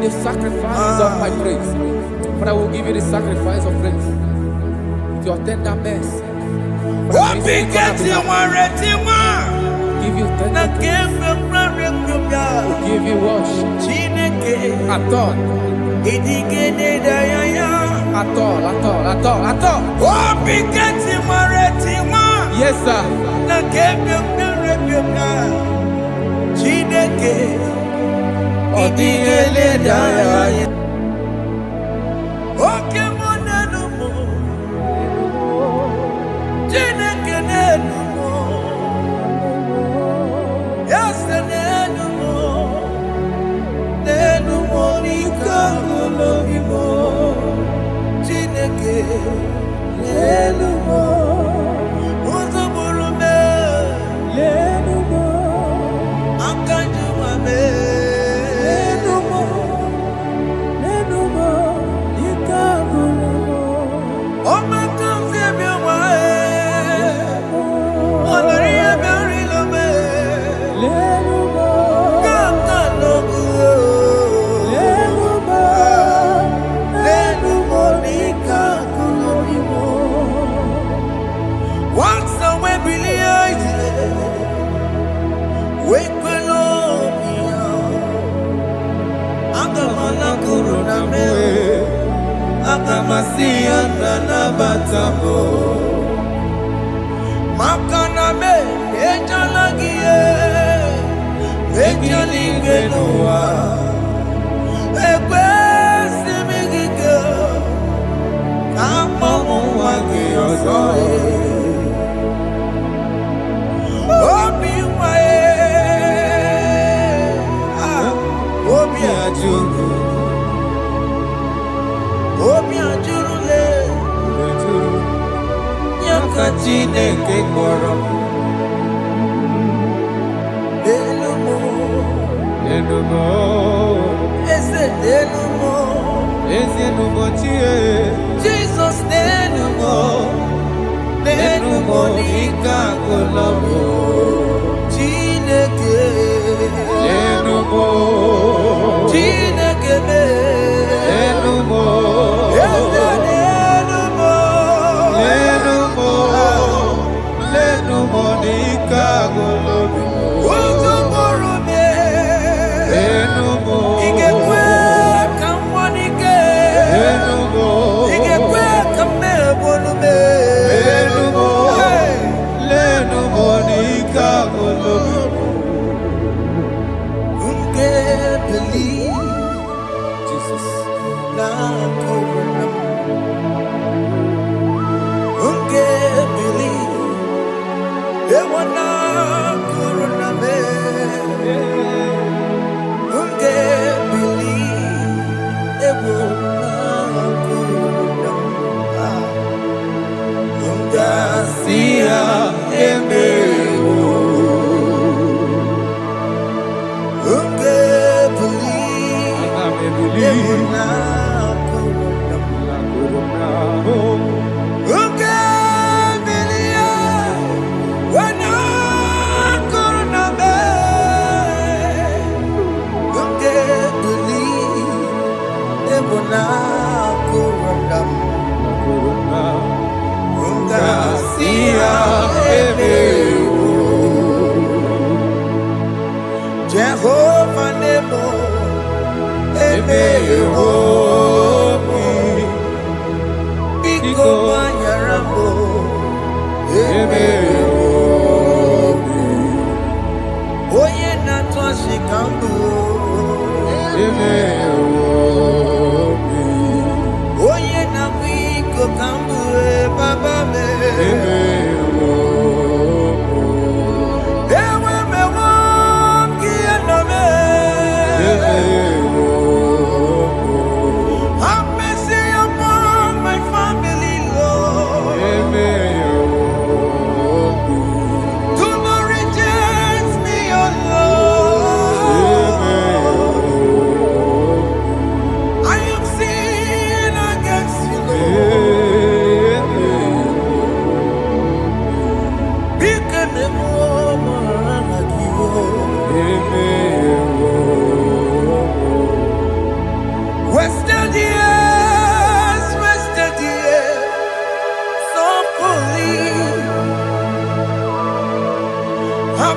the sacrifice of my praise. Father, I will give you the sacrifice of praise. With your tender mercy. Give you tender praise. We'll give you worship. At all. Yes, sir.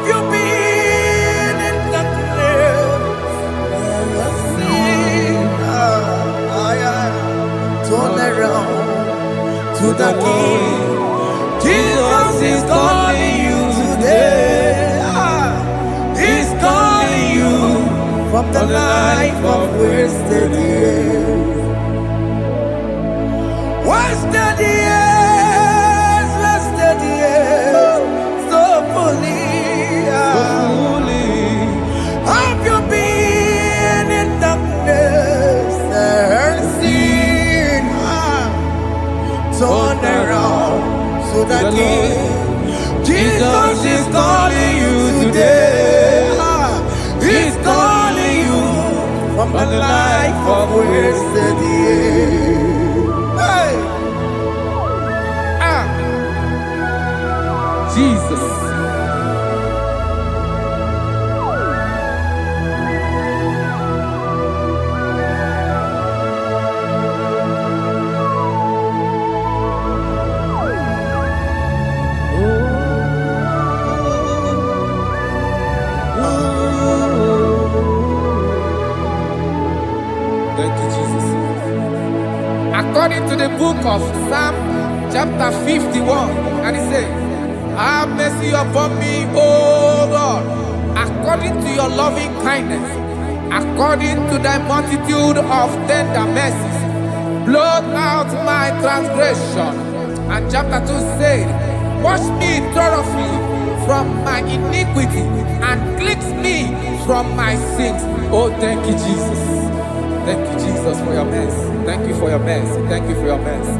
Have you been in darkness? Turn around to the King. Jesus is calling you today. He's calling you from the life of wasted years. Wasted years, wasted years, so fully. Have you been in darkness and seen? Turn around to the King. Jesus is calling you today. He's calling you from the life of wasted years. Hey. Jesus. Thank you, Jesus. According to the book of Psalm chapter 51, and it says, have mercy upon me, O Lord, according to your loving kindness, according to thy multitude of tender mercies, blot out my transgression. And chapter 2 said, wash me thoroughly from my iniquity and cleanse me from my sins. Oh, thank you, Jesus. Thank you, Jesus, for your mercy. Thank you for your mercy. Thank you for your mercy.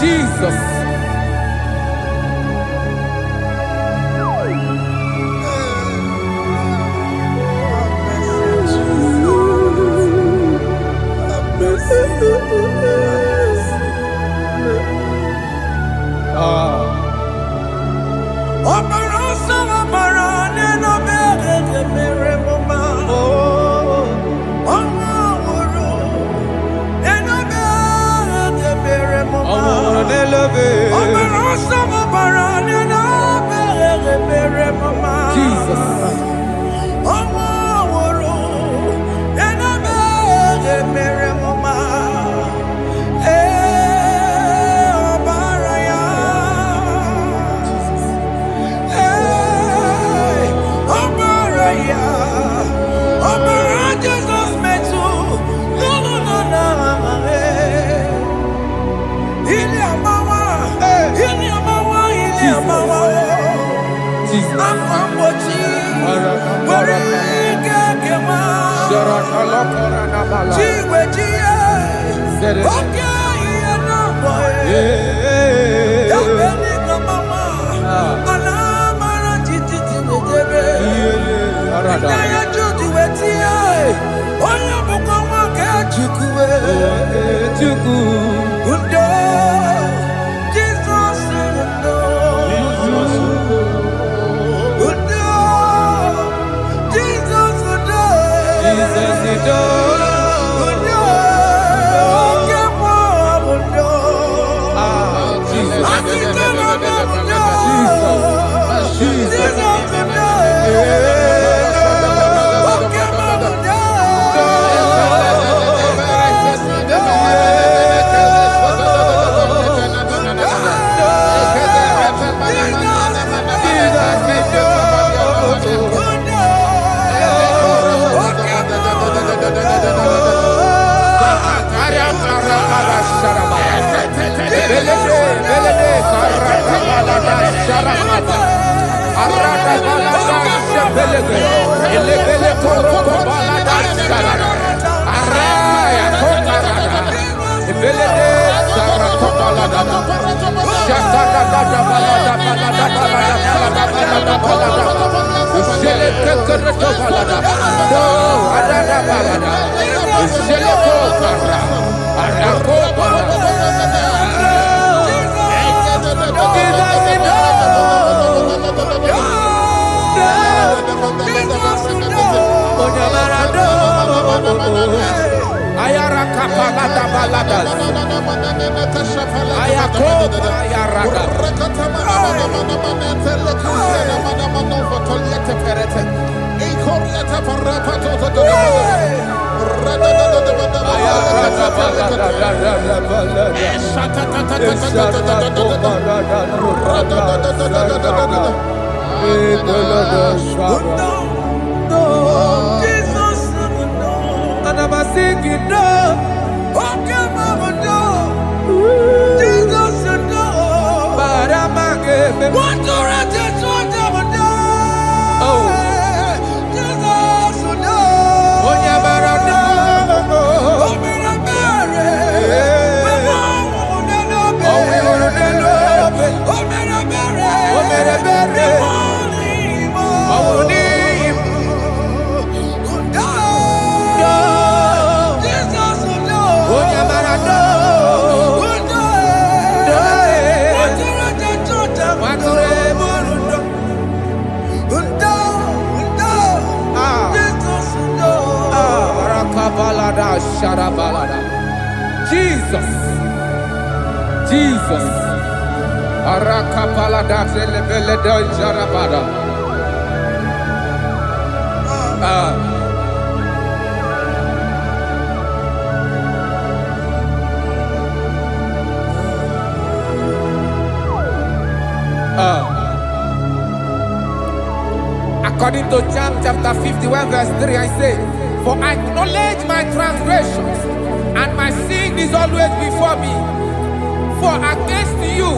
Jesus. Jesus. Amambochi. Warika kema. Chiwejiye. Okay, no boy. Dabeni kamama. Alamara titi tibetebe. Inaya juti wetie. Oya bukama ke chukwe. Undo. Jesus undo. Undo. Jesus undo. Jesus undo. Undo. Kemo undo. Jesus. Akitana undo. Jesus undo. Jesus. Jesus. Arakapalada zelebeleda jarabada. According to John chapter 51 verse 3, I say, for I acknowledge my transgressions, and my sin is always before me. For against you,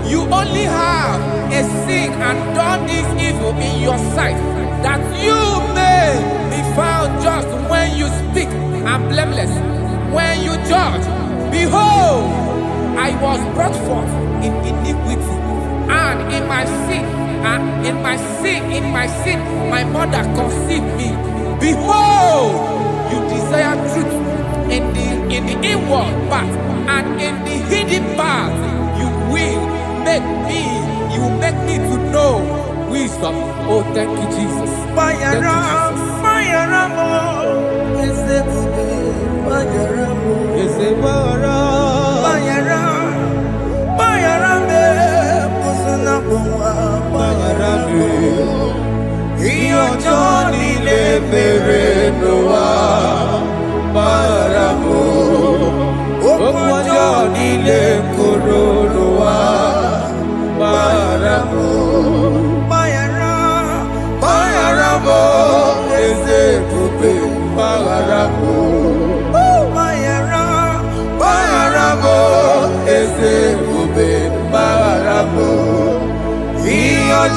you only have a sin and done this evil in your sight, that you may be found just when you speak, and blameless when you judge. Behold, I was brought forth in iniquity, and in my sin, my mother conceived me. Behold, you desire truth in the inward part, and in the hidden part you will make me to know wisdom. Oh, thank you, Jesus. Thank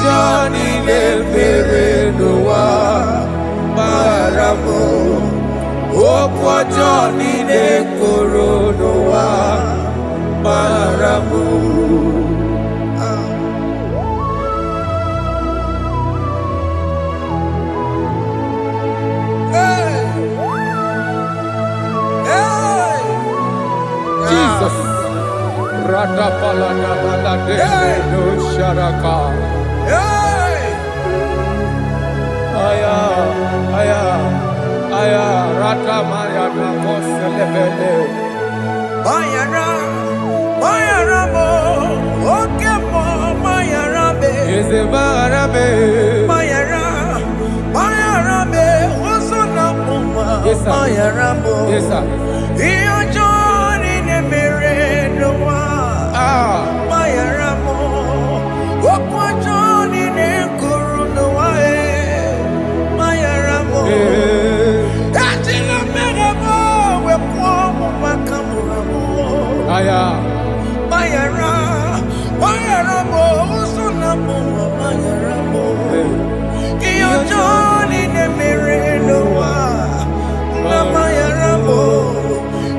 Johnny le mere no wa maramo. Okwa Johnny le koro no wa maramo. Jesus. Rada palada balade no sharaka. Aya, aya, aya. Rada maya na koselebele. Mayara, Mayara mo, okay mo, Mayara be. Eze Mayara be. Mayara, Mayara be. Oso na muma, Mayara mo. Yes sir. Iyo Johnny ne mere no wa. Mayara mo, okwa Johnny ne kuru no wa Mayara mo. Ajila mere mo, we kwa mo makamura mo. Aya. Mayara, Mayara mo, usuna mo, Mayara mo. Iyo Johnny ne mere no wa. Na Mayara mo.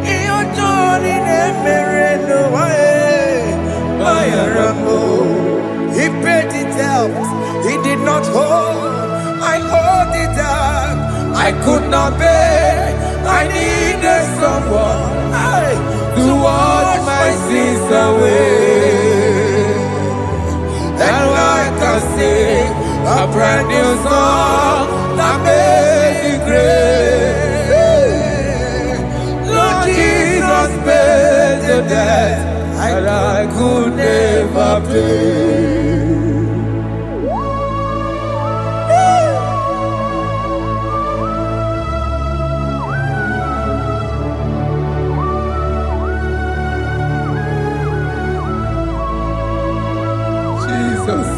Iyo Johnny ne mere no wa. Mayara mo. He paid it out. He did not hold. I hold it out. I could not bear. I needed someone to wash my sins away. And I can sing a brand new song that made me great. Lord Jesus paid the debt that I could never pay. Jesus.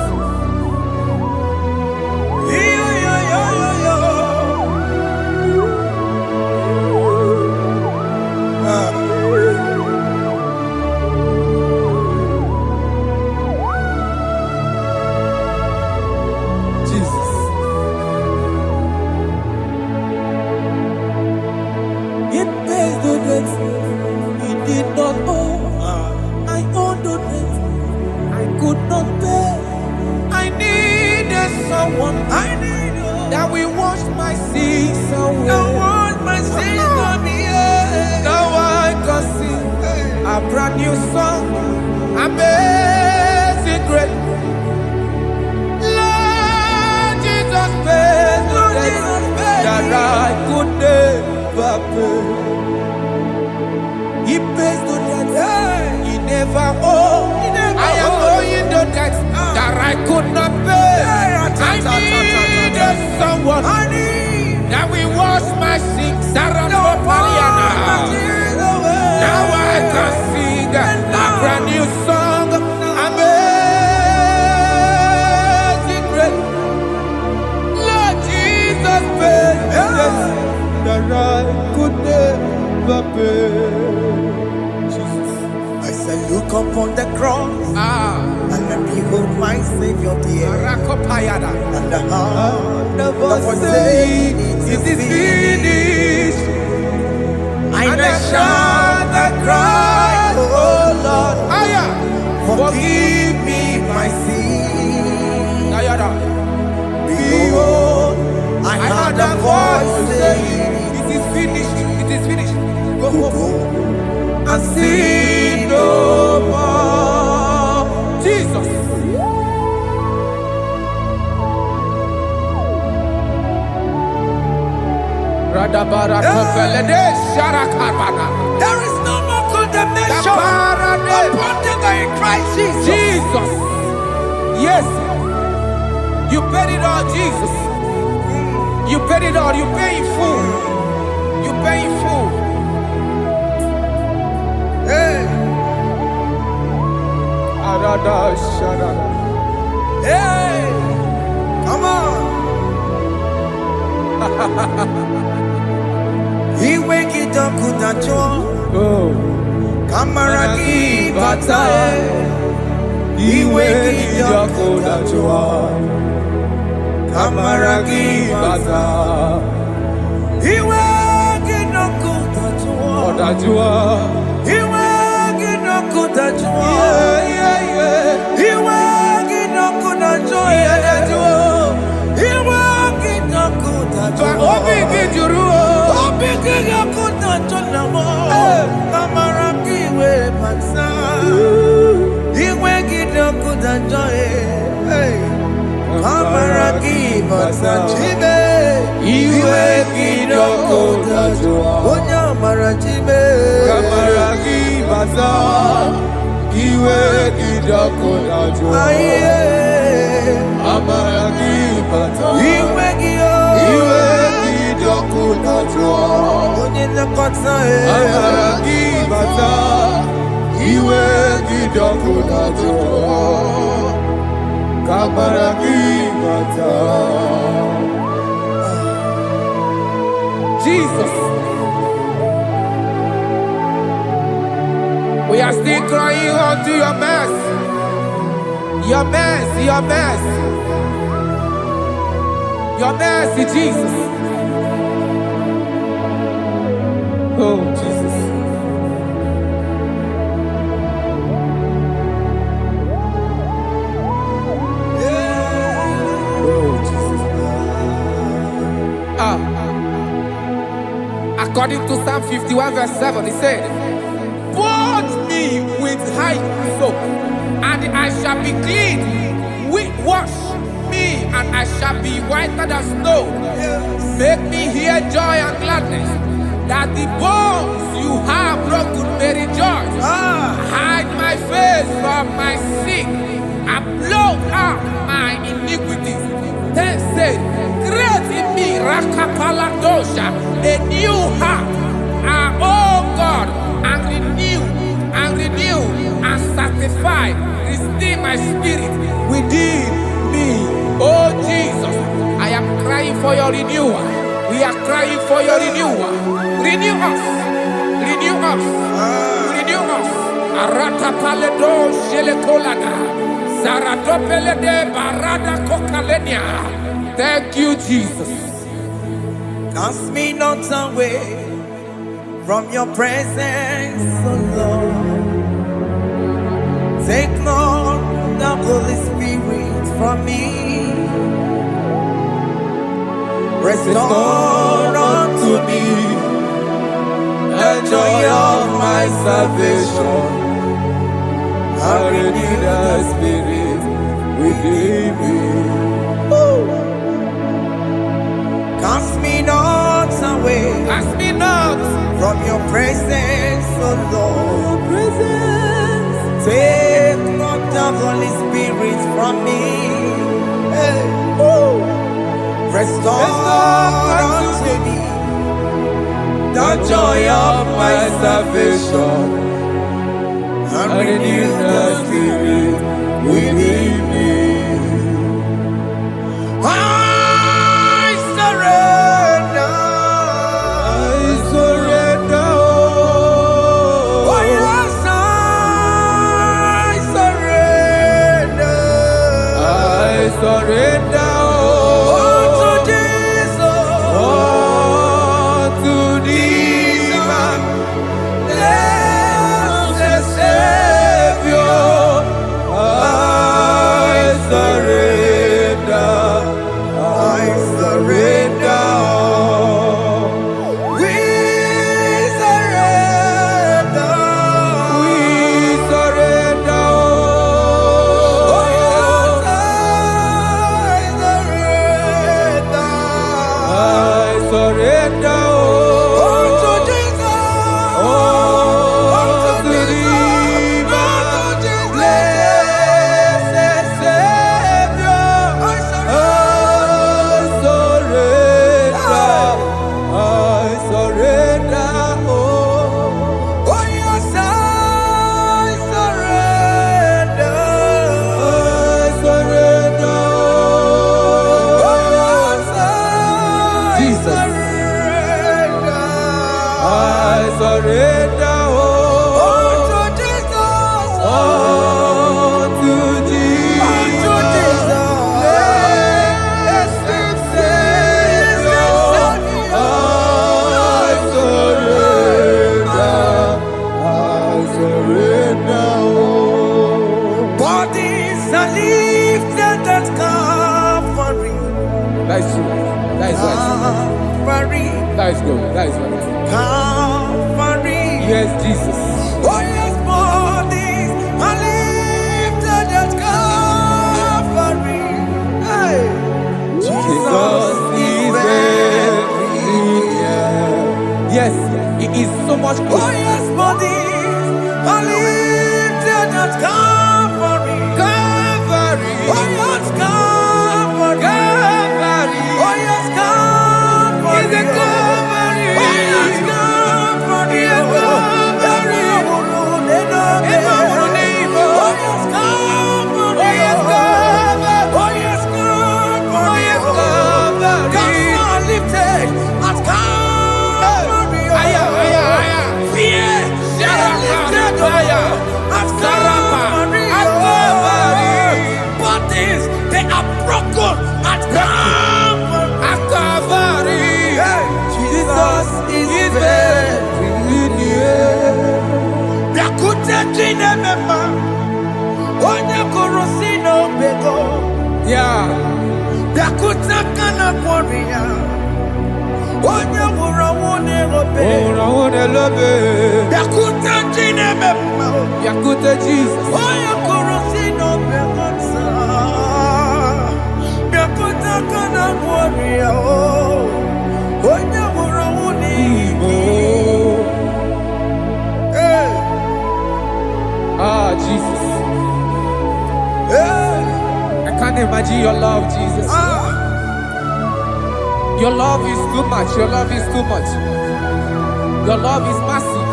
Jesus. It pays the debt he did not owe. I owed the debt I could not pay. I needed someone that will wash my sins away. Now I can sing a brand new song, amazing grace. Lord Jesus paid the debt that I could never pay. He pays the debt he never owed. I am owing the debt that I could not pay. I needed someone that will wash my sins. Now I can sing a brand new song, amazing grace. Lord Jesus paid the debt that I could never pay. I said, look upon the cross and behold my Savior dear. And the heart that was saying, it is finished. And I shout and cry, oh Lord, forgive me my sin. Behold, I heard a voice saying, it is finished, it is finished. go And sin no more. Jesus. There is no more condemnation upon them that in Christ Jesus. Jesus. Yes. You paid it all, Jesus. You paid it all. You pay in full. You pay in full. Hey. Hey. Come on. He wake it up kudacho. Oh. Kamaraki batae. He wake it up kudacho. Kamaragi bata. Iwe ginoku tajua. Odajua. Iwe ginoku tajua. Iwe ginoku tajua. Iwe ginoku tajua. Obi gijuru. Obi ginoku tajua. Kamaragi we bata. Iwe ginoku tajua. Kamaragi bata chibe. Iwe ginoku tajua. Onya marachibe. Kamaragi bata. Iwe ginoku tajua. Kamaragi bata. Iwe gio. Iwe ginoku tajua. Onye nakota Kamaragi bata. Iwe ginoku tajua. Kamaragi bata. Jesus. We are still crying unto your mercy. Your mercy, your mercy. Your mercy, Jesus. Oh, Jesus. Oh, Jesus. According to Psalm 51 verse 7, he said, "Purge me with hyssop, and I shall be clean. Wash me, and I shall be whiter than snow. Make me hear joy and gladness, that the bones you have broken may rejoice. Hide my face from my sin, and blot out my iniquities. Then say, create in me Rakapaladosha, a new heart, oh God, and renew, and sanctify, restore my spirit within me." Oh Jesus, I am crying for your renewal. We are crying for your renewal. Renew us, renew us, renew us. Arata paledo shelekolada, zaradopele de barada kokalenia. Thank you, Jesus. Cast me not away from your presence, oh Lord. Take not the Holy Spirit from me. Restore unto me the joy of my salvation. And renew the spirit within me. Cast me not away. Cast me not from your presence, oh Lord. Take not the Holy Spirit from me. Restore unto me the joy of my salvation, and renew the spirit within me. I surrender. Oh yes, I surrender. I surrender. That is true. That is right. Calvary. That is good. That is right. Calvary. Yes, Jesus. Oh yes, bodies are lifted at Calvary. Hey. Jesus is very near. Yes, it is so much Oh closer. yes, bodies are lifted at Calvary. Calvary. Oh yes, Calvary. Calvary. Oh yes, Calvary. Is a Calvary. Oh yes, Calvary. Is a Calvary. Oh yes, Calvary. Oh yes, Calvary. Oh yes, Calvary. Oh yes, Calvary. Gods are lifted at Calvary. Aya, aya, aya. Fear is lifted at Calvary. Bodies, they are broken at Calvary. At Calvary. Jesus is very near. Yakute chinemema, onye korosino bego. Yeah. Yakute kana kworiya, onye wurawune obe. Oh, I love it. Yakute chinemema, Yakute Jesus. onye korosino bego sa. Yakute kana kworiya, onye wurawune Oh. Hey, Ah, Jesus. hey, I can't imagine your love, Jesus. Your love is too much. Your love is too much. Your love is massive.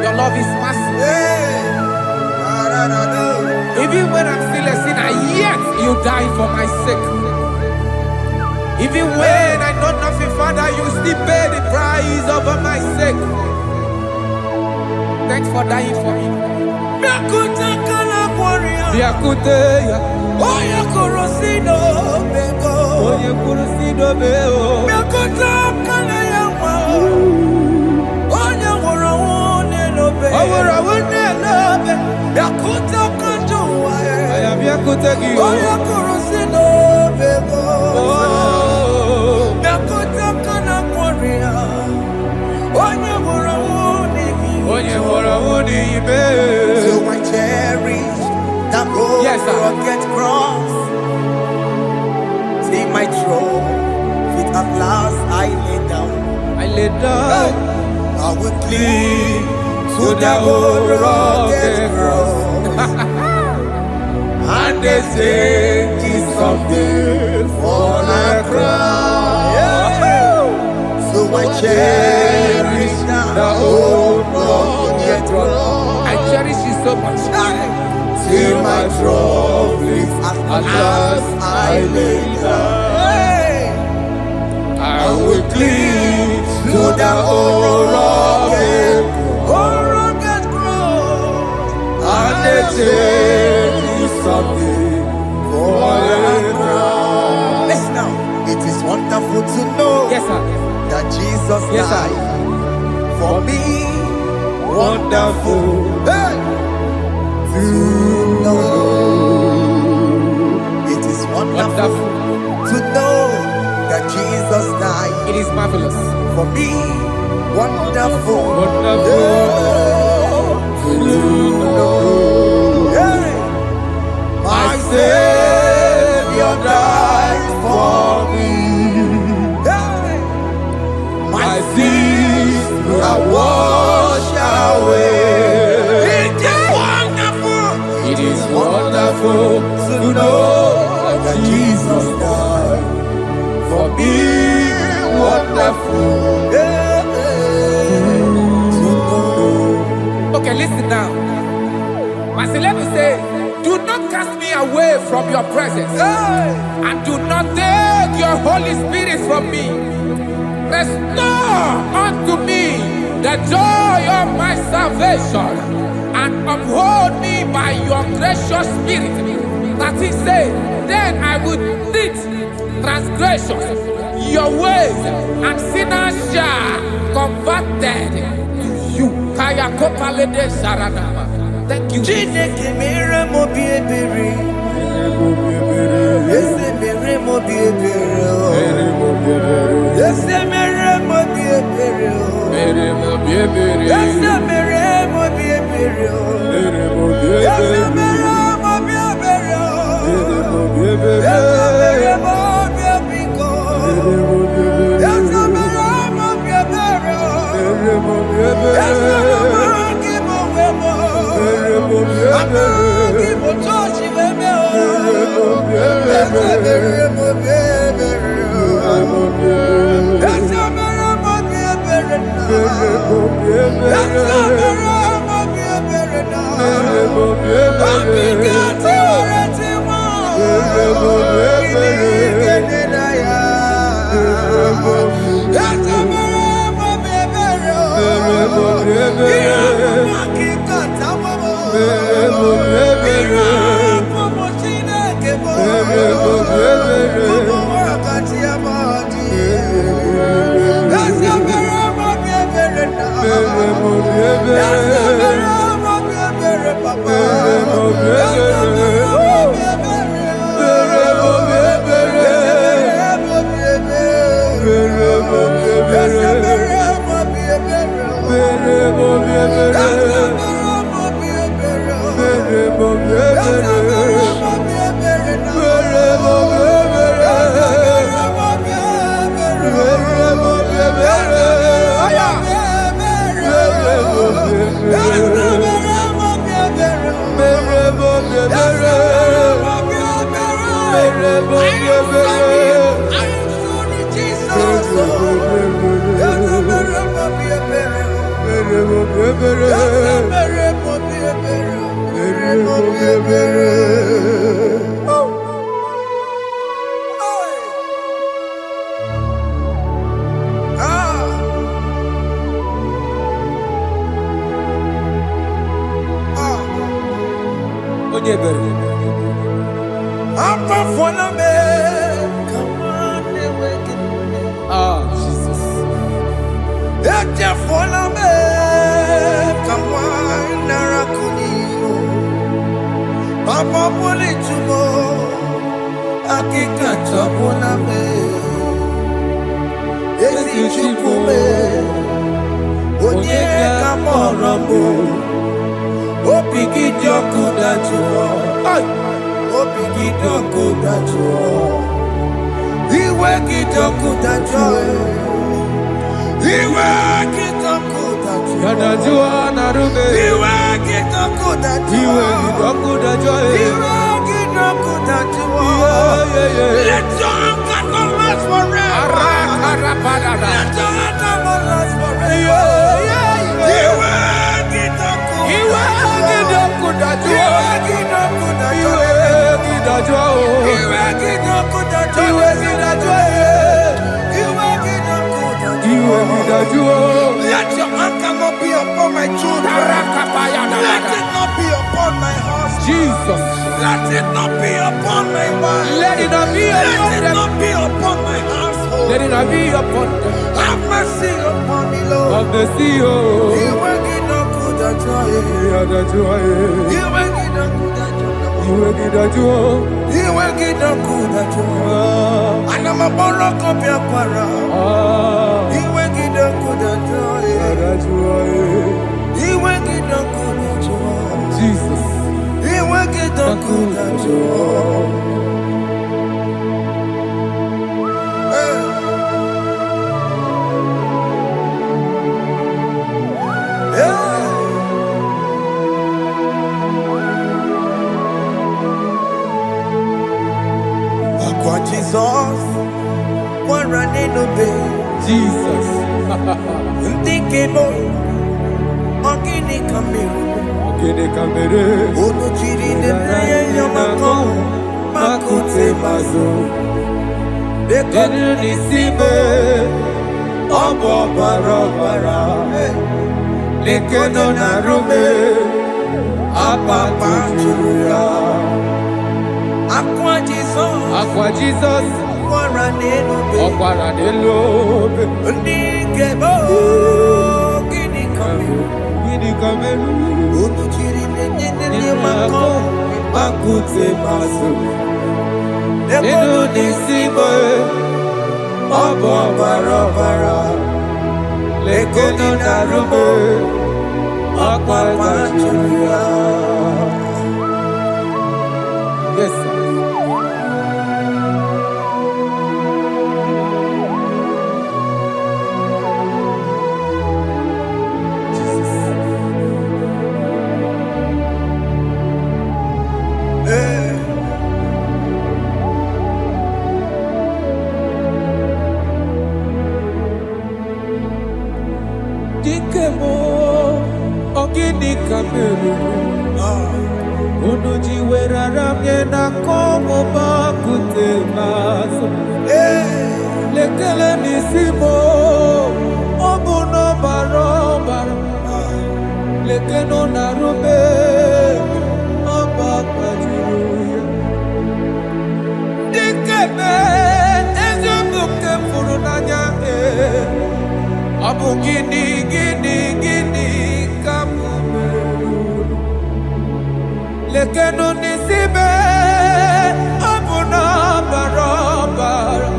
Your love is massive. hey. Even when I'm still a sinner, yet you die for my sake. Even when I know nothing, Father, you still pay the price over my sake. Thanks for dying for me. Yakute kana kworiya, Yakute, onye korosino bego. onye kurusido beo. Yakute kana yawa, onye wurawune lobe. Owura wune lobe. Yakute kanjuwa, I am Yakute Gio. onye korosino bego. Oh, Yakute kana kworiya, onye wurawune onye wura wune ibe. So I cherish that old Yes, sir. rugged cross. See my throne, feet at last I lay down. I lay down I will cling to the old rugged cross. and they say it's someday for a crown. So I cherish The old rugged cross. I cherish it so much. till my troubles at last I lay down. I will cling to the old rugged cross. and they say it's someday for a crown. Listen now, it is wonderful to know Yes, sir. that Jesus Yes, sir. died for me. Wonderful. Hey! To know. It is wonderful Wonderful. to know that Jesus died It is marvelous. for me. Wonderful. Wonderful. To know. Hey! My Savior died for me. Hey! My sins are washed away. It is wonderful. It is wonderful to know that Jesus died for me. Wonderful. Okay, listen now. Pastor, let me say, do not cast me away from your presence, and do not take your Holy Spirit from me. Restore unto me the joy of my salvation, and uphold me by your gracious spirit. That is said, then I would teach transgressions your ways, and sinners shall converted to you. Kaya kopalede saranama. Thank you. Chineke mere mo bi ebere. Eze mere mo bi ebere. Let your anger not be upon my children. Let it not be upon my husband. Jesus. Let it not be upon my wife. Let it not be upon Let it not be upon my household. Let it not be upon them. Have mercy upon me, Lord. Of the sea, oh. You will get no good at joy. You will get no good at joy. You will get no good at joy. And I'm a borrow of your para. You will get no good at joy. You will get no good at joy. Jesus. You will get no good at joy. Jesus, one running obey. Jesus. Ndikebo, ogini kamere. Ono chiri nene yamako, makute mazo. Denu nisibe, obo barabara. Lekono narume, apa tuya. Aqua Jesus, Okwara Nelobe, Ndikebo, Gini Kameru, Unuchiri Nene Mako, Makute Masu, Nenu Nisibe, Obo Barabara, Lekono Narume, Aqua tuya. Yes, sir. Onyena komo bakute maso. Lekele nisimo. Obuno barobara. Lekeno narube. Obakwajiruya. Dikeme. Ezobuke furunanya. Abu gini kamume. Lekeno nisibe. Abu na barobara.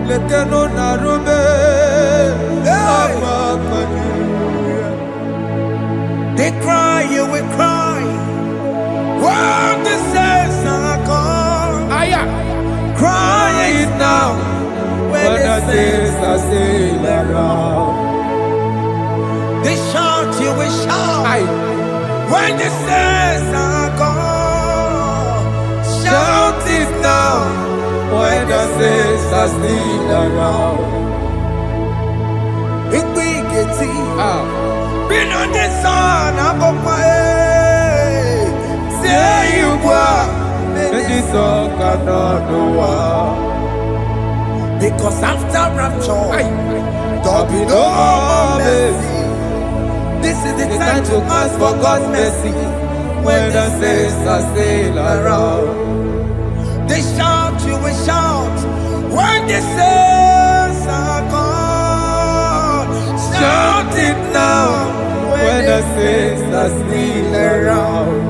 Lekeno narube. They cry, you will cry. When the saints are gone, cry it now. When the saints are still around, they shout, you will shout. When the saints are gone, shout it now. When the saints are still around, it will get been on the sun, I'm on my head. Say you were, and this song cannot do. Because after rapture, there'll be no more mercy. This is the time to ask for God's mercy. When the saints are still around, they shout, you will shout. When the saints are gone, shout it now. When the saints are still around.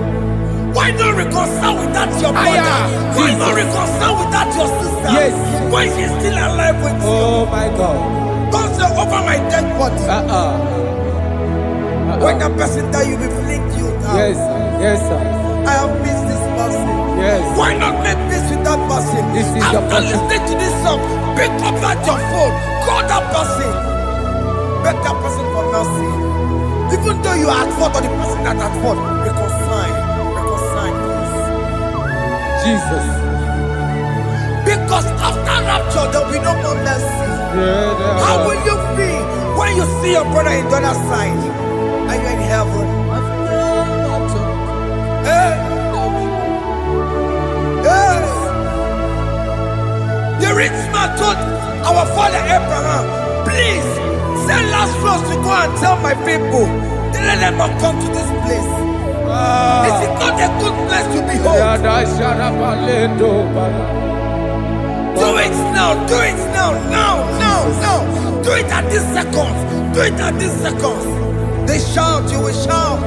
Why not reconcile without your brother? Why not reconcile without your sister? Yes. Why she's still alive with you? Oh my God. Don't say over my dead body. When the person that you will flick you down. Yes, yes, sir. I have missed this person. Yes. Why not make peace with that person? This is after listening to this song, pick up that your phone, call that person, beg that person for mercy. Even though you are at fault or the person that at fault, reconcile, please. Jesus. Because after rapture, there will be no more mercy. How will you feel when you see your brother in the other side? Are you in heaven? Hey. The rich man told our father Abraham, please send Lazarus to go and tell my people, let them not come to this place. This is not a good place to behold. Do it now, do it now, now. Do it at this second. Do it at this second. They shout, you will shout.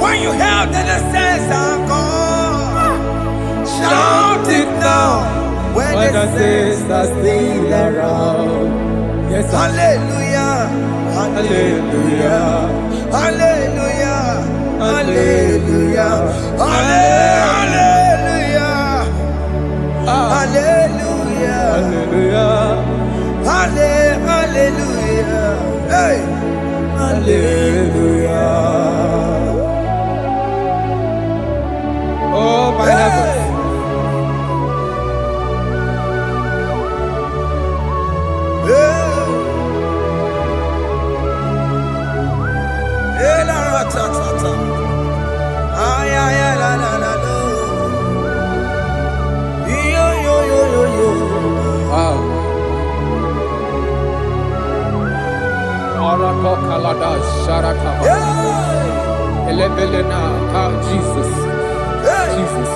When you hear that the saints are gone, shout it now. When the saints are still around. Yes, hallelujah, hallelujah, hallelujah, hallelujah, hallelujah, hallelujah, hallelujah, hallelujah, hey, hallelujah. Oh my heavens. Jesus. Jesus.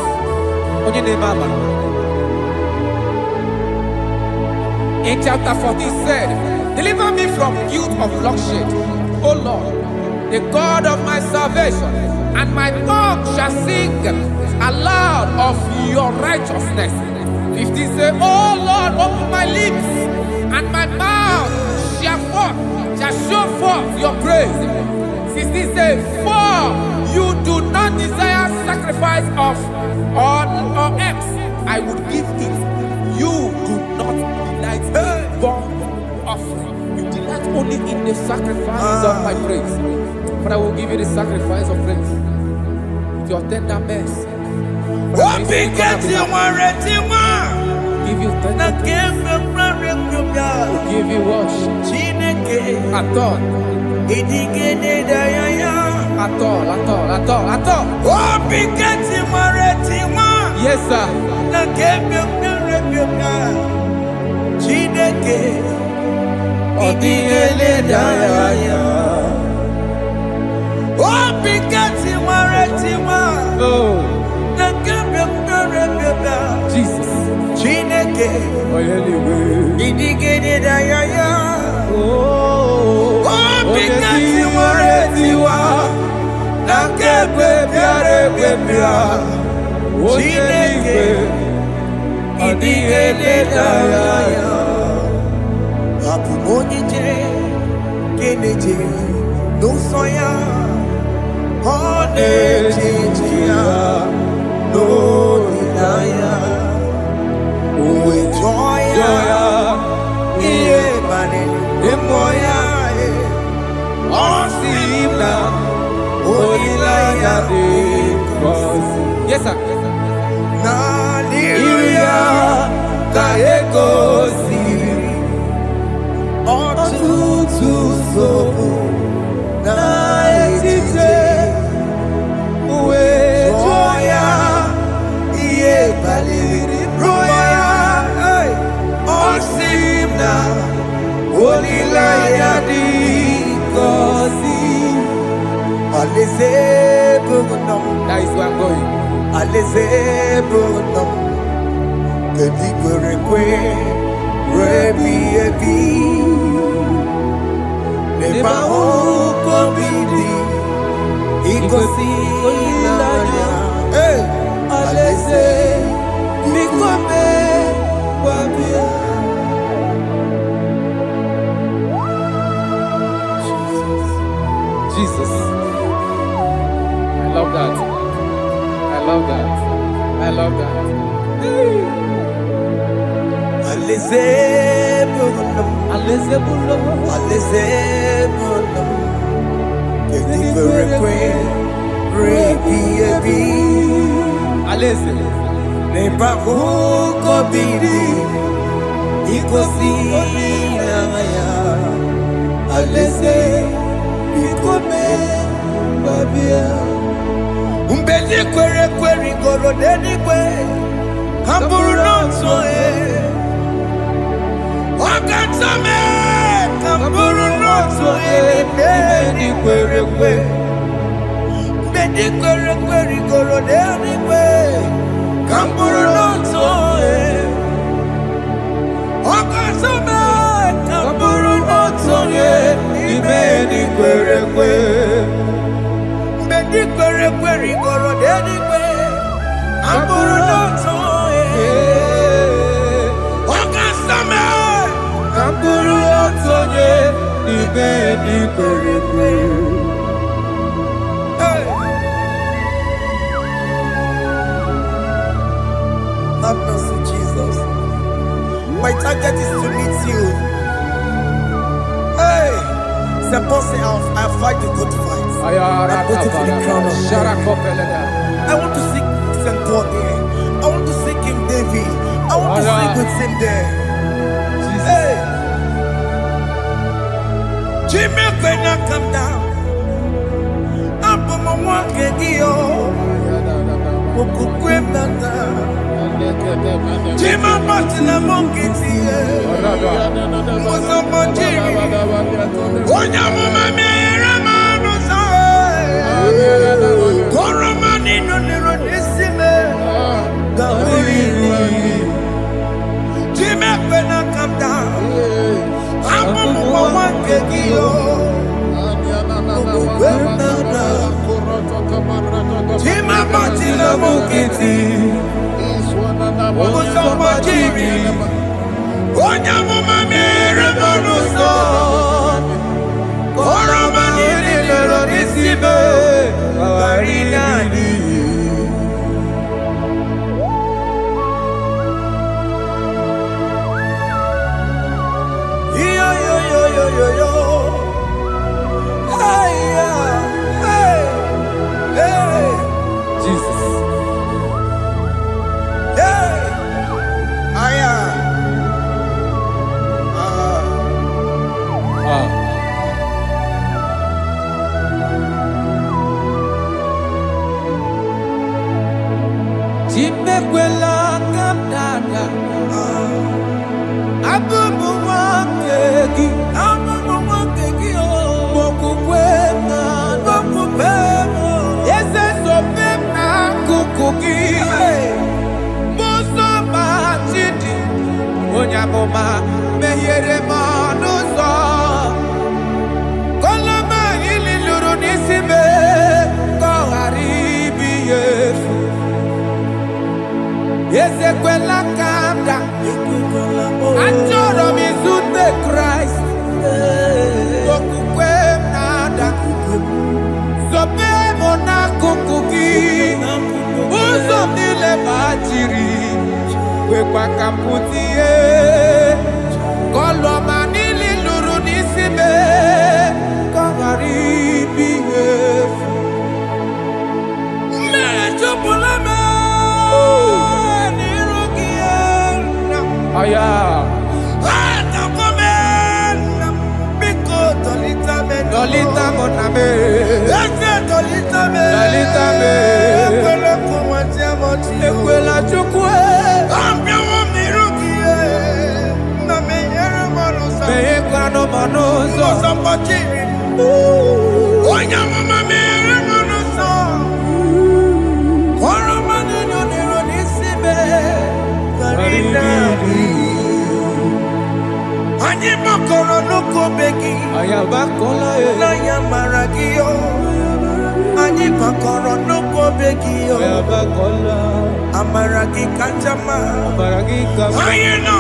In chapter 14 said, deliver me from guilt of bloodshed, O Lord, the God of my salvation, and my tongue shall sing aloud of your righteousness. 15 say, O Lord, open my lips, and my mouth shall show forth your praise. 16 say, for you do not desire sacrifice of or eggs, I would give it. You do not delight in burnt offering. You delight only in the sacrifice of my praise. But I will give you the sacrifice of praise with your tender mercy. Give you tender praise. Will give you worship. Adore. At all. Oh, Bigati Maretima. Yes, sir. Chineke Odigele Daya. Oh, Bigati Maretima. Oh, Jesus. Chineke Odigele Daya. Oh, Bigati Maretima. Nakebe Piare Pia. Chineke Odigele Daya. Apu Monije Keneje no soya Onejia no Nidaya Uwe joya Iye bane Emoya Osimna Onilaya de Yes, sir. Na liria Kaeko siri Otutu sobu Na etite Uwe joya Iye baliri roya Osimna Olilaya di kosi Aleze bugunam That is where I'm going. Aleze bugunam Kedi kwerekwe Rebi ebi Neba uko bidi Ikosi ilaya Aleze Mikome Wabia Jesus. I love that. Aleze bugunam Aleze bulo. Aleze bugunam Kedi kwerekwe Rebi ebi Aleze. Neba uko bidi Ikosi ilaya Aleze Mikome Babia Umbedi kwere kwere goro deni kwe Kamburu noto Wakatame Kamburu noto Deni kwere kwe Umbedi kwere kwere goro deni kwe Kamburu noto Wakatame Kamburu noto Ibedi kwere kwe Mbedi kwere kwere goro deni kwe Kamburu noto Wakasame Kamburu noto Ibedi kwere kwe Have mercy, Jesus. My target is to meet you. Hey, suppose I fight the good fight. I put it in the crown of I want to seek St. God there. I want to seek King David. I want to sing with him there. Hey, Jimmy, when I come down, I'm on my walk again. Jima Martina Monkiti, was a Monjiri. Onya Mama Ramano Koromani no Nirodissime, Gawiri. Jima when I come down, I'm on one kegio. Jima Martina Monkiti. Onya mama mere bonuso Koroma nini lero nisibe Awarina ni Yo yo yo yo yo yo Hey hey hey Jesus. Hey amụma mehiere m ọnụ ụzọ koloma ili lụrụ n'isi me ka ọ ghara ibi ya efu ezekwela ka m da achọrọ m izute Kraịst okwukwe m na-ada zobe m n'akụkụ gị ụzọ m niile gbachiri wekwa ka m pụta ihe kọlọma niile lụrụ n'isi me ka ọ ghara ibi ihe efu mmejupụla m n'iru gị aya Dolita mona me, dolita me, ekwela chukwe, me ekwano manozo, onya mama me manozo, koro manino nero nisibe, karina. Anyi makoro nuko begi ayabakola naya maragio anyi makoro nuko begi ayabakola amaragi kanjama amaragi kama ayi no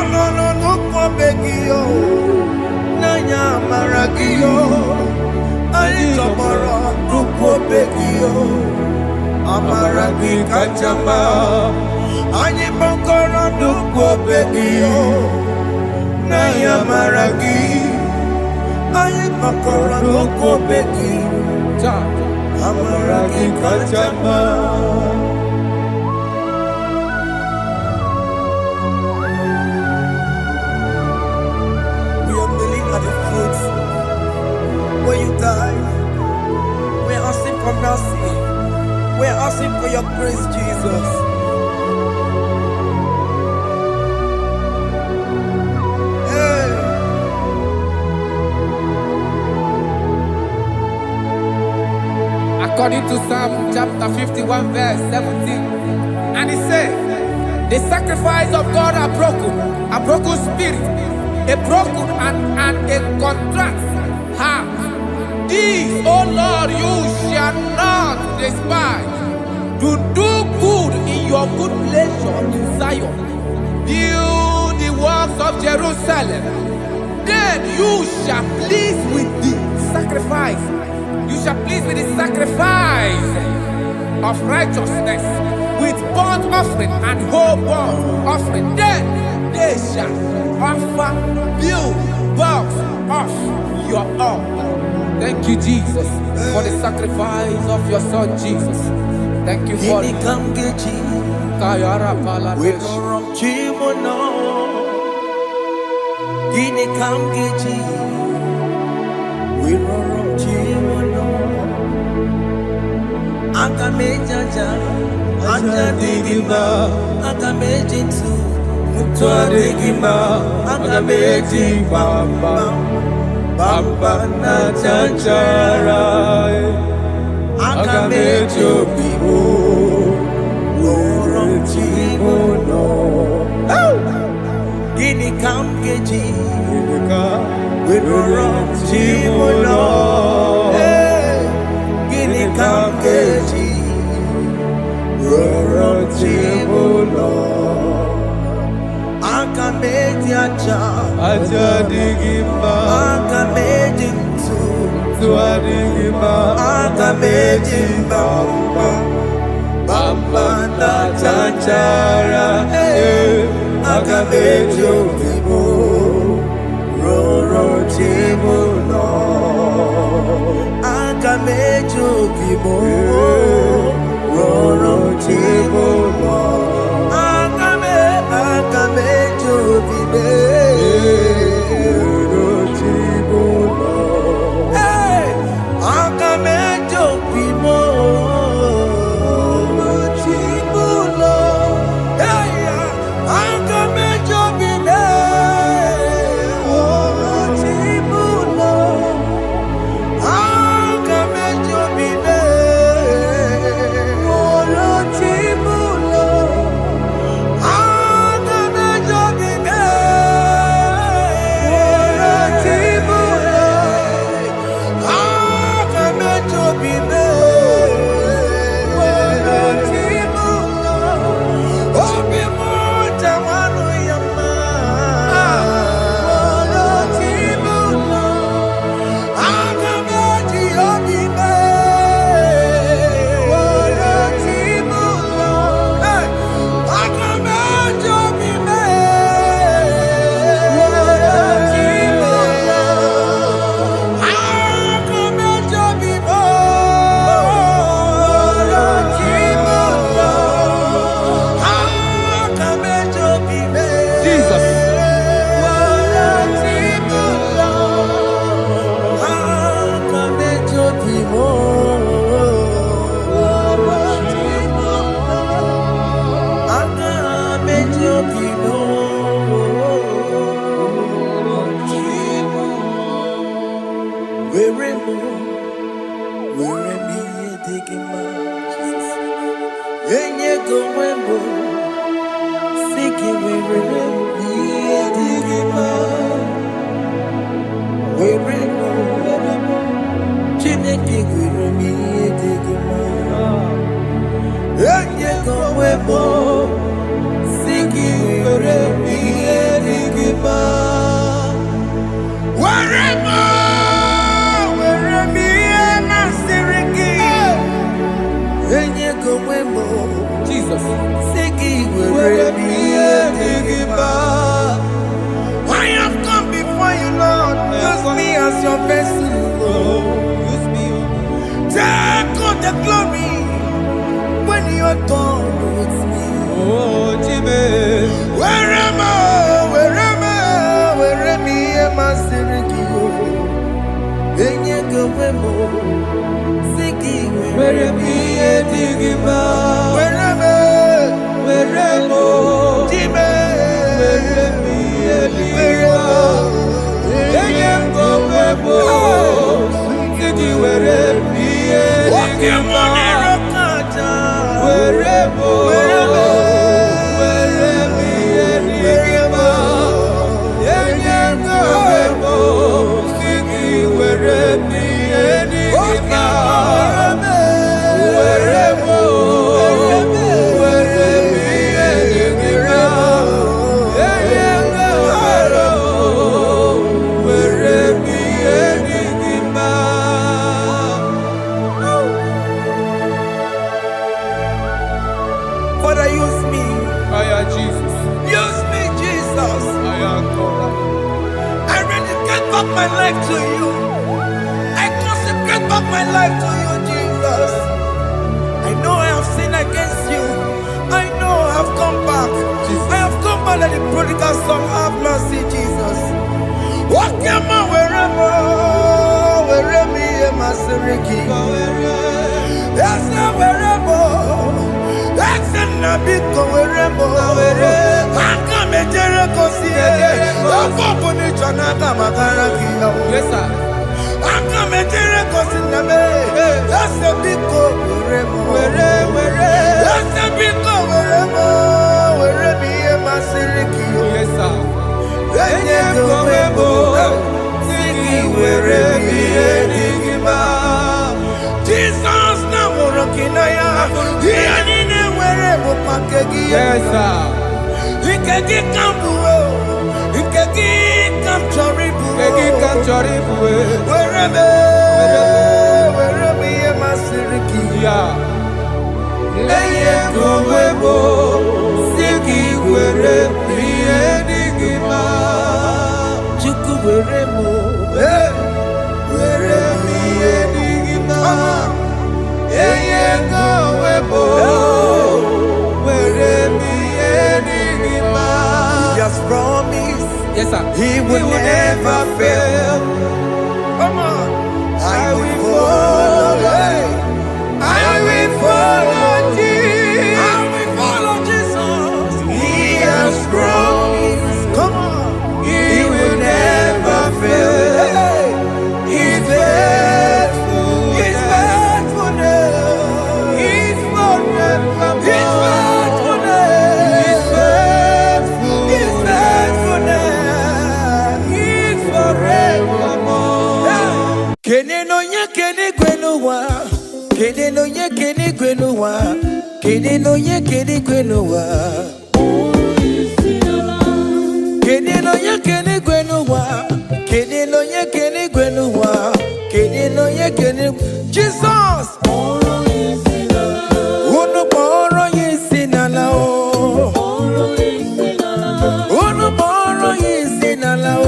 nuko begi naya maragio ayi tomoro nuko begi amaragi kanjama anyi makoro nuko begi Naya maragi, ayi makora loko beki, amaragi kachama. We are kneeling at the foot where you died. We are asking for mercy. We are asking for your grace, Jesus. According to Psalm chapter 51 verse 17, and he said, the sacrifice of God are broken spirit, a broken and a contrite heart. These, O Lord, you shall not despise. To do good in your good pleasure in Zion. Build the works of Jerusalem. Then you shall please with the sacrifice. You shall please with the sacrifice of righteousness, with burnt offering and whole burnt offering. Then they shall offer build works of your own. Thank you, Jesus, for the sacrifice of your Son, Jesus. Thank you for it. Agamejaja, Ajadigima, Agamejitu, Mutuadigima, Agameji Bamba, Bamba Nachanchara, Agamejo Bibo, Rorom Chimono, Gini Kamgeji, Rorom Chimono. Kamgeji, Roro Chibulo, Akameji Aja Digima, Akameji Tuadigima, Akameji Bamba, Bamba na Chanchara, Akameji Bibo, Roro Chibulo. Akamejo bibo, roro chibo lo. Akamejo bibe, roro chibo lo. Akamejo bibo, roro chibo lo. Akamejo bibe, roro chibo lo. Akamejo bibe, roro chibo lo. Jesus. I have come before you, Lord. Use me as your vessel, Lord. Use me. Take all the glory when you are done with me. Oh, Jimmy. Where am I? Where am I, Sirikio? Enyego wemo, Siki, Where am I? Digima. Where am I? Jimmy. Where am I? Enyego wemo, Siki, where am I? Digima. Where am Father, use me. Jesus. Use me, Jesus. I rededicate back my life to you. I consecrate back my life to you, Jesus. I know I have sinned against you. I know I have come back. Jesus. I have come back like the prodigal son. Have mercy, Jesus. Walk your man wherever me and my Siriki. Yes, wherever. That's a big wherever. I come and Jericho see it. Yes, sir. I come and Jericho see the man. That's a big wherever. That's a big wherever me and my Siriki. Yes, sir. Jesus now working Yes, sir. He can get Yes, sir. He will never fail. Come on. I will follow. I will follow Jesus. I will follow Jesus. He has promised. Come on. He will never fail. He's faithful. He's faithfulness. He's forever. He's faithfulness. He's faithful. He's faithfulness. Kene no nye kene gwenuwa, kene no nye kene gwenuwa, kene no nye kene gwenuwa. Kene no nye kene gwenuwa, kene no nye kene gwenuwa, kene no nye kene. Jesus. Unu boro yisinala o. Unu boro yisinala o.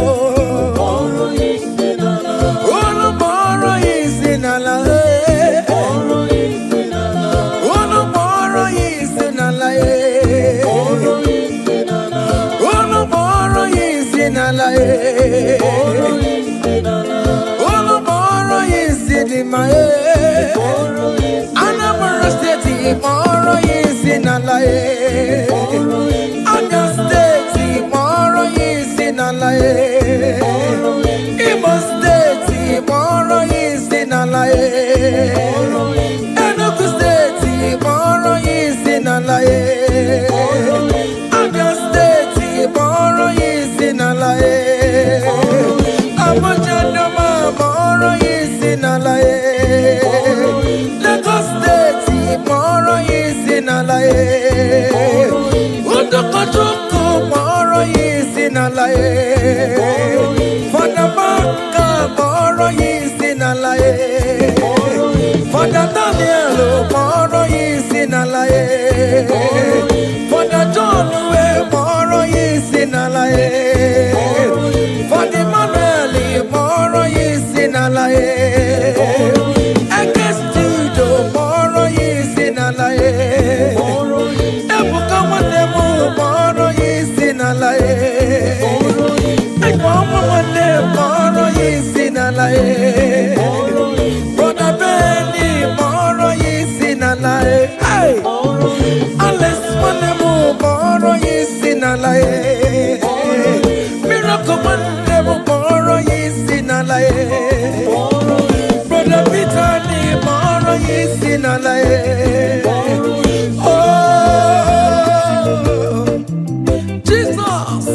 sinalaye. For the Baka Moro yi sinalaye. For the Daniel Moro yi sinalaye. For the John Moro yi sinalaye. For the Manuel Moro yi sinalaye. Against you Moro yi sinalaye. Ebuka Wanemu Moro yi sinalaye. Mama Moro yi sinalaye. Brother Benny Moro yi sinalaye. Hey, Alice Wanemu Moro yi sinalaye. Miracle Wanemu Moro yi sinalaye. Brother Peter ni Moro yi sinalaye. Oh, Jesus.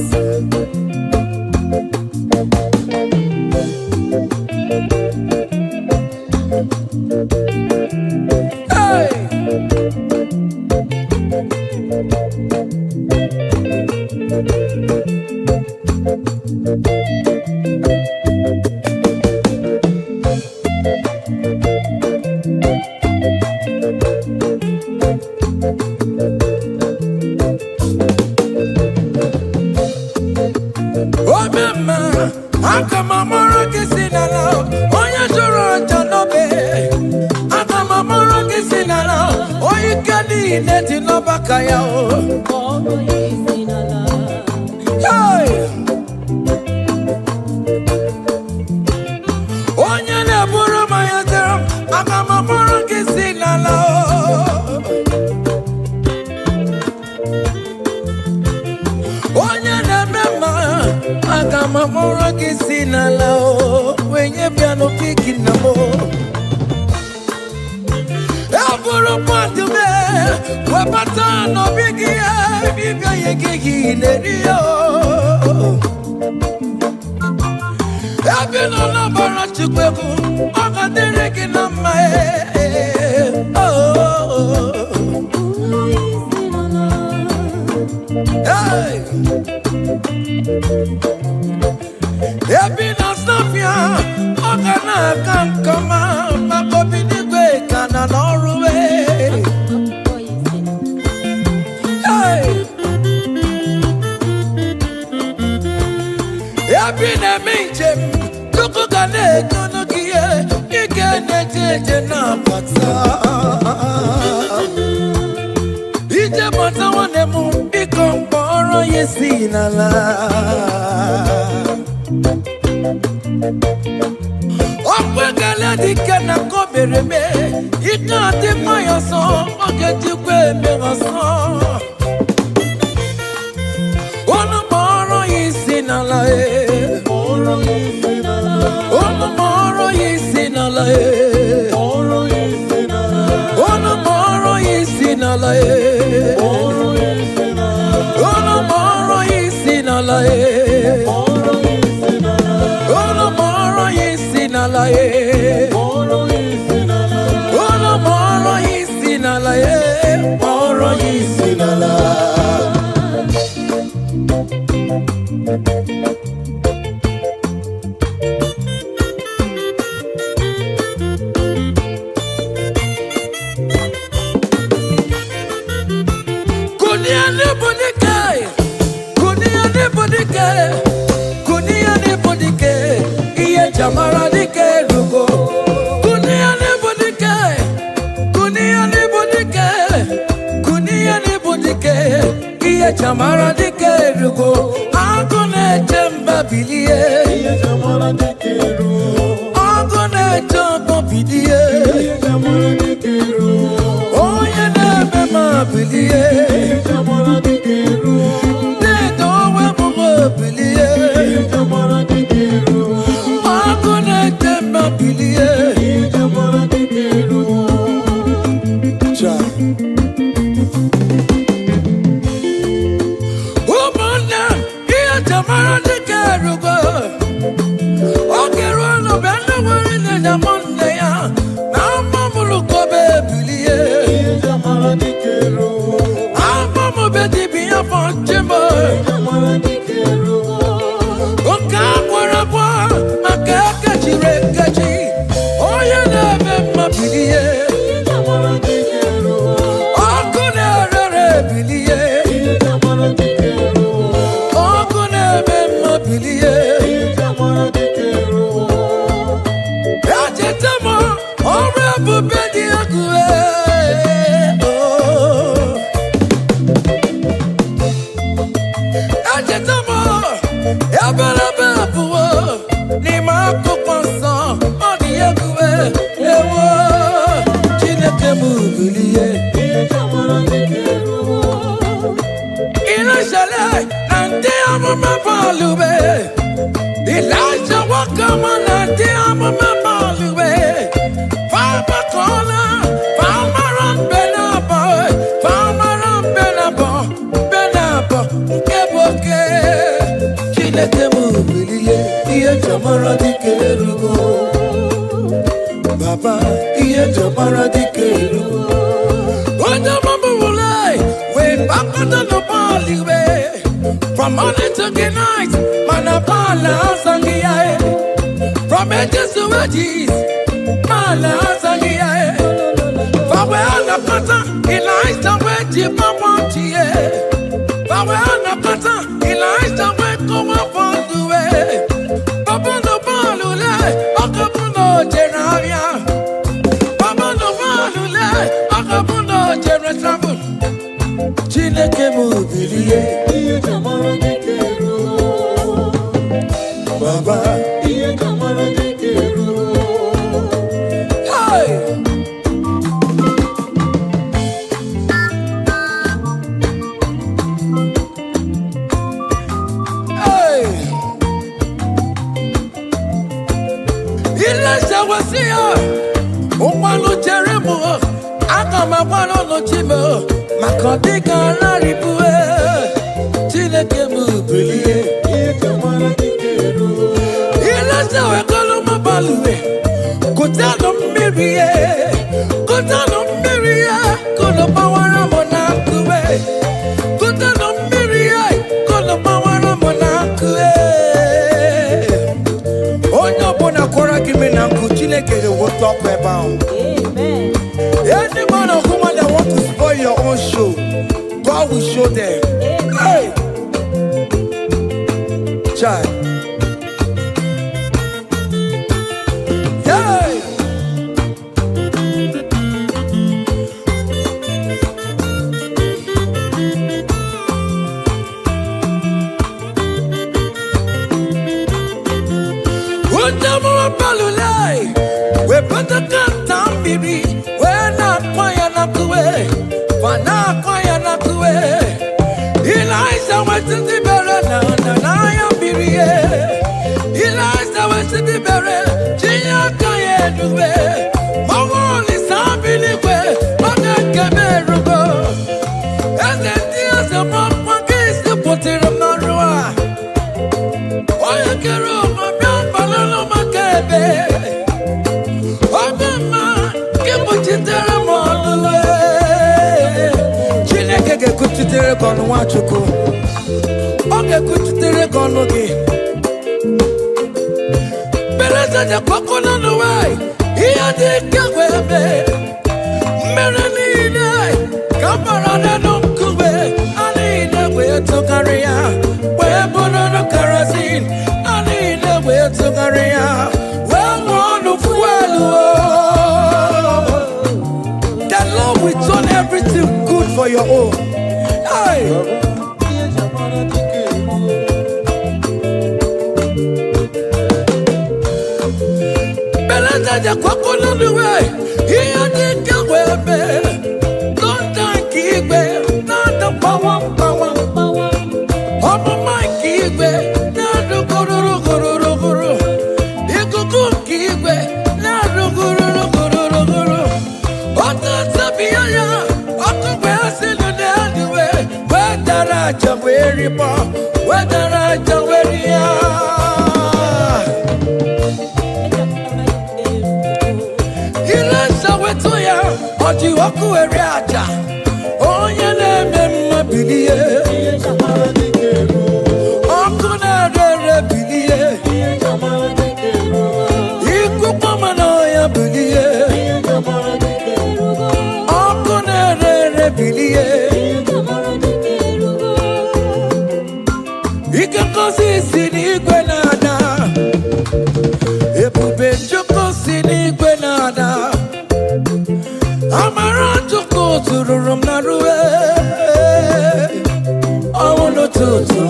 Elijah walk on and the Amabalue. Farmer corner, farmer on Benabo, farmer on Benabo, Benabo, Keboke. Chinekemu Bilie, Ia Jamara di Kerugo. Baba, Ia Jamara di Kerugo. What the Mambulai, we back on the Baliwe. From morning to the night, Manapala Sangiae. From edges to edges, Mala Sangiae. Fawela Kata, Elijah Weji Papantie. Fawela Kata, Elijah Weko Wapandue. Papuno Balule, Akapuno Geravia. Papuno Balule, Akapuno Geratravel. Chinekemu Bilie. Baba, Ia Jamara de Keru. Hey! Hey! Elijah was here. Omalo Jeremo. Akama Wano no Chimo. Makodiga Laribue. Chinekemu Bilie. We're going to Balue. Go down on Miria. Go down on Miria. Go to Bawara Monakue. Go down on Miria. Go to Bawara Monakue. Oh, no, Bonacora, give me an Kuchine get a work up about. Amen. Any man or woman that wants to spoil your own show, God will show them. Hey, child. We put the gun down, baby. We're not quiet enough to wait. We're not quiet enough to wait. Elijah went to the barrel, and I am Birie. Elijah went to the barrel. Gia Kaya do it. Mama is happy way. Mama can never go. And then there's a mama case to put it on the road. Why you care about my balloon, my cabin? Chineke kuchitere kono wachuko. Oge kuchitere kono gi. Beleza de kokono no way. Iya de kawebe. Merenine. Kamarada no kube. Anine we to career. We bono no kerosene. Anine we to career. We want fuel. We turn everything good for your own. Hey! Beleza de coconut the way. Here they go with me. Don't keep it. Not the power. Up on my keep it. Not the guru. You could keep it. Not the guru.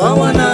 I wanna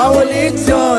I will lift your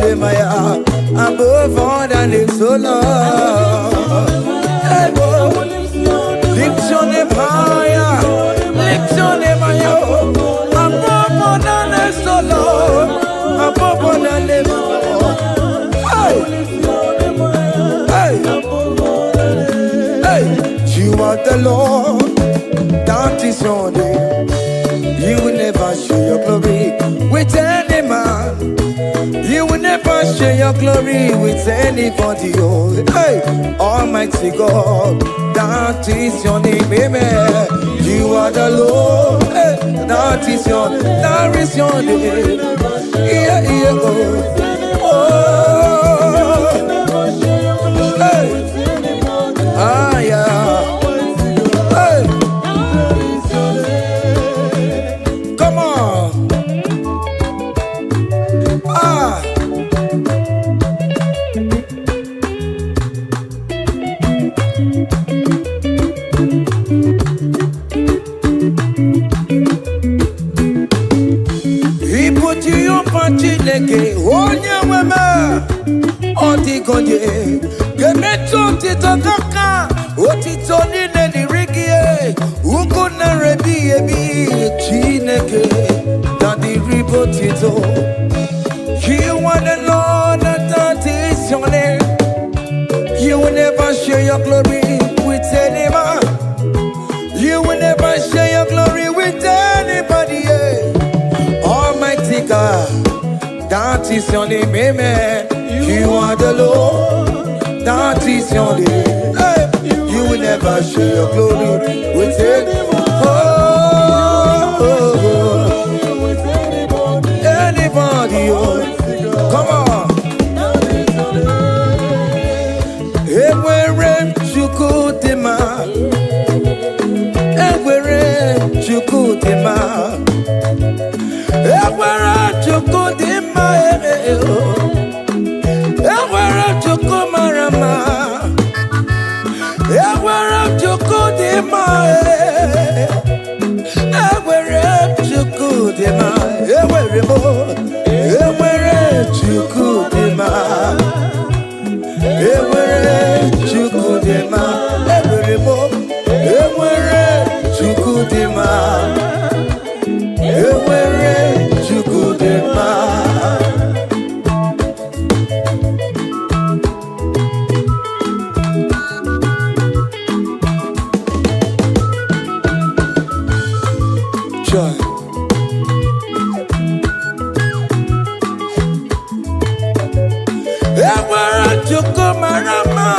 name above all the names. so Lord. Hey, boy. Lift your name higher. Lift your name higher. Above all the names, so Lord. Above all the names, Lord. Hey. Hey. You are the Lord. That is your name. You will never share your glory with any man. You will never share your glory with anybody. Oh, hey, Almighty God, that is your name, amen. You are the Lord, hey, that is your name. Yeah, yeah, oh, hey, ah, yeah, hey, come on, ah. Chineke onye nweme ọdịgonye ga-emetụ otito kaka otito niile dịrị gị ugwu nara ebighị ebi Chineke na dịrị bụ otito. You are the Lord, that is your name. You will never share your glory with any man. You will never share your glory with anybody. Almighty God, that is your name, amen. You are the Lord, that is your name. Hey. You will never share your glory with anyone. Anybody, come on. Everywhere you go, Dema. Everywhere you go, Dema. Everywhere you go, Dema. Everywhere you go, Marama. Everywhere you go, Dema. Everywhere you go, Dema. Everywhere you go, Dema. Everywhere you go, Dema. Everywhere you go, Dema. Everywhere you go, Dema. Joy. Everywhere you go, Marama.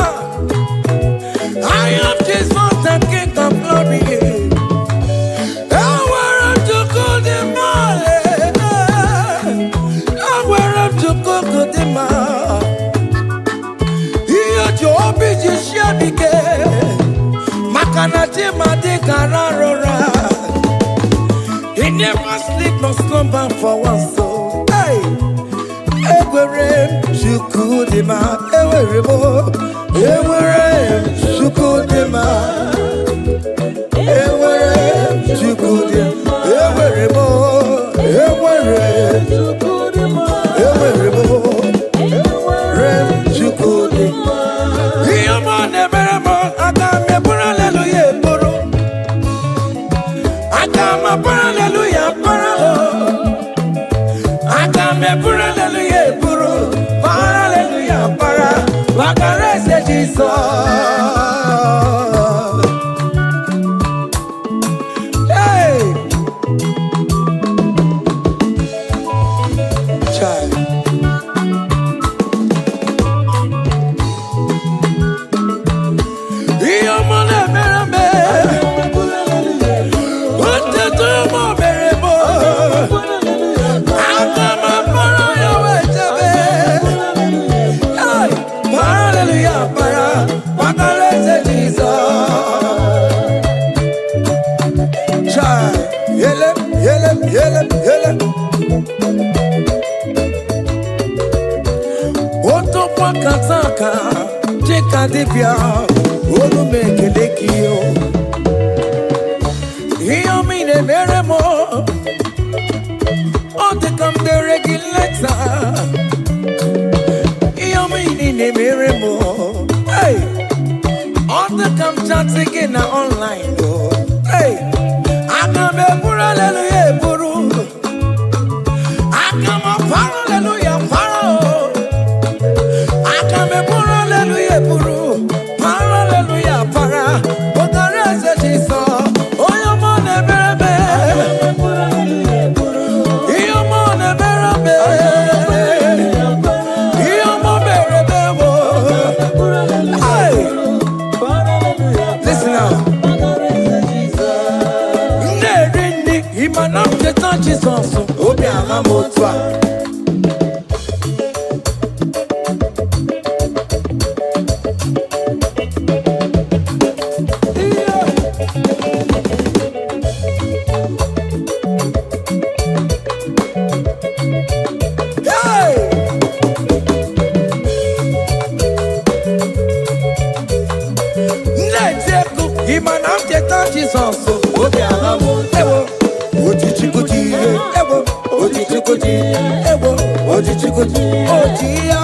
I am Jesus, the King of Glory. Everywhere you go, Dema. Everywhere you go, Dema. Here you be just shabike. Makanati made kararora. He never sleep nor slumber for one soul. Hey. Everywhere you go, Dema. Everywhere you go, Dema. Everywhere you go, Dema. Everywhere you go, Dema. Everywhere you go, Dema. Yamane meremo, agame hallelujah, boro. Agama hallelujah, boro. Agame hallelujah, boro. Hallelujah, para. Wakarese Jesus. Hey, child. Yamane mereme, what the domo meremo. Agama para yawejabe. Hey, hallelujah, para. Wakarese Jesus. Child, yele. Oto kwa kataka, cheka dipya, olu mekelekio. Hiyo mine meremo, ote kam de regulator. Hiyo mine meremo, na online. Oh, hey, akame pura hallelujah puru. Akame pura hallelujah paro. Akame pura hallelujah puru. Paro hallelujah para. Ogare se jiso. Oyo mo ne berebe. Iyo mo ne berebe. Iyo mo berebe wo. Hey, listen now. Nerini imanam jetan Jesus. Obi ahamotwa. Jesus, oh yeah, ewo, ojichikuti, ewo, ojichikuti, ewo, ojichikuti, ojia,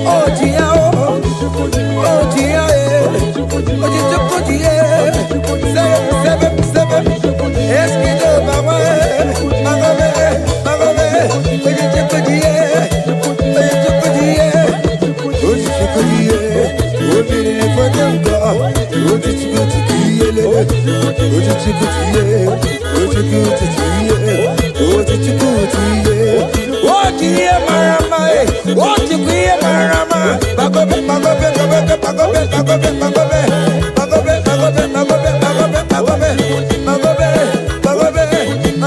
ojia, ojia, ojichikuti, sebe, eskido mama, magobe, ojichikuti, ojichikuti, obìnrin fọdẹ́ǹkà ojichikuti. Ojiye marama, ojiye marama. Bagobe, bagobe, bagobe, bagobe, bagobe, bagobe, bagobe, bagobe, bagobe, bagobe, bagobe, bagobe, bagobe,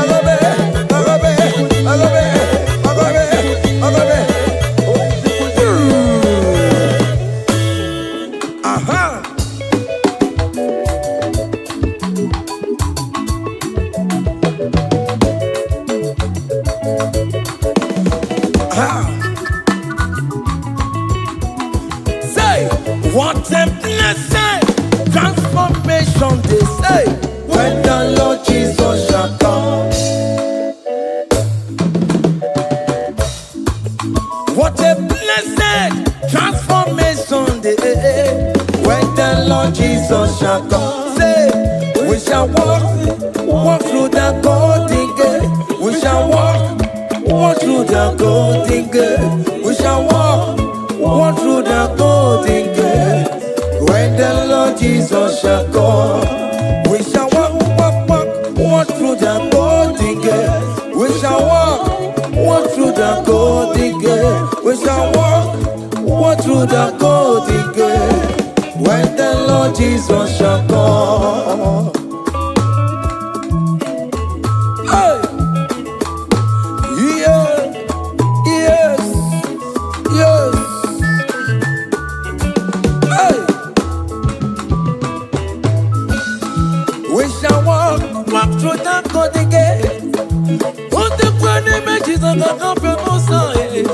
bagobe, bagobe, bagobe, bagobe. Aha. Say, what a blessing, transformation they say, when the Lord Jesus shall come. What a blessing, transformation they say, when the Lord Jesus shall come. Say, we shall walk through the golden gate. We shall walk through the golden gate. We shall walk through the golden gate. When the Lord Jesus shall come, we shall walk through the golden gate. We shall walk through the golden gate. We shall walk through the golden gate. When the Lord Jesus shall come. Hey. Yes. Hey. We shall walk through the golden gate. What the grand images of the company side.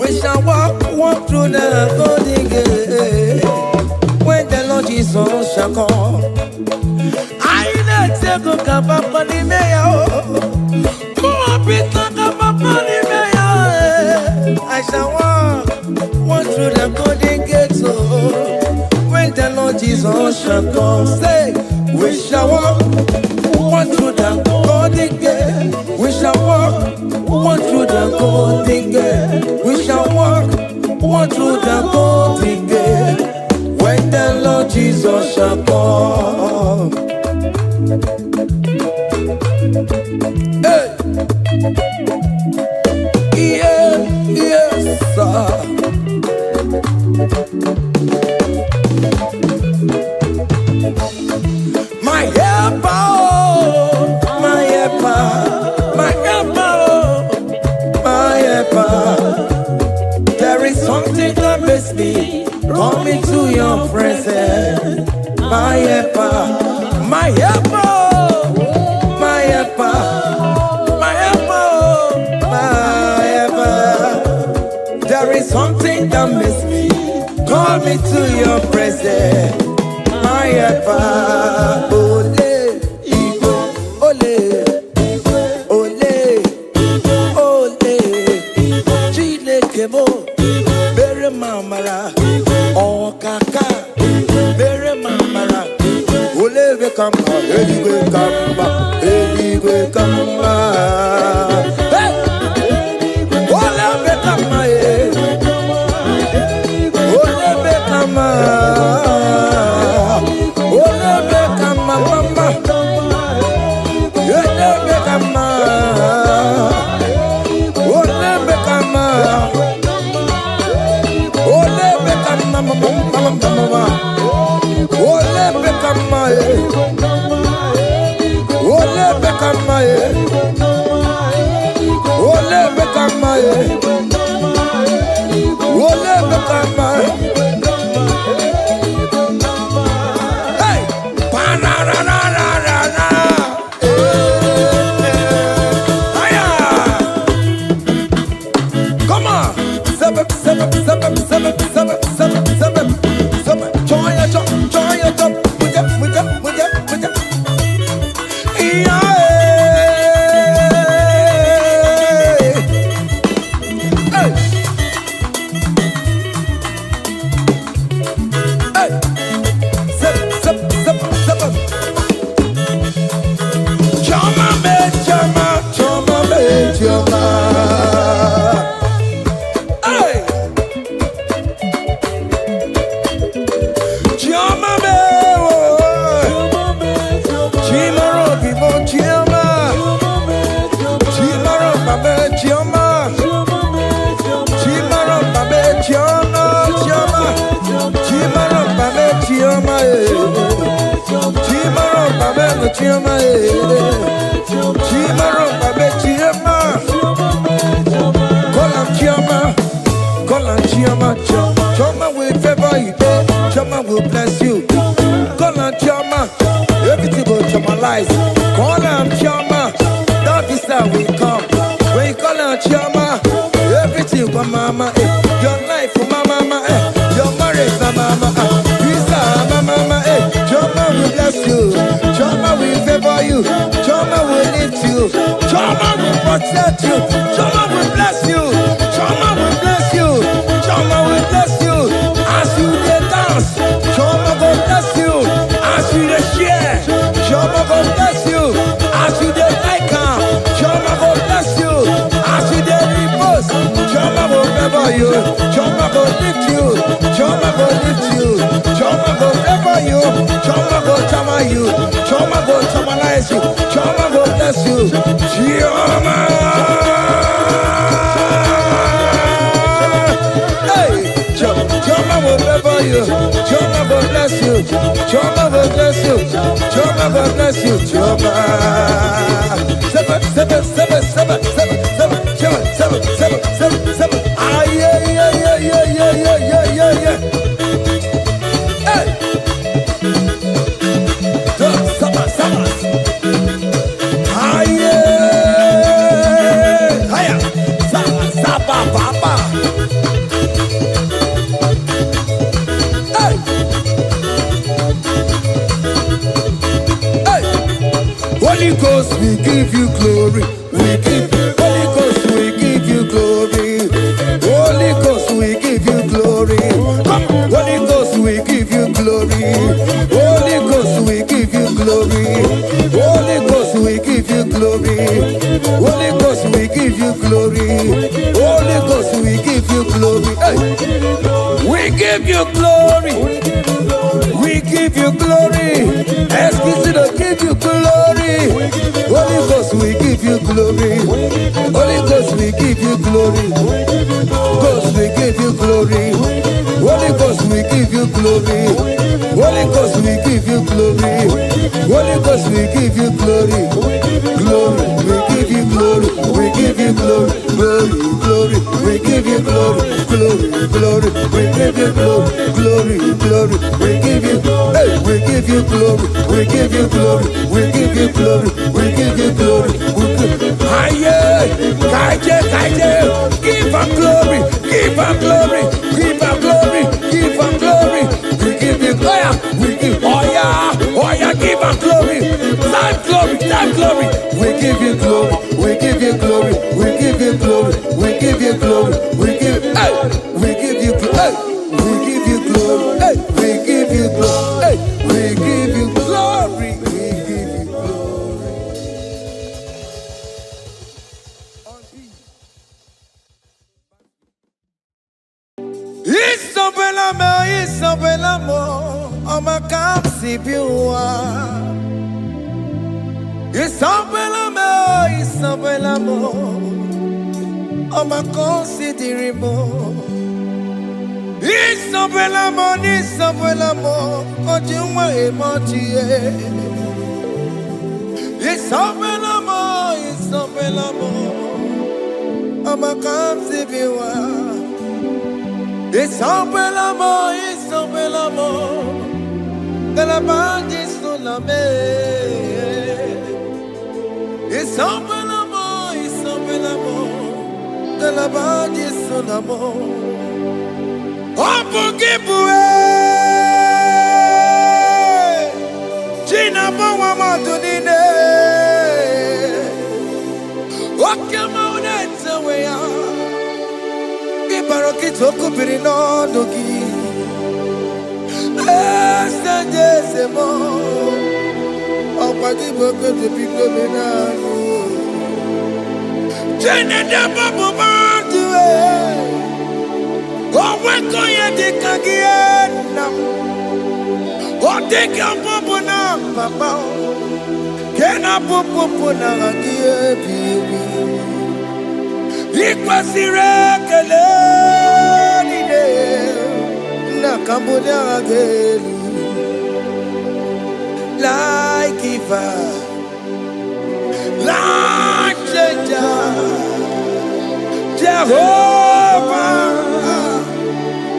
We shall walk through the golden gate. When the Lord Jesus shall come. I not take a cup of money, I shall walk through the golden gate. So when the Lord Jesus shall come, say, we shall walk through the golden gate. We shall walk through the golden gate. We shall walk through the golden gate. When the Lord Jesus shall come. Hey. Yes, sir. My helper, my helper, my helper, my helper. There is something that makes me coming to your presence. My helper, my helper, my helper, my helper, my helper. There is something that makes me call me to your presence. My helper, ole, Igbo, ole, ole, ole, Chineke mo, bere mamara, okaka, bere mamara, Choma will favor you, Choma will bless you. Call on Choma, everything will Chomalize. Call on Choma, that visa will come. When you call on Choma, everything for mama, your life for mama, your marriage for mama, visa mama, Choma will bless you. Choma will favor you. Choma will lift you. Choma will protect you. Choma will bless you. Choma will bless you. Choma will bless you. As you dey dance, Choma will bless you. As you dey share, Choma will bless you. As you dey like am, Choma will bless you. As you dey repost, Choma will favor you. Choma will lift you. Choma will lift you. Choma will favor you. Choma will chama you. Choma will chamalize you. Choma will bless you. Choma. Choma will favor you. Choma will bless you. Choma will bless you. Choma will bless you. Choma. Seven. Ah, yeah. Hey. Seven. Ah, yeah. Hiya. Saba. Holy Ghost, we give you glory. Holy Ghost, we give you glory. Holy Ghost, we give you glory. Holy Ghost, we give you glory. Holy Ghost, we give you glory. Holy Ghost, we give you glory. Holy Ghost, we give you glory. Holy Ghost, we give you glory. We give you glory. We give you glory. Excuse me, give you glory. Holy Ghost, we give you glory. Holy Ghost, we give you glory. Ghost, we give you glory. Holy Ghost, we give you glory. Holy Ghost, we give you glory. Holy Ghost, we give you glory. Glory, we give you glory. We give you glory. Glory, we give you glory. Glory, we give you glory. Glory, we give you glory. Hey, we give you glory. We give you glory. We give you glory. We give you glory. Kaije, give her glory. Give her glory. Give her glory. Give her glory. We give you glory. We give give her glory. Time glory. We give you glory. We give you glory. We give you glory. We give you glory. We give you glory. We give you glory. We give you glory. We give you glory. We give you glory. Isabelamo, ama kapsi biwa. Isabelamo, ama considerimo. Isabelamo, ojuma emotie. Isabelamo, mama comes if you are. It's open l'amor, it's open l'amor. Que la bande sur la mer. It's open l'amor, it's open l'amor. Que la bande sur la mer. Oh, pour qui pourrait. Gina, bon, maman, donne. Oh, come on, it's a way out. Baroki toku pirino doki esta jesemo opadi boko de pico menano jene de bobo bantu o weko ye de kagiena o de bobo na papa kena bobo na agie bibi ikwasire kele na kambonya agelu like giver like changer Jehovah,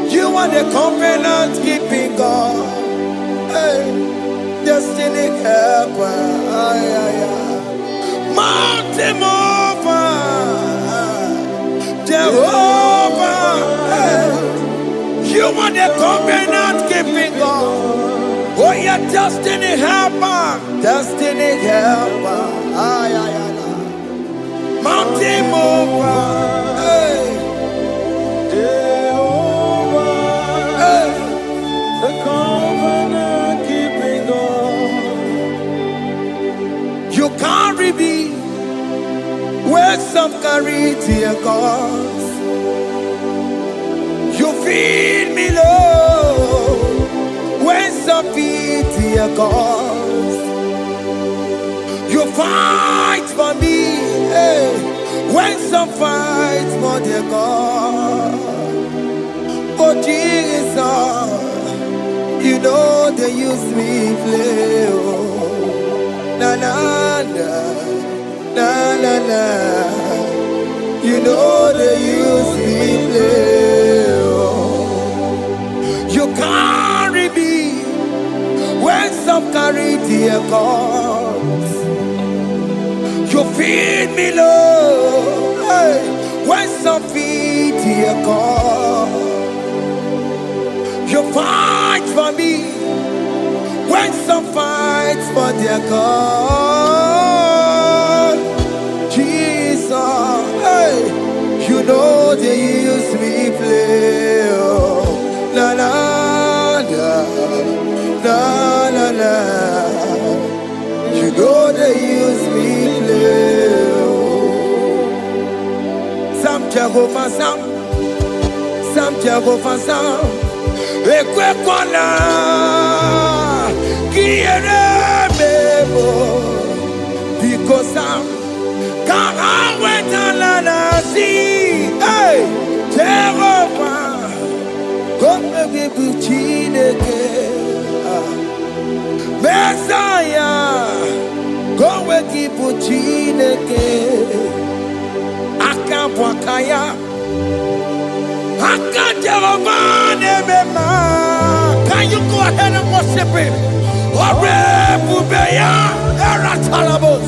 you are the covenant keeping God, hey, destiny helper, mountain mover, Jehovah, hey, you are the covenant keeping God. Oh, your destiny helper, destiny helper. Mountain mover, hey, Jehovah, hey, the covenant keeping God. You carry me where some carry tear gods. You feed me, Lord, when some feed tear gods. You fight for me, hey, when some fight for their God. Oh Jesus, you know they use me play, oh, na na na, na na na. You know they use me play, oh. You carry me when some carry their gods. You feed me, Lord, hey, when some feed their God. You fight for me when some fight for their God. Jesus, hey, you know they use me play, oh, la la la, la la la. You know they use me play, oh. Some Jehovah, some Jehovah, some. Ekwe kwana, kiere mebo, because I'm can't wait to see, hey, Jehovah, come and be Buchineke, Messiah, go and keep Buchineke, Akampwakaya, Jehovah, can you go ahead and worship him? Ore Bubeya, Eratalabos.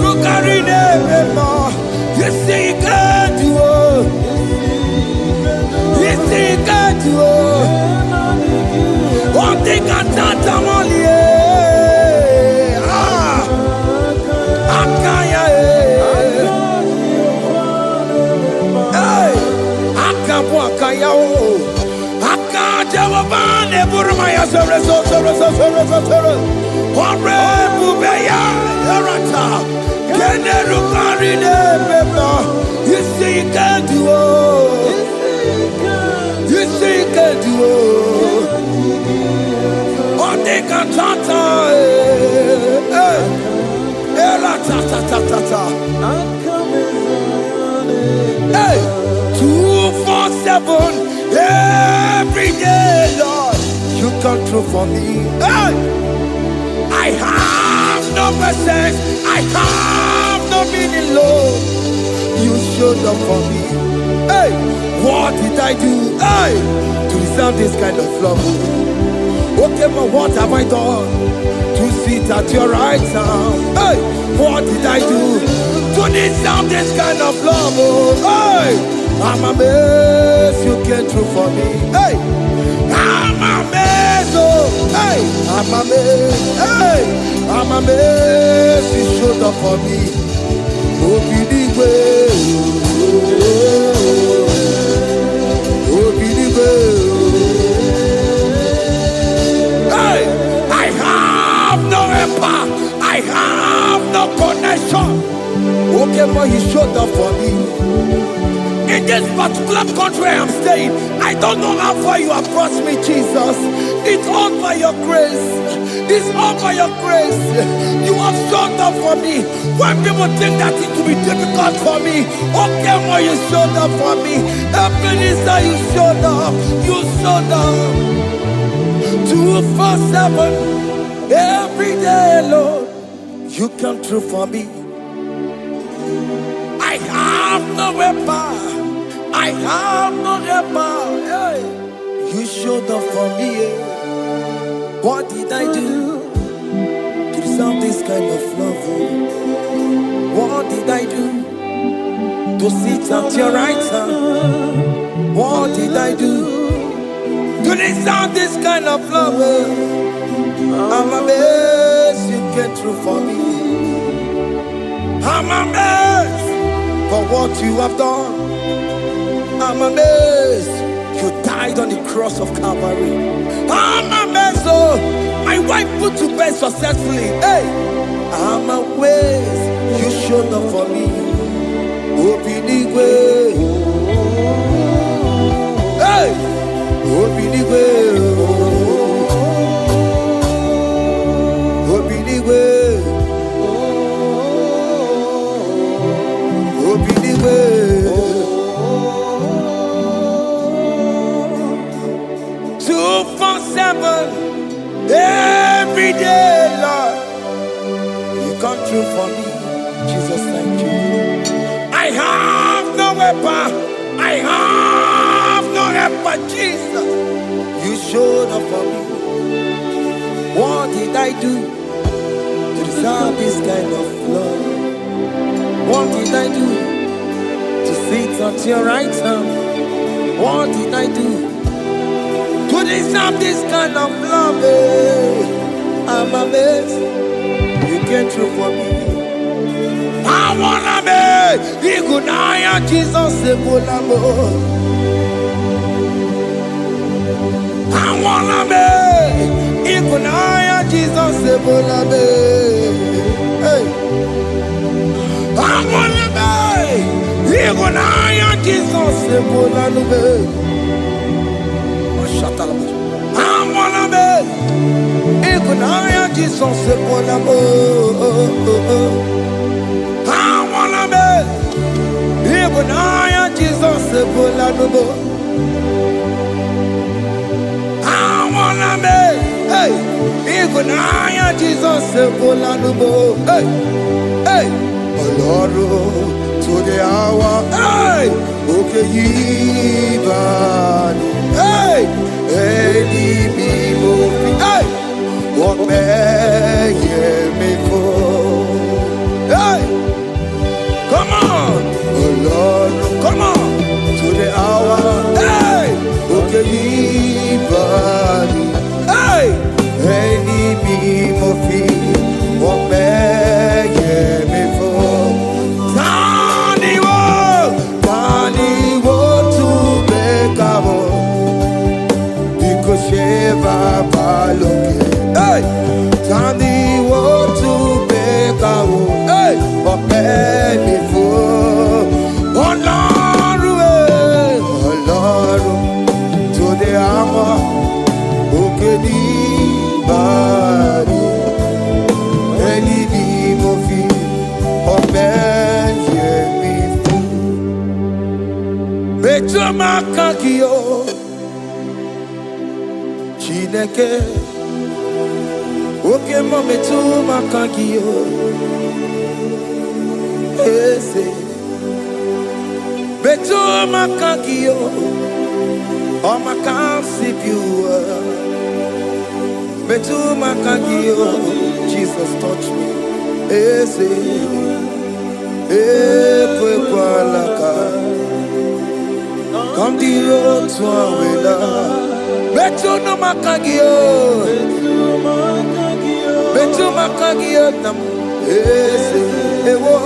Rukarine Mema, you see you can do it. You see you can do it. One thing I can't only, Akaya, hey, Akabwakaya, Akajawabane, Burmaya, Ore Bubeya, Erata. You see you can do it. You see you can do it. On the cantata, hey, 247 every day, Lord, you come through for me. Hey, I have no patience. I have no meaning, Lord. You showed up for me. Hey, what did I do? Hey, to deserve this kind of love? Okay, but what have I done to sit at your right hand? Hey, what did I do to deserve this kind of love? Hey, I'm amazed you came through for me. Hey, I'm amazed. Oh, hey, I'm amazed. Hey, I'm amazed you showed up for me. Obinigwe, Obinigwe. Hey, I have no helper, I have no connection. Okay, but he showed up for me. In this particular country I'm staying, I don't know how far you have brought me, Jesus. It's all by your grace. It's all by your grace. You have showed up for me. When people think that it will be difficult for me, okay, well, you showed up for me. Ebenezer, you showed up. You showed up. 247 every day, Lord. You come through for me. I have no weapon. I have no weapon. Hey. You showed up for me. What did I do to deserve this kind of love? What did I do to sit at your right hand? What did I do to deserve this kind of love? I'm amazed you came through for me. I'm amazed for what you have done. I'm amazed you died on the cross of Calvary. I'm amazed, oh, my wife put to bed successfully. Hey, I'm amazed you showed up for me. Obinigwe, hey, Obinigwe, Obinigwe, Obinigwe. 247 every day, Lord. You come through for me, Jesus. Thank you. I have no weapon. I have no weapon, Jesus. You showed up for me. What did I do to deserve this kind of love? What did I do to sit at your right hand? What did I do to deserve this kind of love? I'm amazed you came through for me. I wanna be Igunaya Jesus Ebulamo. I wanna be Igunaya Jesus Ebulamo. Hey, I wanna be Igunaya Jesus Ebulamo. I wanna be Igunaya Jesus Ebulamo. I wanna be Igunaya Jesus Ebulamo. I wanna be, hey, Igunaya Jesus Ebulamo. Hey, hey, Oloro to the hour. Hey, okay, Yibani. Hey, IGBO. Hey, what may me for? Hey, come on, oh Lord, come on to the hour. Hey, okay, Yibani. Hey, IGBO. What may me for? Tani wo to make up. Sheva baloke, hey, Tandi wo to beka wo, hey, ope mi fo, Ọlọ́run, to the hour, oke ni bari, eni ni mo fi, ope ye mi fo, mejo makakiyo. Chineke, oke mometu makagiyo, ese, Betu makagio, oh makasibu. Betu makagio, Jesus touch me. Ese, ekwalaka. Come the road to Awela. Betu no makagio, Betu makagio nam. Ese, ewo,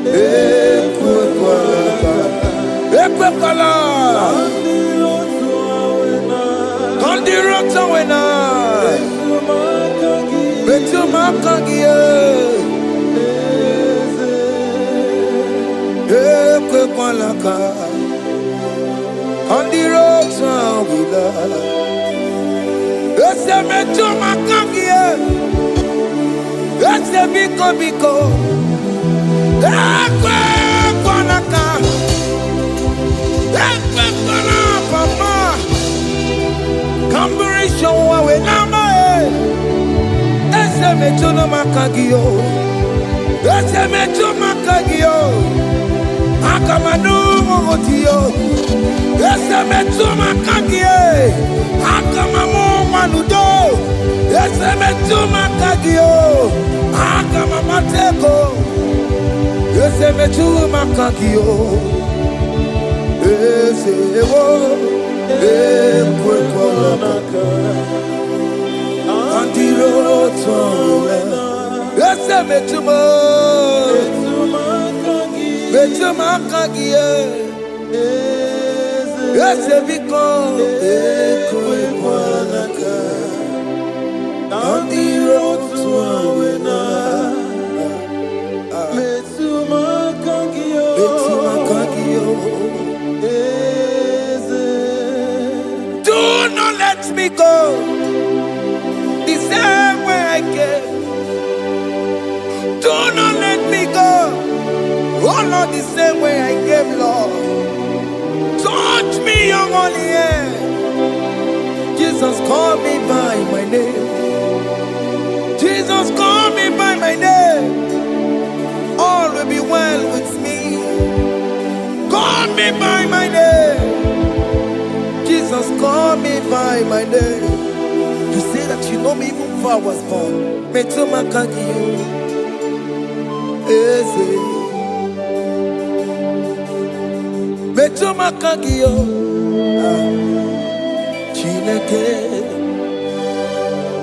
ekwalaka. Ekwala, come the road to Awela. Betu makagio, ekwalaka. On the road to Awela. Ese Betu makagio, ese biko. Ekwalaka. Papa, Camberisha we nama. Ese Betu makagio, ese Betu makagio. Akamanu mogotio, ese Betu makagio. Akamamu manudo, ese Betu makagio. Akamamateko, ese Betu makagio. Ese ewo, ekwalaka. Andiro towe, ese Betu makagio. Ese biko, ekwalaka. Andiro towe na. Betu makagio. Do not let me go the same way I came. Do not let me go, oh Lord, the same way I came, Lord. Touch me, your holy hand. Jesus, call me by my name. Jesus, call me by my name. All will be well with me. Call me by my name. Jesus, call me by my name. You say that you know me even before I was born. Betu makagio, ese. Betu makagio, chineke.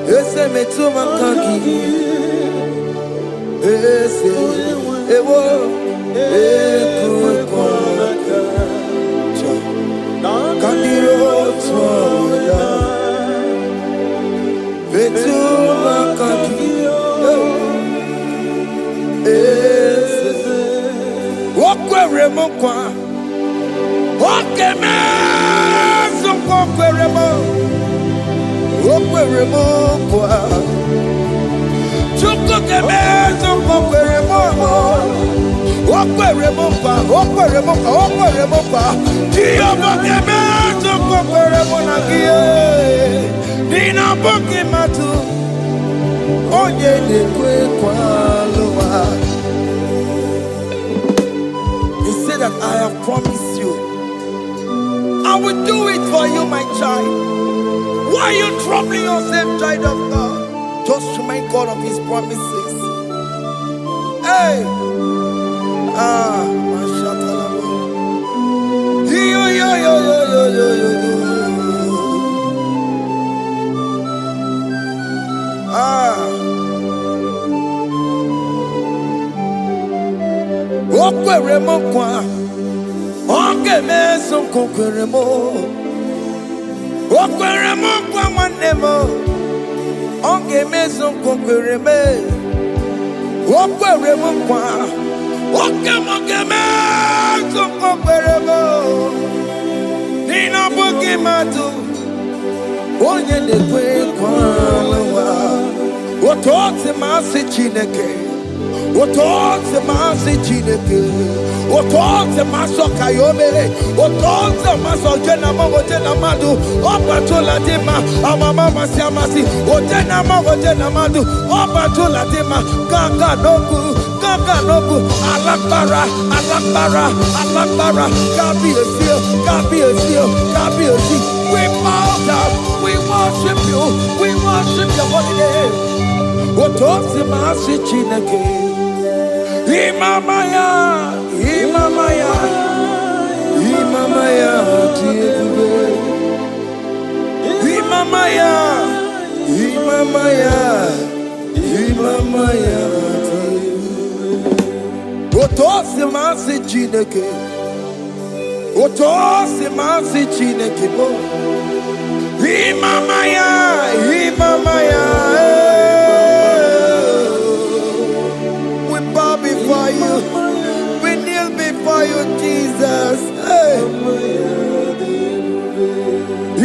Ese Betu makagio, ese. Ewo, ekwalaka. Kandiro tola. Betu makagio. Ese. Wokwere mokwa. Okeme zonkokwere mo. Wokwere mokwa. Chukokeme zonkokwere mo. Okwere mokwa. Diyo bokeme zonkokwere mo nagie. Dina boki matu. Onye dekwe kwaloa. He said that I have promised you. I will do it for you, my child. Why are you troubling yourself, child of God? Just remind God of His promises. Hey! Mashatalabo. Yo. Okwere mokwa. Okeme zonkokwere mo. Okwere mokwa manemo. Okeme zonkokwere me. Okwere mokwa. Okeme zonkokwere mo. Nina boki matu. Onye dekwe kwaloa. Otote masi chineke. Otote masi chineke. Otonze maso kayome, otonze maso jena mamo jena madu, opatola dema, amama masiamasi, ojena mamo jena madu, opatola dema, gaga nogu, alakbara, Gabi a seal, Gabi a seal. We bow down, we worship your holy name. Otonze masi chineke, Imamaya, Otosi masi chineke, bo. Imamaya. We bow before you. We kneel before you, Jesus.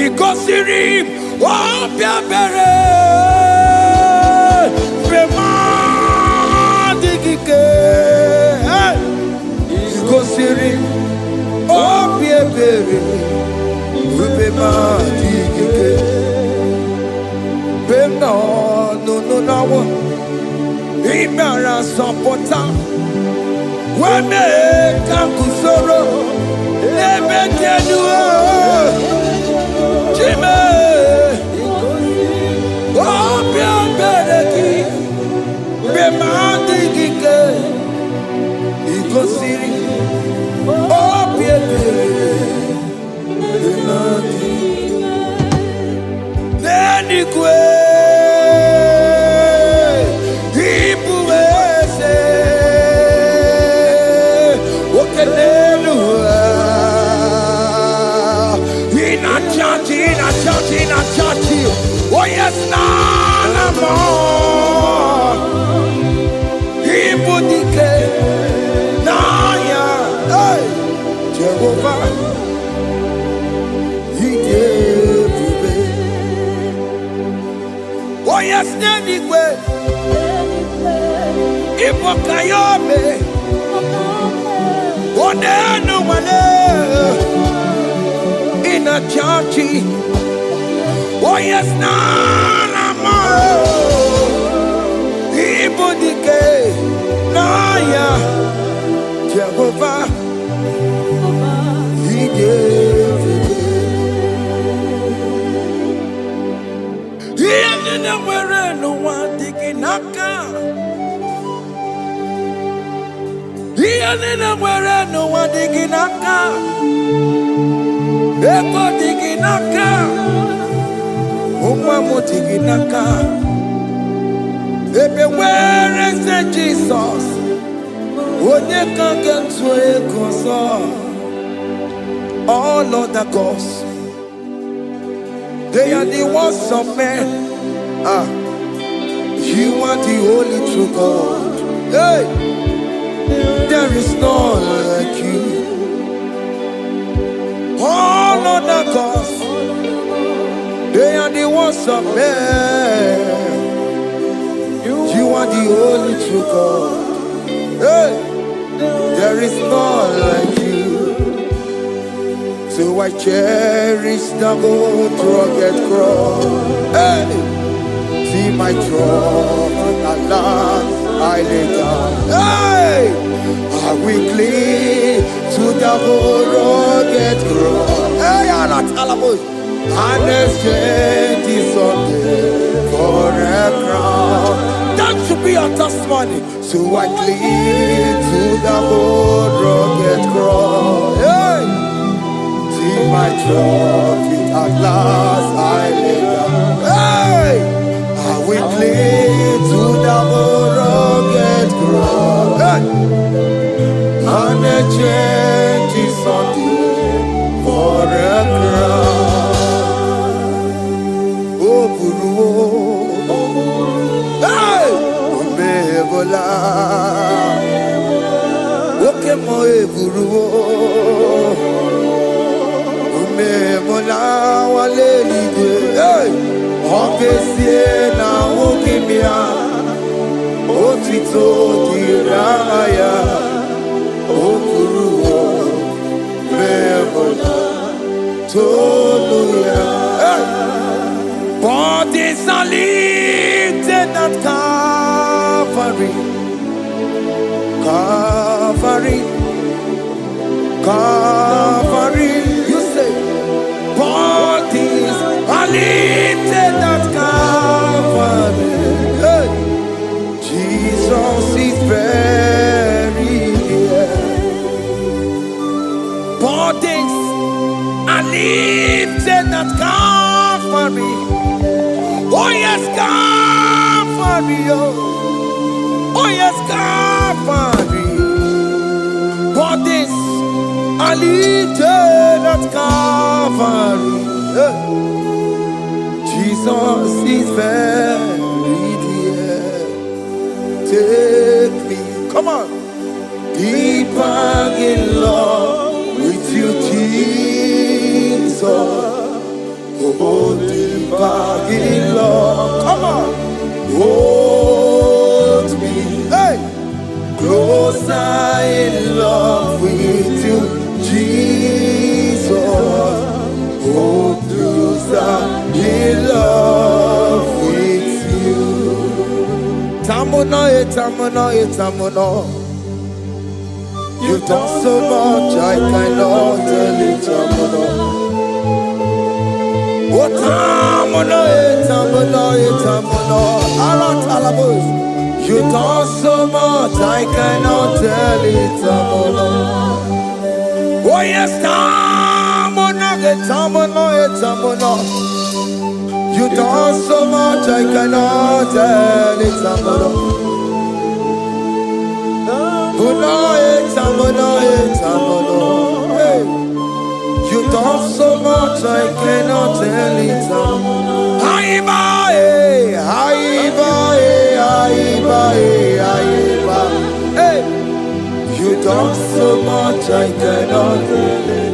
Ikosirim, opiabere, Remadikike. Ikosirim, opiabere, Remadikike. No. Imara support. Wame kakusoro ebekenuo chime obia bereki bemandigike ikosiri obia bereki nenikwe oh yes, nana more. Ibudike, naya, hey, Jehovah, he gave me. Oh yes, anyway, Ibokayobe, oh no one in a church. Oh yes, nana more. Ibudike, naya, Jehovah, he gave it. He ended up where no one digging naka. He ended up where no one digging naka. Eko digging naka. Umamotiginaka. Where is the Jesus? Onye can get to a console. All other gods, they are the ones of men. You are the only true God. Hey, there is none like you. All other gods, they are the ones of men. You are the only true God. Hey, there is none like you. So I cherish the old rugged cross. Hey, see my throne, Allah, I lay down. Hey, I will cling to the old rugged cross. Hey, Allah, Talamus. And exchange is Sunday for a crown. That should be our testimony. So I cling to the old rugged cross. Hey, see my trophy at last I lay down. Hey, I will cling to the old rugged cross. Hey, and exchange is Sunday for a crown. Hey, Umebola, Oke mo eburu, Umebola wale ide. Hey, Okesie na okimia, Otito diraya, Okuru. Calvary, Calvary, Calvary. You say, bodies are lifted at Calvary. Hey. Jesus is very near. Bodies are lifted at Calvary. Oh yes, Calvary. Oh yes, Calvary. Bodies are lifted at Calvary. Jesus is very dear. Take me, come on, deeper in love with you, Jesus. Oh, deeper in love, come on, hold me, hey, closer in love with you, Jesus. Oh, closer in love with you. Tamuno, tamuno, tamuno. You've done so much, I cannot tell it, tamuno. Oh, tamuno, tamuno, tamuno. Aratalabos. You've done so much, I cannot tell it, tamuno. Oh yes, tamuno, tamuno, tamuno. You've done so much, I cannot tell it, tamuno. Hey. You've done so much, I cannot tell it. Hey. You've done so much, I cannot tell it.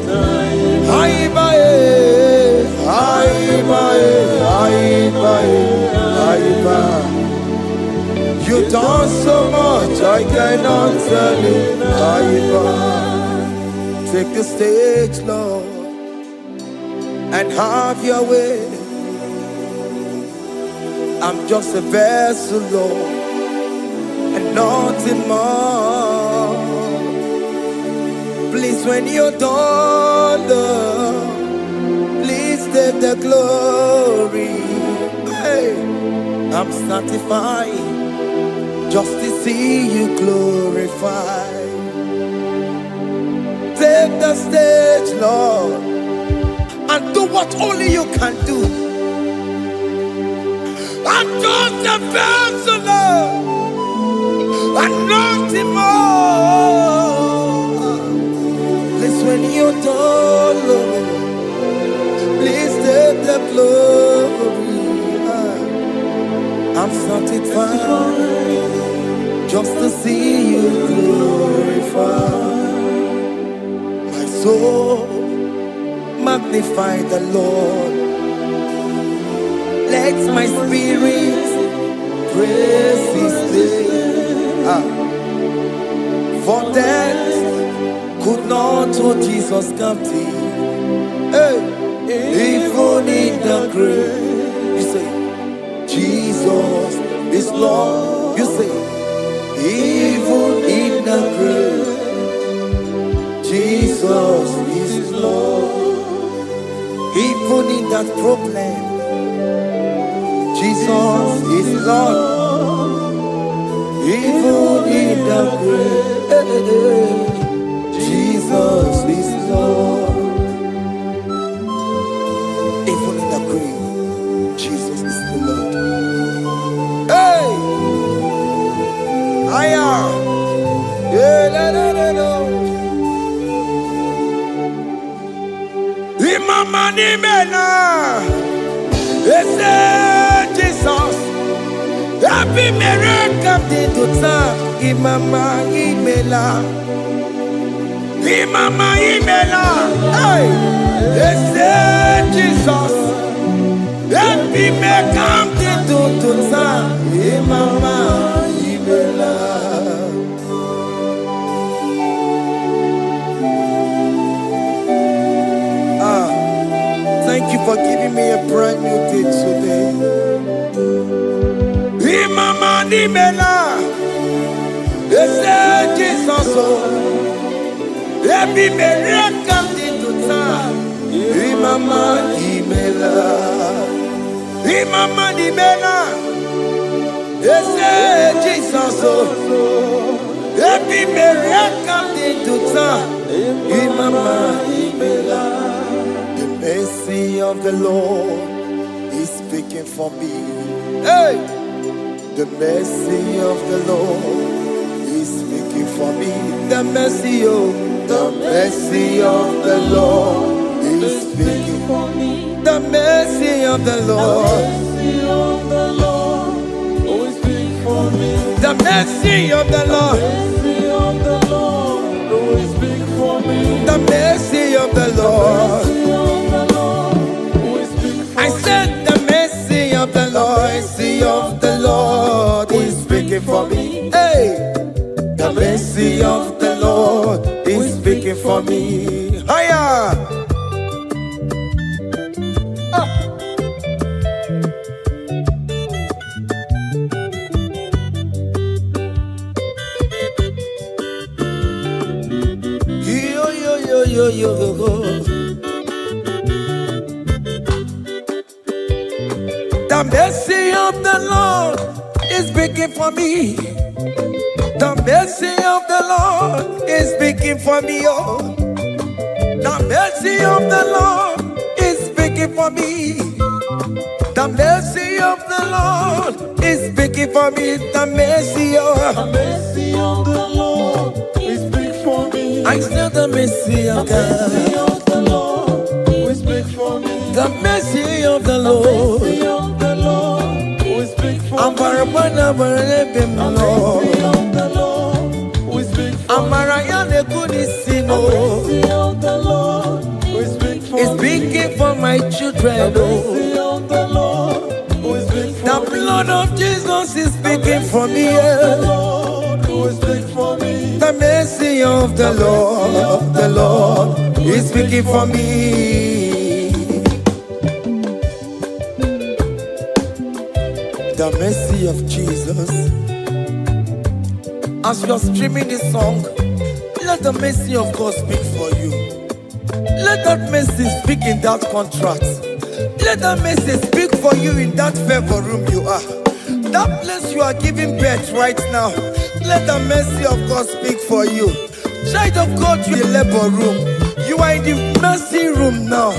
You've done so much, I cannot tell it. Take the stage, Lord, and have your way. I'm just a vessel, Lord, and nothing more. Please, when you're done, Lord, please take the glory. Hey, I'm satisfied just to see you glorified. Take the stage, Lord, and do what only you can do. I'm just a vessel, Lord, and nothing more. Please, when you're done, Lord, please take the glory. I'm satisfied just to see you glorified. My soul magnify the Lord. Let my spirit praise His name. For death could not hold Jesus captive. Hey, even in the grave, you say, Jesus is Lord. You say, even in the grave, Jesus is Lord. Even in that problem, Jesus is Lord. Even in the grave, Jesus is Lord. Even in the grave, Jesus is the Lord. Hey! I am. Imama ni mena, ese Jesus. Happy miracle de tota. Imama imela, Imama imela. Hey, ese Jesus. Happy miracle de tota. Imama imela. Thank you for giving me a brand new day today. Imama nimela, so. Every miracle into time. Imama imela. Imama imela. Yes, Jesus so. Every miracle into time. Imama imela. The mercy of the Lord is speaking for me. Hey! The mercy of the Lord is speaking for me. The mercy of the Lord is speaking for me. The mercy of the Lord. The mercy of the Lord. The mercy of the Lord. I said the mercy of the Lord. Mercy of the Lord is speaking for me. Hey, the mercy of the Lord is speaking for me. Higher. Yo. The mercy of the Lord is speaking for me. The mercy of the Lord is speaking for me. Oh, the mercy of the Lord is speaking for me. The mercy of the Lord is speaking for me. The mercy of the Lord is speaking for me. I still the mercy of God. The Lord will speak for me. The mercy of the Lord. The Lord will speak for me. I'm the Lord will speak for me. The Lord will speak for me. It's speaking for my children. The Lord will speak for me. The blood of Jesus is speaking for me. The Lord will speak for me. The mercy of the Lord is speaking for me. The mercy of Jesus. As you are streaming this song, let the mercy of God speak for you. Let that mercy speak in that contract. Let that mercy speak for you in that favor room you are. That place you are giving birth right now. Let the mercy of God speak for you. Child of God, you are in the labor room. You are in the mercy room now.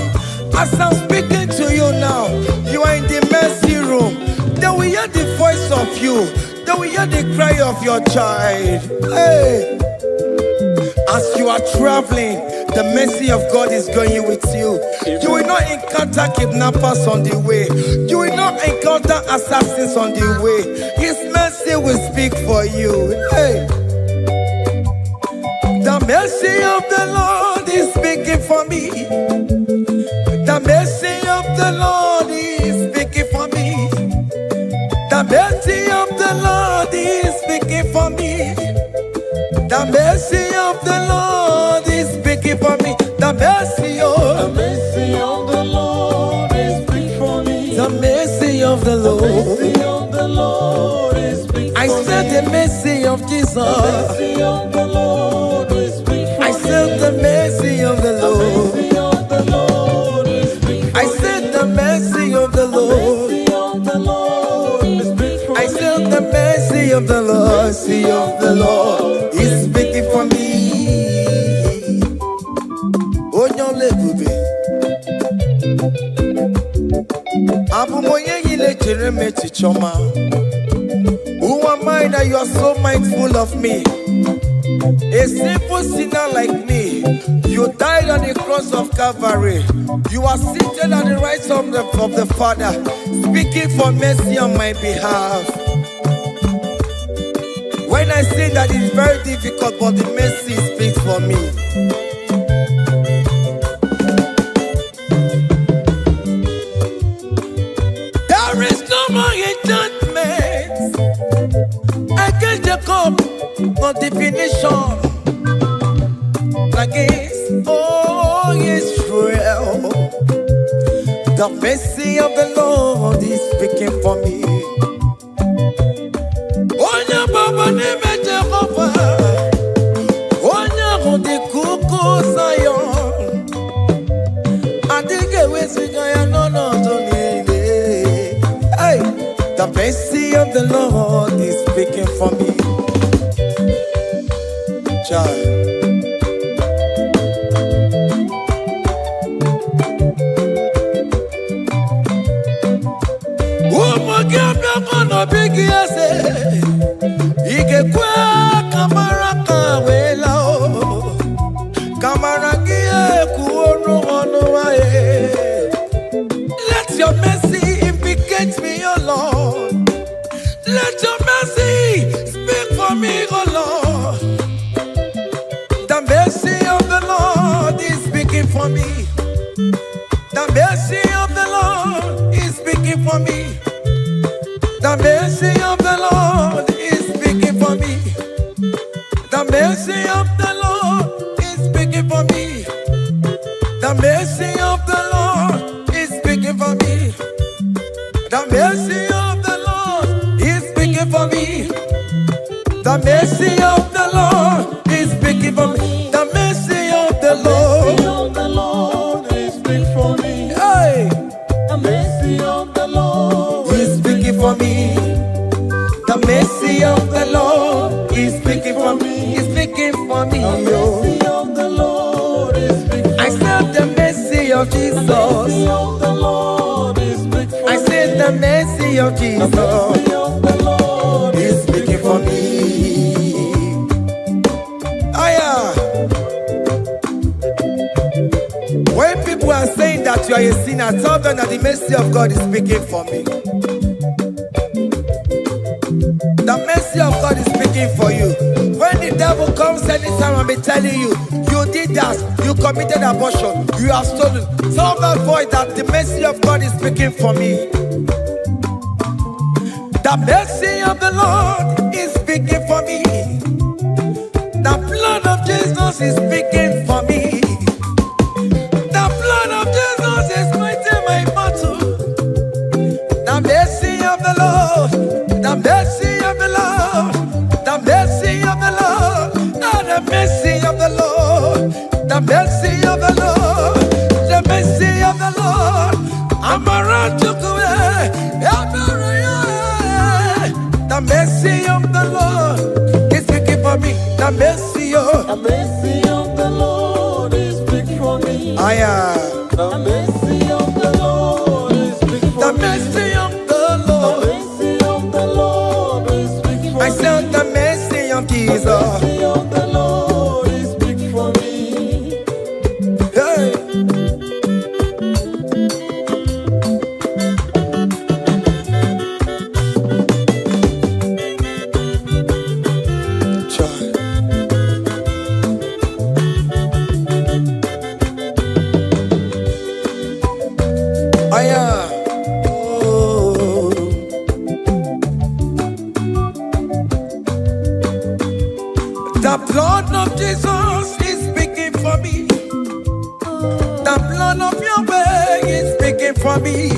As I'm speaking to you now, you are in the mercy room. They will hear the voice of you. They will hear the cry of your child. Hey! As you are traveling, the mercy of God is going with you. You will not encounter kidnappers on the way. You will not encounter assassins on the way. His mercy will speak for you. Hey! The mercy of the Lord is speaking for me. The mercy of the Lord is speaking for me. The mercy of the Lord is speaking for me. The mercy of the Lord is speaking for me. The mercy of the Lord is speaking for me. The mercy of the Lord. The Lord is speaking for me. I said the mercy of Jesus. The mercy of the Lord is speaking for me. I said the mercy of the Lord. The Lord is speaking for me. I said the mercy of the Lord. The Lord is speaking for me. I said the mercy of the Lord. Mercy of the Lord is speaking for me. Oh, no, baby. Who am I that you are so mindful of me? A simple sinner like me. You died on the cross of Calvary. You are seated at the right side of the Father, speaking for mercy on my behalf. When I say that it's very difficult, but the mercy speaks for me. There is no more enchantment against Jacob, no definition against Israel. The mercy of the Lord is speaking for me. Oh, yeah, Baba, name Jehovah. of the Lord is speaking for me. Child. Let your mercy implicate me, oh Lord. Let your mercy speak for me, oh Lord. The mercy of the Lord is speaking for me. The mercy of the Lord is speaking for me. The mercy of the Lord is speaking for me. The mercy of the Lord is speaking for me. The mercy of the Lord is speaking for me. The mercy of the Lord is speaking for me. The mercy of the Lord is speaking for me. The mercy of the Lord is speaking for me. Hey. The mercy of the Lord is speaking for me. The mercy of the Lord is speaking for me. Is speaking for me. The mercy of the Lord is speaking for me. I said the mercy of Jesus. The mercy of the Lord is speaking for me. I said the mercy of Jesus. The mercy of the Lord is speaking for me. Aya. When people are saying that you are a sinner, tell them that the mercy of God is speaking for me. The mercy of God is speaking for you. When the devil comes anytime and be telling you, you did that, you committed abortion, you have stolen, tell that boy that the mercy of God is speaking for me. The mercy of the Lord is speaking for me. The blood of Jesus is speaking for me. The blood of Jesus is fighting my battle. The mercy of the Lord, the mercy of the Lord, the mercy of the Lord, oh, the mercy of the Lord, the mercy of the Lord, the mercy of the Lord. I'm around to go away. The mercy of the Lord is speaking for me. The mercy of the Lord is speaking for me. I am. The mercy of the Lord is speaking for The me. mercy of the Lord. The mercy of the Lord is speaking for me. I said the mercy of Jesus. The mercy of the Lord is speaking for me. Hey. Child. I am. Oh. The blood of Jesus is speaking for me. The blood of Yahweh is speaking for me.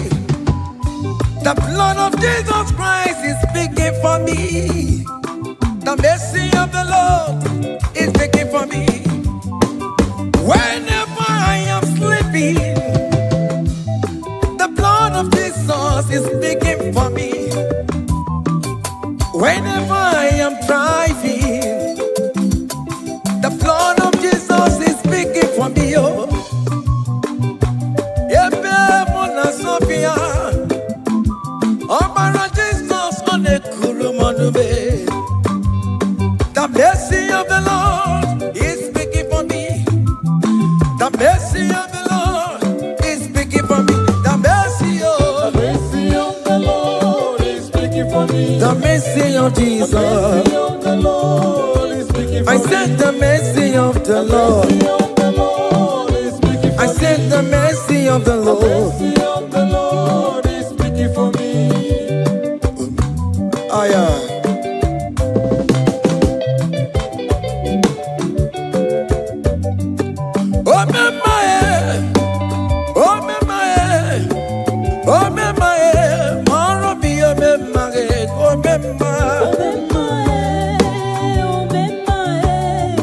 The blood of Jesus Christ is speaking for me. The mercy of the Lord is speaking for me. Whenever I am sleeping, the blood of Jesus is speaking for me. Whenever I am driving, the blood of Jesus is speaking for me. Oh, Ebe Mona Sophia, Obara Jesus on the Kurumanube. The mercy of the Lord is speaking for me. The mercy of the Lord is speaking for me. The mercy of The Lord is speaking for me. the mercy of Jesus. The mercy of the Lord is speaking for I me. said the mercy of the Lord. The mercy of the Lord is speaking for I me. said the mercy of the The Lord. mercy of the Lord is speaking for me. Aya. Oh me my, oh me my, maro bi oh me my, oh me my.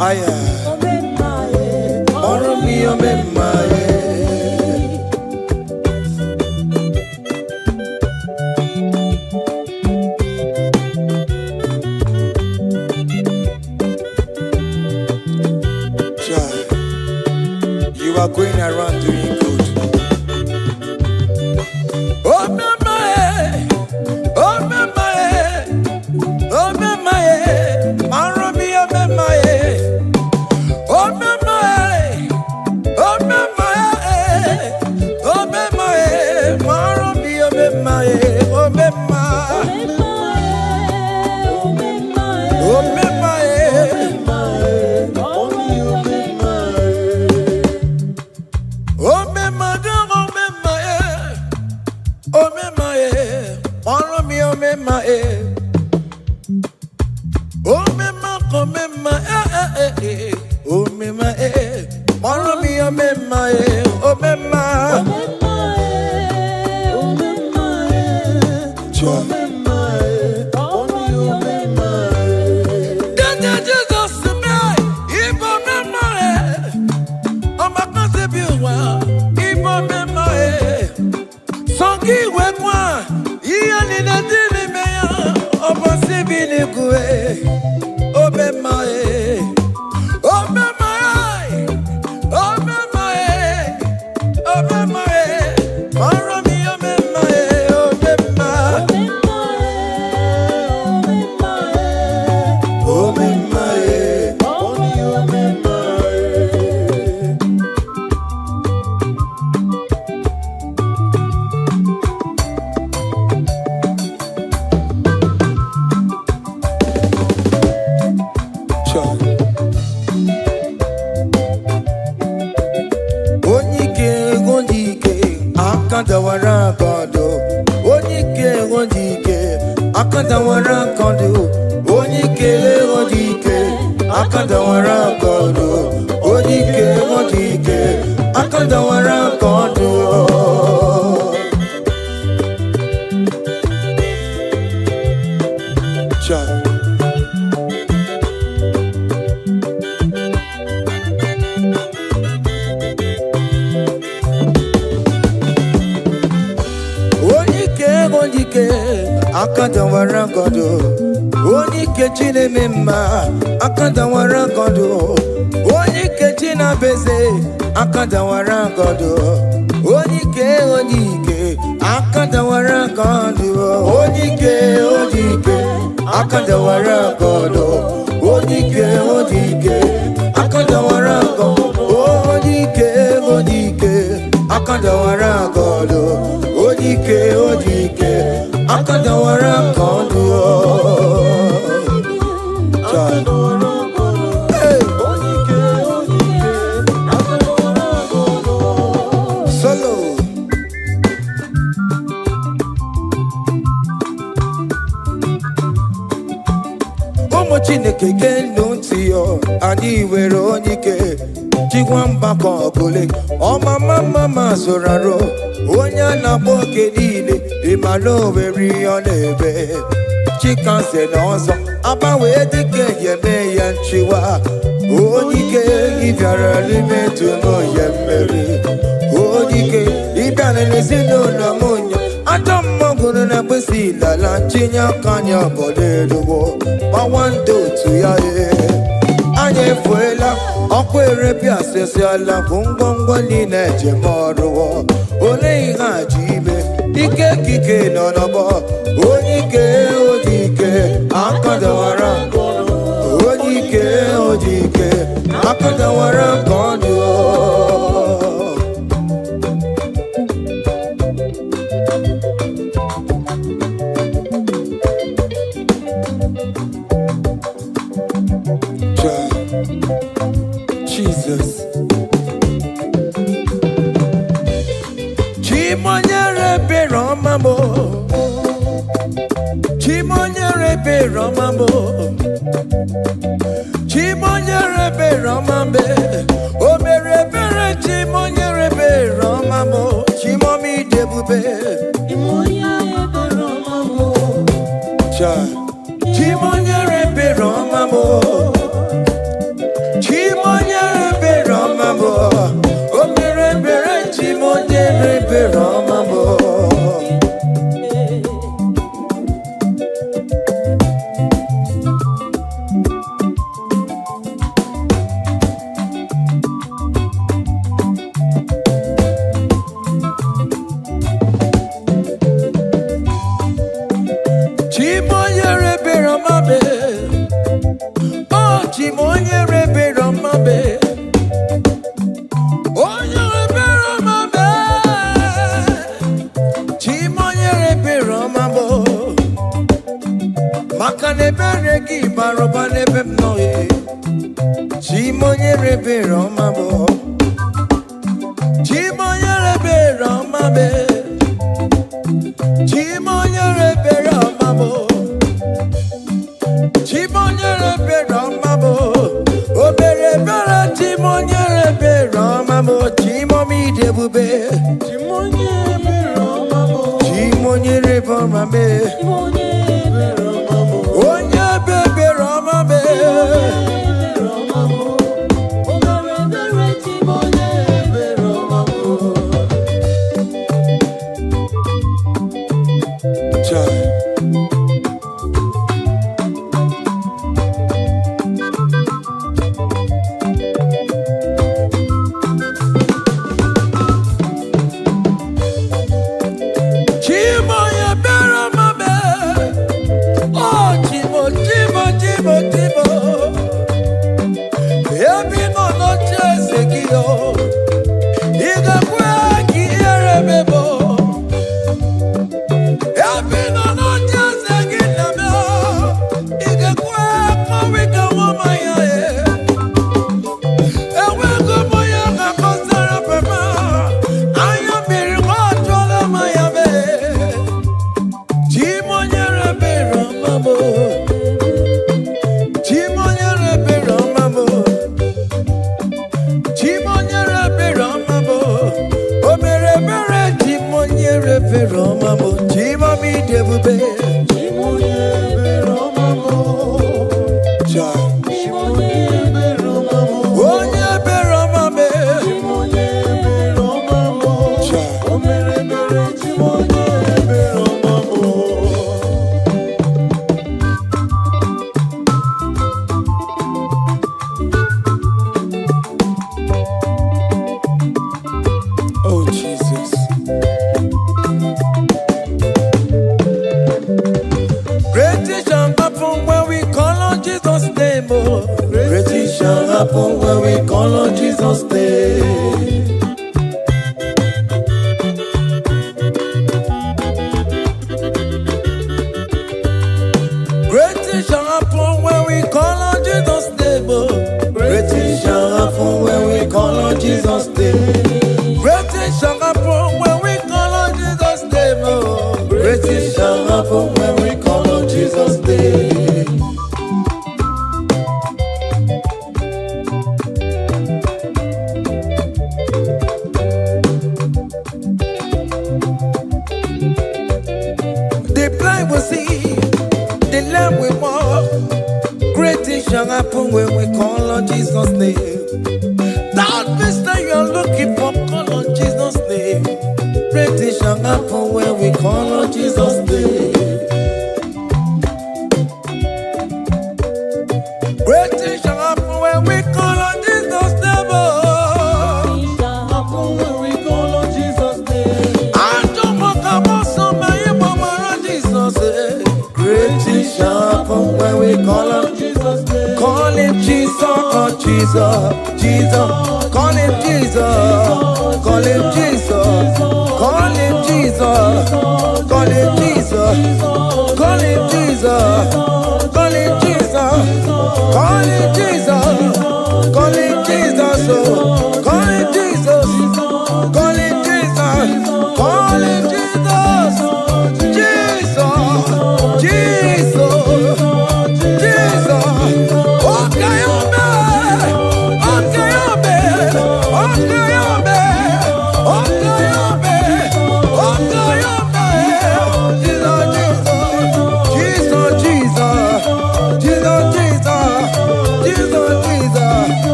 Aya. you are going around doing good. Oh, mama, oh, mama, oh, mama, Maromi, oh, mama, oh, mama, oh, mama, oh, mama, Maromi, oh, mama, oh, mama, oh, mama,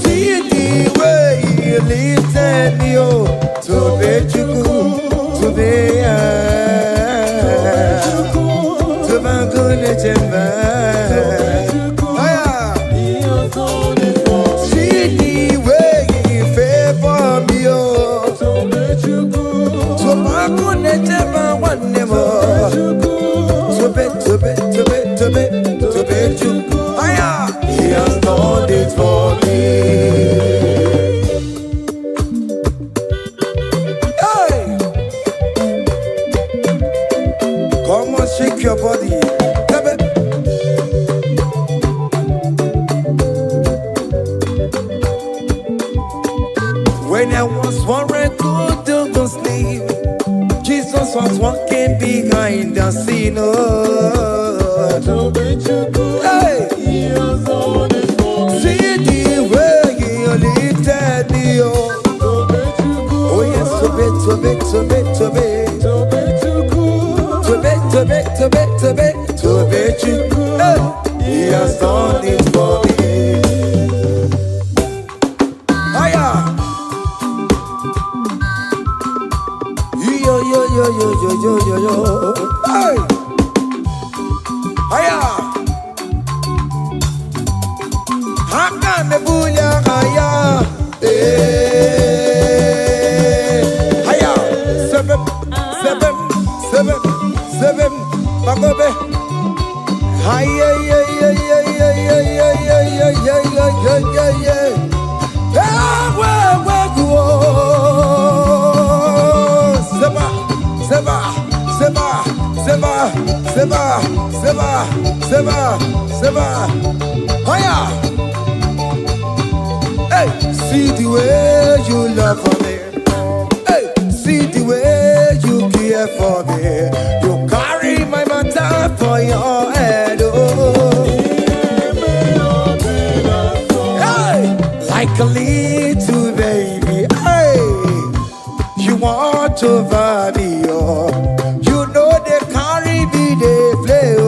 See way you lifted me up to be to be to my goodness and see the way you favor me up to my goodness and one more to be he has done it for me. Hey, come on, shake your body. When I was worried, good to go sleep, Jesus was walking behind the scene. Hey, see the way you lifted me up. Oh yes, to be. Hey, he has done it for me. Hiya. Yo. Hey. Hiya. Haka me bunya hiya. Hiya. Seven. Bagobe. Hiya. Seba. Hiya. Hey, see the way you love for me. Hey, see the way you care for me. You carry my matter for your head. Oh. Hey, like a little baby. Hey, you want over me. Oh, you know they carry me, they play. Oh.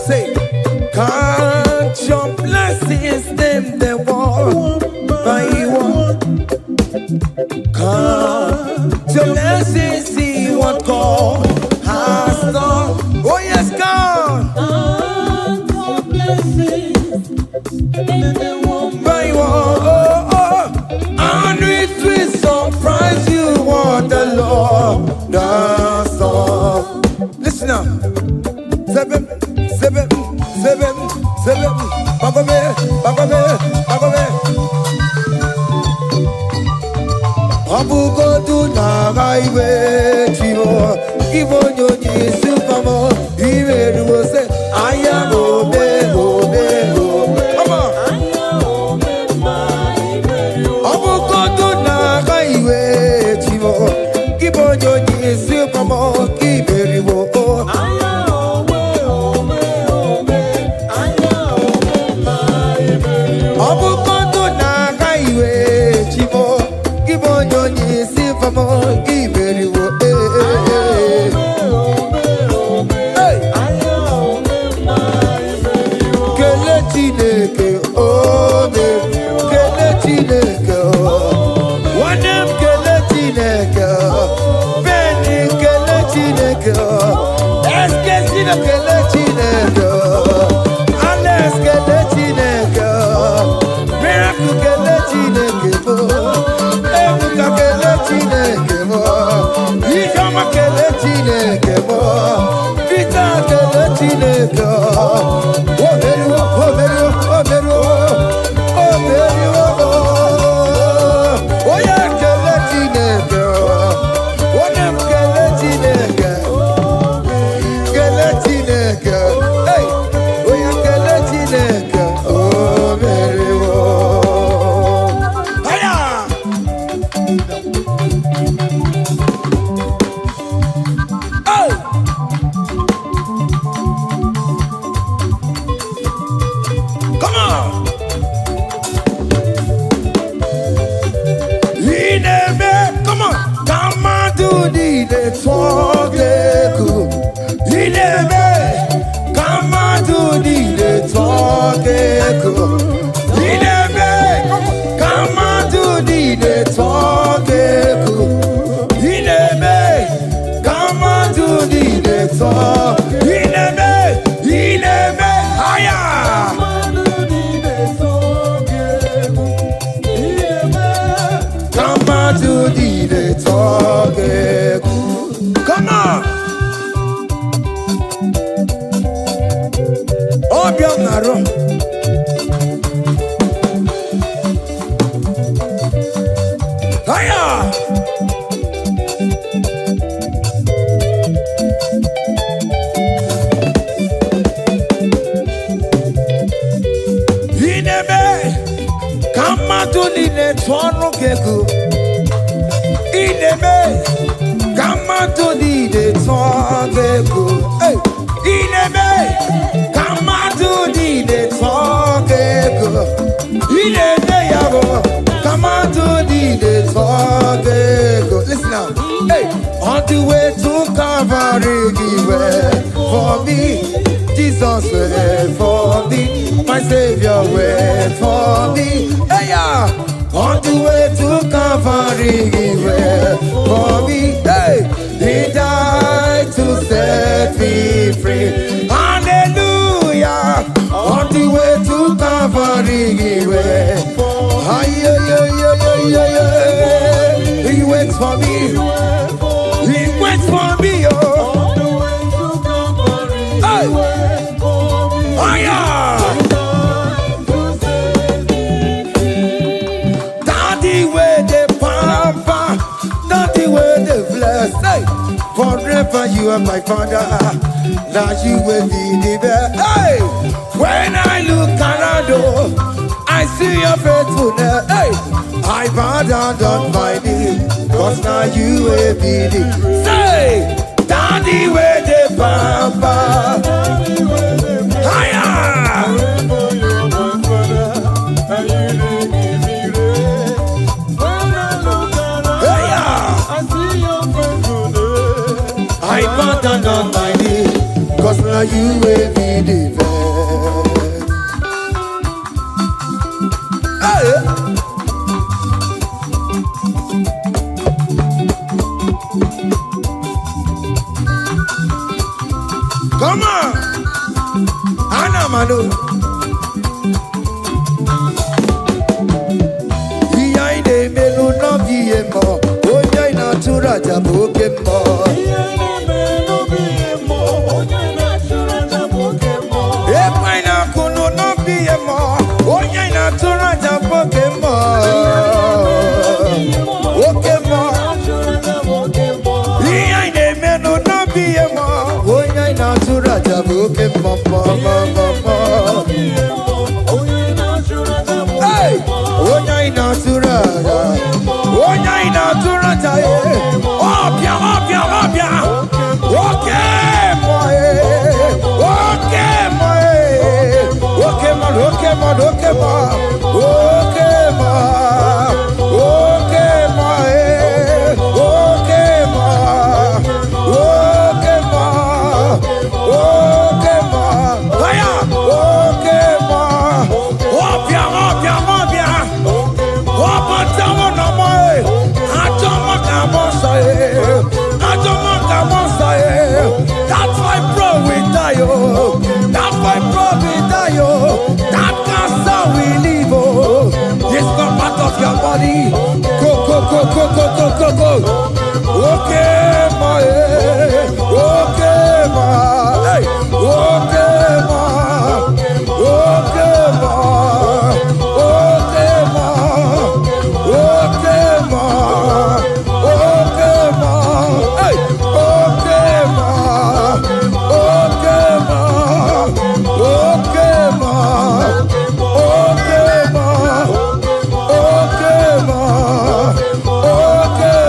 Say, can't your blessings them the one by one? Can't your blessings see what God has done? Oh yes, God. Can't your blessings by one? And it will surprise you what the Lord does. Listen up. Seven. Bagobe. Abugo do na highway chivo. Ibo nyonyi supamo. Iwe do say aya obe. Come on. Abugo do na highway chivo. Ibo nyonyi supamo. Iwe do Miracle Come on. Ineme, come on. Come on to the talk. Ineme, come on to the talk. Ineme, come on to the talk. Ineme, come on to the talk. Ineme, higher. Come on to the talk. Come on. Obianaro. Higher. Come on to the Toronto Keku. Ineme, come on to the Toronto. Hey, Ineme, come on to the Toronto. Ineme, yago, come on to the Toronto. Listen now. Hey, on the way to Calvary, he went for me. Jesus went for me, my Savior went for me. Hey, yeah. On the way to Calvary, he went for me. Hey, he died to set me free. Hallelujah. On the way to Calvary, he went. He waits for me. He waits for me, oh. Daddy where the pamper, daddy where the bless. Hey, forever you are my father. Now you will be the best. Hey, when I look around, oh, I see your faithfulness. Hey, I bow down on my knees, 'cause now you will be the. Say, daddy where the pamper. I bow down on my knees, 'cause now you will be the best. Hey. Come on, Anamano. Iya ide melu no biemo, oya ina tura jabokemo. That's why bro we die, oh. That's why bro we die, oh. That cancer we live, oh. It's not part of your body. Go, go, go, go, go, go, go, go. Okay, my, okay, my, hey, okay, my, okay, my, okay, my, okay, my, okay, my, hey, okay, my, okay, my, okay, my, okay, my, okay, my, okay,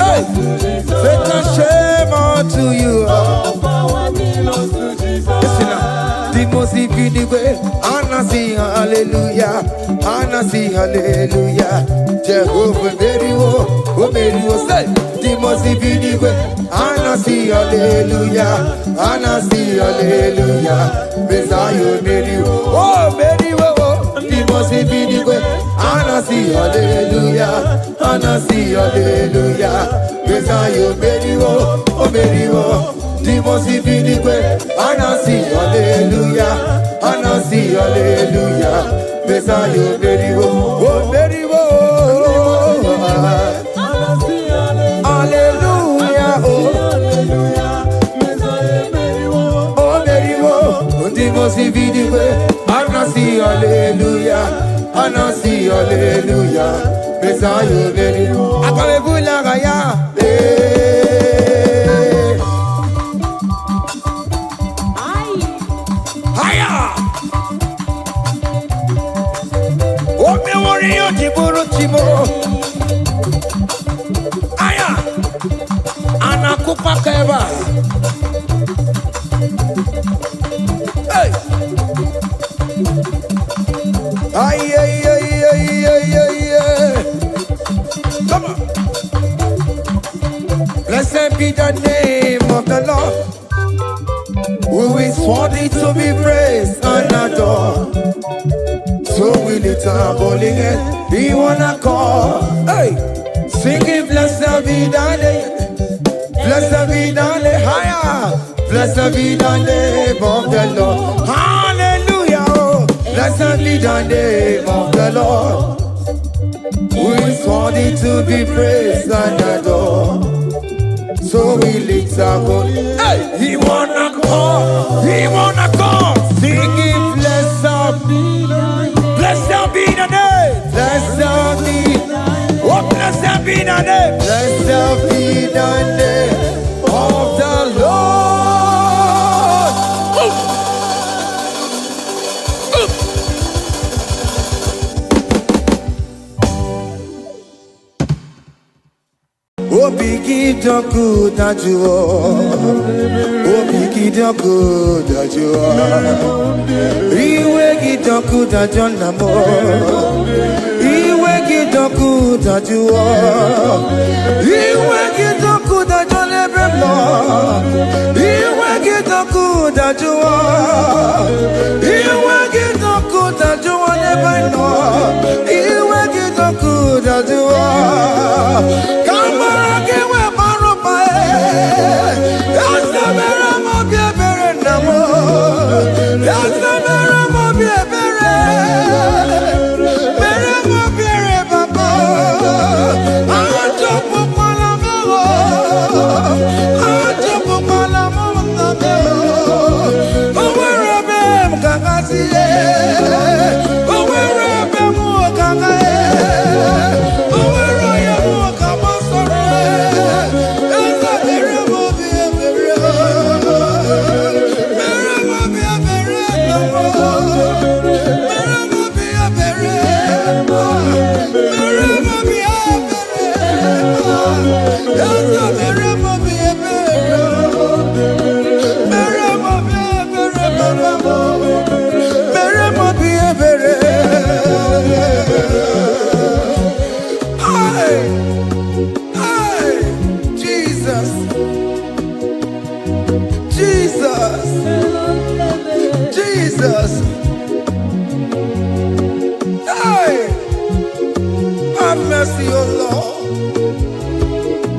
Hey, Satan, shame unto you. Listen now. The most way, Anasi, hallelujah, Anasi, hallelujah. Jehovah, very well, say. The most way, Anasi, hallelujah, Anasi, hallelujah. Messiah, very well, oh, very well. The most way, Anasi, hallelujah, Anasi, hallelujah. Messiah, very well, oh, very well. The most way, Anasi, hallelujah, Anasi, hallelujah. Messiah, very well, oh, very well. Hallelujah, oh, oh, very well. The most way, Anasi, hallelujah, Anasi, hallelujah. Messiah, very well. Akalebula gaya, Aya, anakupa keba. Hey, ay. Come on. Blessed be the name of the Lord, who is worthy to be praised and adored. So we lift our holy hand, we wanna call, hey, singing blessed be the name, blessed be the name, higher, blessed be the name of the Lord, hallelujah, oh, blessed be the name of the Lord, who is worthy to be praised and adored. So we lift our holy, hey, we wanna call, singing blessed be the name. Blessed be the name, blessed be, oh, blessed be the name, blessed be the name of the Lord. Oh, begin to good that you are. Oh, begin to good that you are. Iwe to good that you are. Iwe to good that you are. Iwe to good that you never know. Iwe to good that you are. Iwe to good that you never know. Iwe to good that you are. Come on.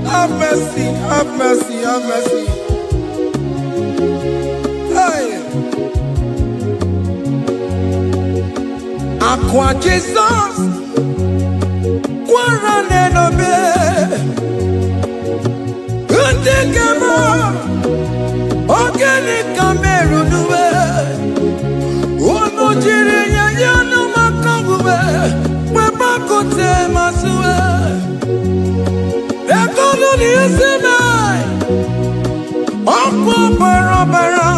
Have mercy, have mercy. Hey. Aqua Jesus, Quarane no be. Untekemo, Ogeni Kameru nuwe. Uno jiri yano makangube, Papa kote masuwe. Ekono ni eseme, Okwa bara.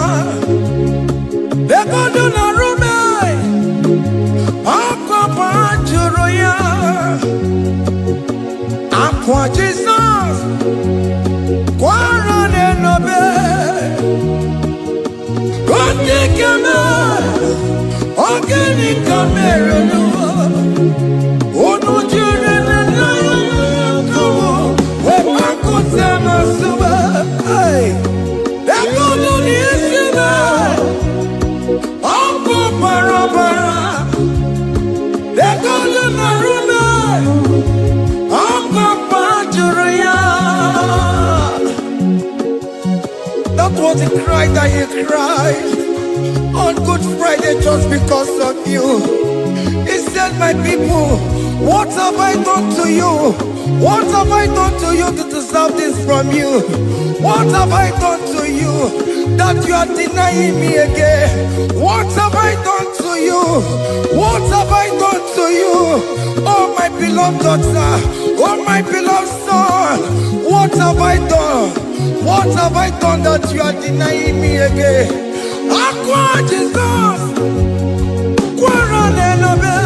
Ekono na rume, Okwa pachuro ya. That was the cry that he cried on Good Friday just because of you. He said, my people, what have I done to you? What have I done to you to deserve this from you? What have I done to you that you are denying me again? What have I done to you? What have I done to you? Oh, my beloved daughter, oh, my beloved son, what have I done? What have I done that you are denying me again? Aqua Jesus, Quaranelabe,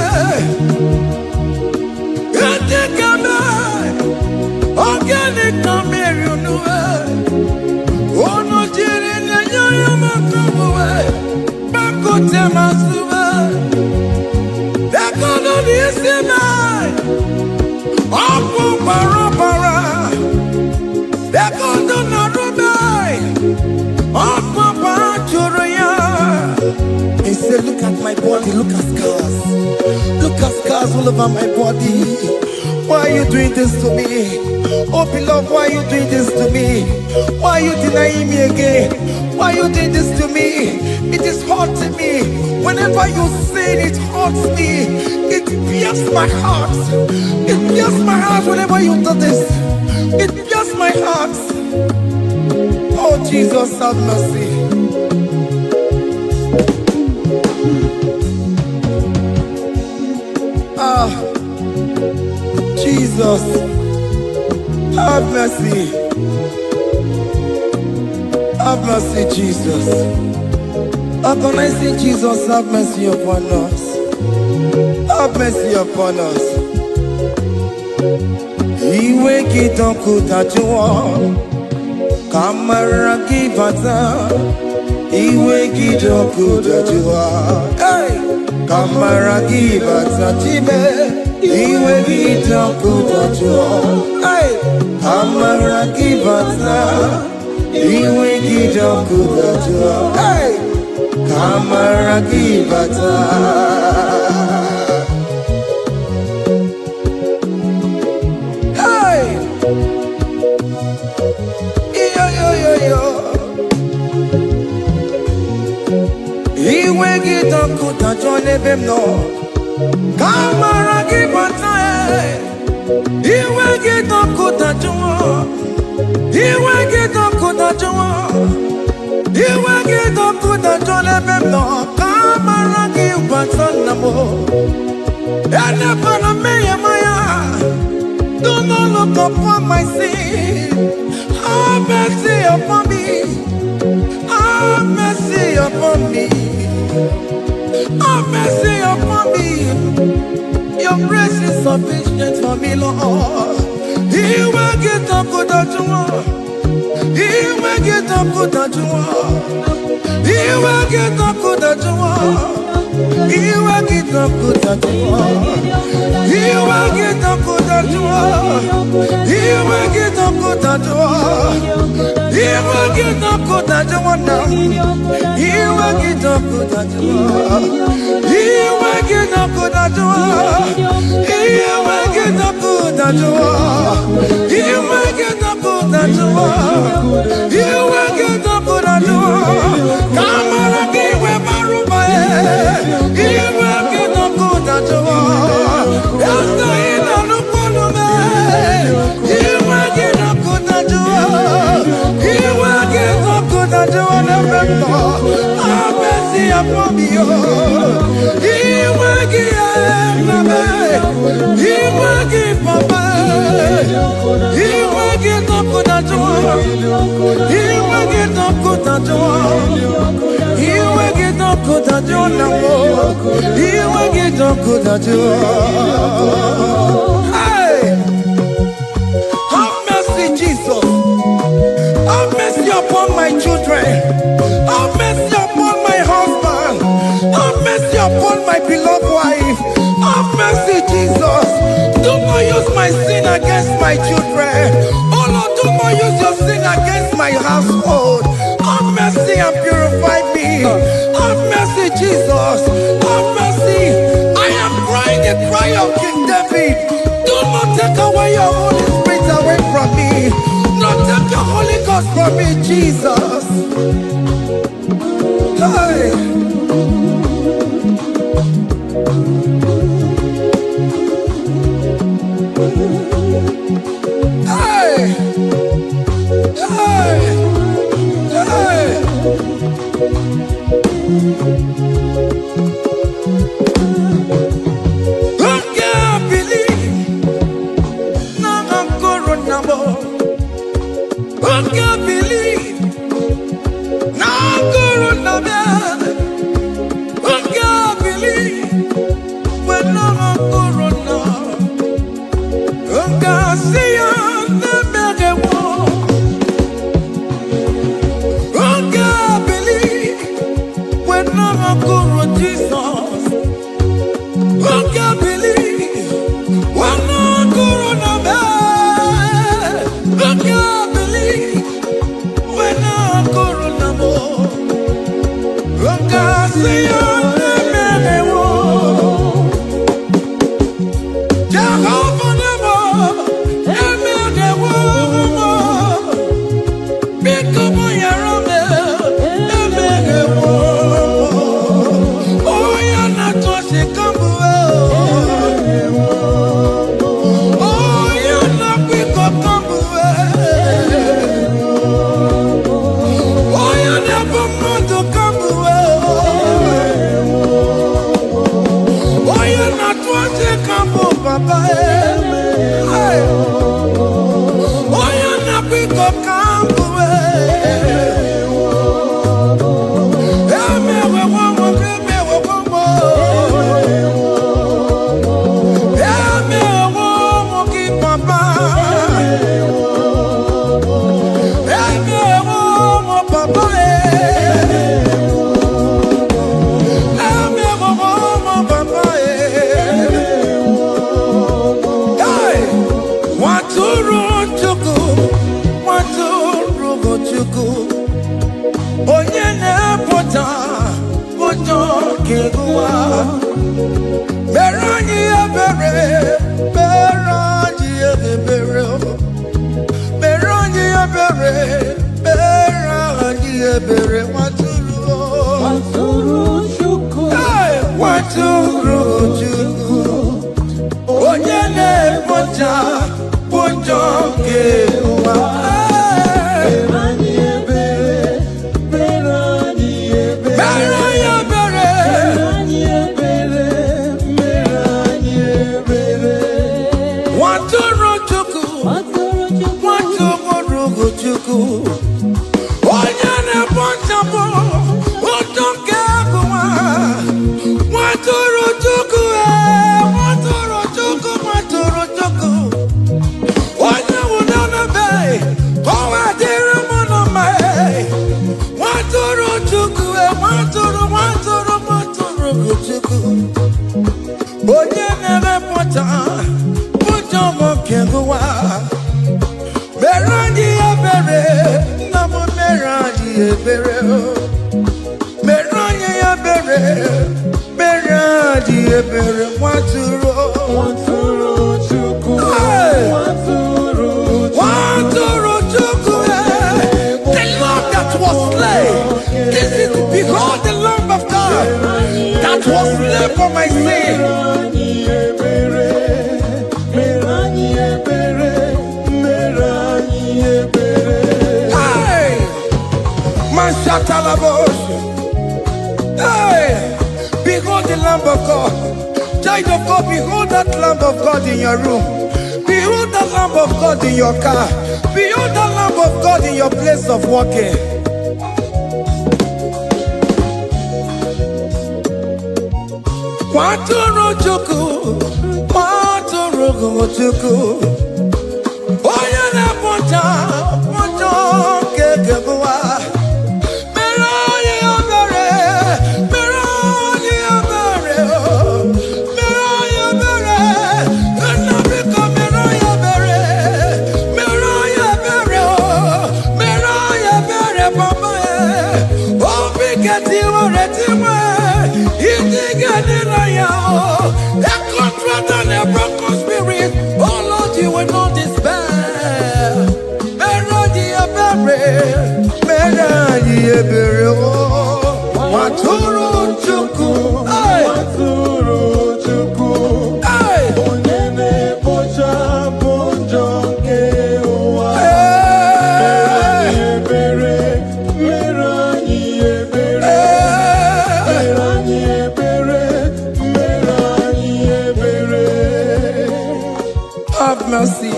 Etikame, Organic Camerunue, Ono Jirin, Yamakawe, Bakote Masube, Dekono Nisime, Apu Barabara, Dekono he said, look at my body, look at scars. Look at scars all over my body. Why are you doing this to me? Oh beloved, why are you doing this to me? Why are you denying me again? Why are you doing this to me? It is hurting me. Whenever you sin, it hurts me. It pierces my heart. It pierces my heart whenever you do this. It pierces my heart. Oh Jesus, have mercy. Jesus, have mercy. Have mercy, Jesus. Upon I say, Jesus, have mercy upon us. Have mercy upon us. Iwe kitonku tajuwa, kamara kibata. Iwe kitonku tajuwa, kamara kibata chibe. Iwe kitonku tajuwa, kamara kibata. Iwe kitonku tajuwa, kamara kibata. Iwe kitonku tajuwa nebemno, kamara kibata. Iwe kitonku tajuwa, iwe kitonku tajuwa. Iwe kitonku tajuwa nebemno, kamara kibata namo. Ene pana meya maya, do not look upon my sin. Have mercy upon me. Have mercy upon me. Have mercy upon me. Your grace is sufficient for me, Lord. He will get up good at you. He will get up good at you. He will get up good at you. He will get up good at you. He will get up good at you. He will get up good at you. He will get up good at you now. He will get up good at you. He will get up good at you. He will get up good at you. He will get up good at you. He will get up good at you. Come on, give me Baruba. He will get up good at you. Yes, I know no man. He will get up good at you. He will get up good at you. Have mercy upon me. He will give me. He will give me. He will get up good at you. He will get up good at you. He will get up good at you now. He will get up good at you. Hey, have mercy, Jesus. Have mercy upon my children. Have mercy upon household. Have mercy and purify me. Have mercy, Jesus. Have mercy. I am crying the cry of King David. Do not take away your Holy Spirit away from me. Not take your Holy Ghost from me, Jesus. Hey. Hey. Hey. Hey. I can't believe now I'm going number. I can't believe now I'm going number. I can't believe when I'm going now. I can't see you never get one. I can't believe when I'm going Jesus. I can't believe when I'm going number. I can't believe when I'm going number. I can't see you never get one. Jehovah never, never get one. Become my army, never get one. Oh, you're not touching come away. Oh, you're not quick up come away. Oh, you never want to come away. Oh, you're not touching come away, Papa. Hey. Oh, you're not quick up come away. Yeah, me we want more, me we want more. Yeah, me we want more, keep Papa. Yeah, me we want more, Papa. Yeah, me we want more, Papa. Hey, Waturu Chuku, Waturu Chuku. Onye na-epụta ụjọ keguwa. Mere anyị ebere, mere anyị ebere. Mere anyị ebere, mere anyị ebere. Waturu Chukwu. Hey, Waturu Chukwu. Onye na-epụta ụjọ keguwa. Onye na-emepụta ụjọ nwoke gụwa. Mere anyị ebere, nna m mere anyị ebere. Mere anyị ebere, mere anyị ebere. Waturu Chukwu. Waturu Chukwu. The Lamb that was slain. This is, behold, the Lamb of God that was slain for my sin. Hey, Mashatalabosh. Hey, behold the Lamb of God. Child of God, behold that Lamb of God in your room. Behold that Lamb of God in your car. Behold that Lamb of God in your place of working. Waturu Chukwu, Waturu Chukwu. Onye na-epụta ụjọ keguwa. Mere anyị ebere, mere anyị ebere. Mere anyị ebere, nna biko mere anyị ebere. Mere anyị ebere, mere anyị A broken spirit, oh Lord, you will not despair. Meradi ebere, Maturu chuku, Maturu chuku, Onyene pocha ponjonge owa. Merani ebere, have mercy.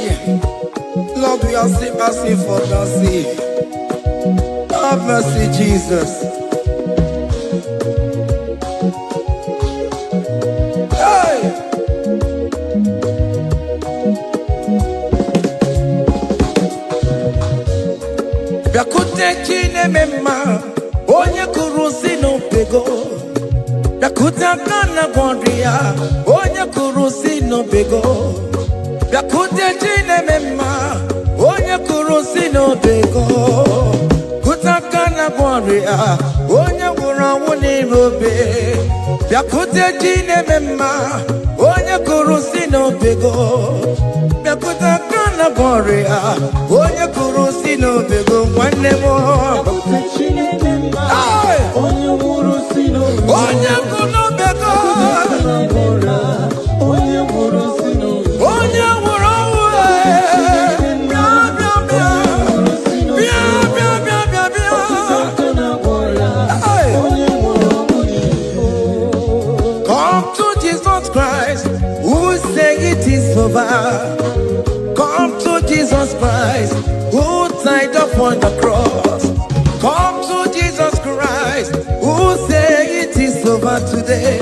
Lord, we are still asking for mercy. Have mercy, Jesus. Hey! Biakute chine mema, onye kurusi no pego. Biakute kana gwandria, onye kurusi no pego. Biakute chine mema, onye kurusi no pego. Kutakana warrior, onye wura wuni robe. Biakute chine mema, onye kurusi no pego. Biakutakana warrior, onye kurusi no pego. One mo. Biakute chine mema, onye wurusi no pego. Onye kuno pego. Onye wurusi no pego. Onye wura wura. Come to Jesus Christ, who say it is over. Come to Jesus Christ, who died upon the cross. Come to Jesus Christ, who say it is over today.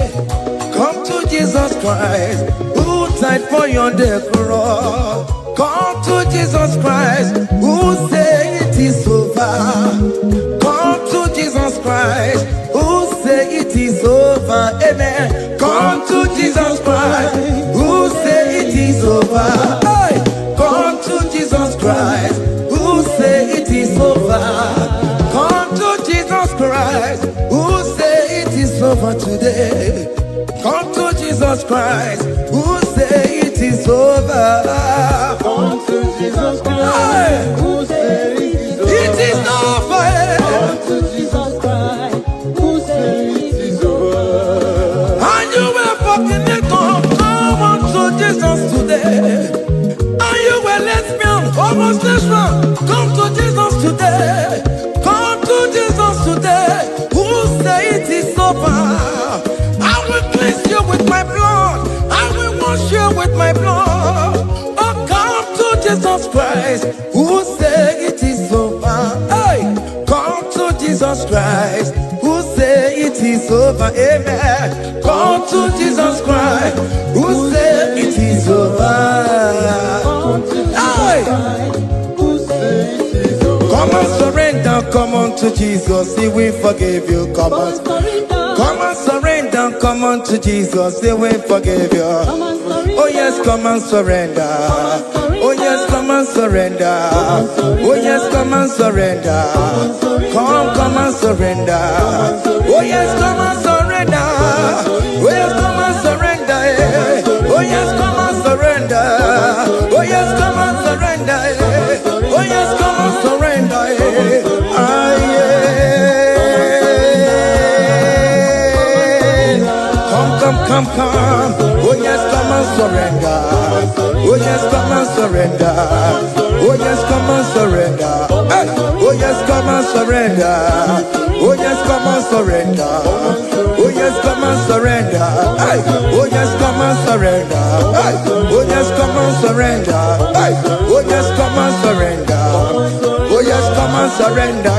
Come to Jesus Christ, who died for you on the cross. Come to Jesus Christ, who say it is over. Come to Jesus Christ, who say it is over. Amen. Come to Jesus Christ, who say it is over. Hey! Come to Jesus Christ, who say it is over. Come to Jesus Christ, who say it is over today. Come to Jesus Christ, who say it is over. Come to Jesus Christ, who say it is over. It is over. Come to Jesus Christ, who say it is over. And you will fucking come on to Jesus today. And you will lesbian, homosexual, come to Jesus today. Come to Jesus today, who say it is over. I will cleanse you with my blood. I will wash you with my blood. Oh, come to Jesus Christ, who say it is over. Hey, come to Jesus Christ, who say it is over. Amen. Come to Jesus Christ, who say it is over. Come to Jesus Hey, Christ, who say it is over. come and surrender. Come on to Jesus, He will forgive you. Come on. Come and surrender, come on to Jesus, He will forgive you. Oh yes, come and surrender. Oh yes, come and surrender. Oh yes, come and surrender. Come and surrender. Oh yes, come and surrender. Oh yes, come and surrender. Oh yes, come and surrender. Oh yes, come and surrender. Oh yes, come and surrender. Ah yeah. Come. Oh yes, come and surrender. Oh yes, come and surrender. Oh yes, come and surrender. Hey. Oh yes, come and surrender. Oh yes, come and surrender. Oh yes, come and surrender. Hey. Oh yes, come and surrender. Hey. Oh yes, come and surrender. Hey. Oh yes, come and surrender. Oh yes, come and surrender.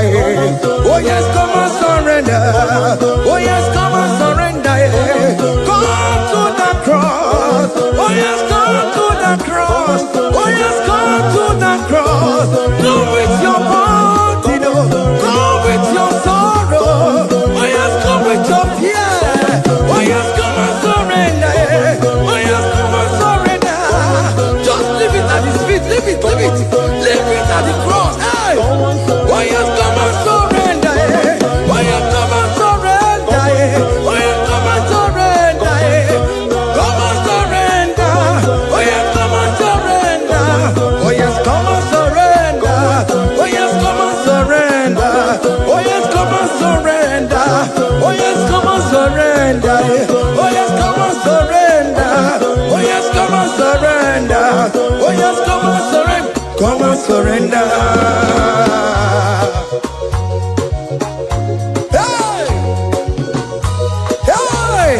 Oh yes, come and surrender. Oh yes, come and surrender. Come to the cross. Oh yes, come to the cross. Oh yes, come to the cross. Go with your body, no. Go with your sorrow. Oh yes, come with your fear. Oh yes, come and surrender. Oh yes, come and surrender. Just leave it at His feet. Leave it. Leave it at the cross. Hey. Oh yes, come and surrender. surrender. Oh yes, come on, surrender. Oh yes, come on, surrender. Oh yes, come on, surrender. Come on, surrender. Hey, hey,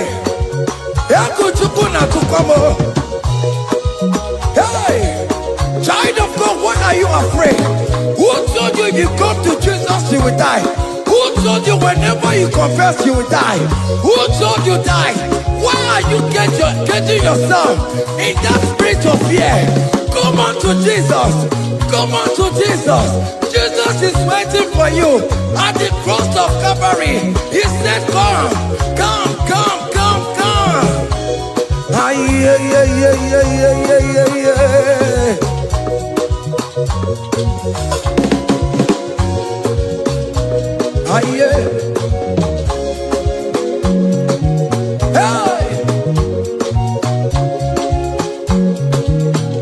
hey, child of God, what are you afraid? Who told you if you come to Jesus you will die? Who told you whenever you confess you will die? Who told you die? Why are you getting yourself in that spirit of fear? Come on to Jesus. Come on to Jesus. Jesus is waiting for you at the cross of Calvary. He said, come, come, come, come, come. Ah, yeah, yeah, yeah, yeah, yeah, yeah, yeah. Ah, yeah. Hey.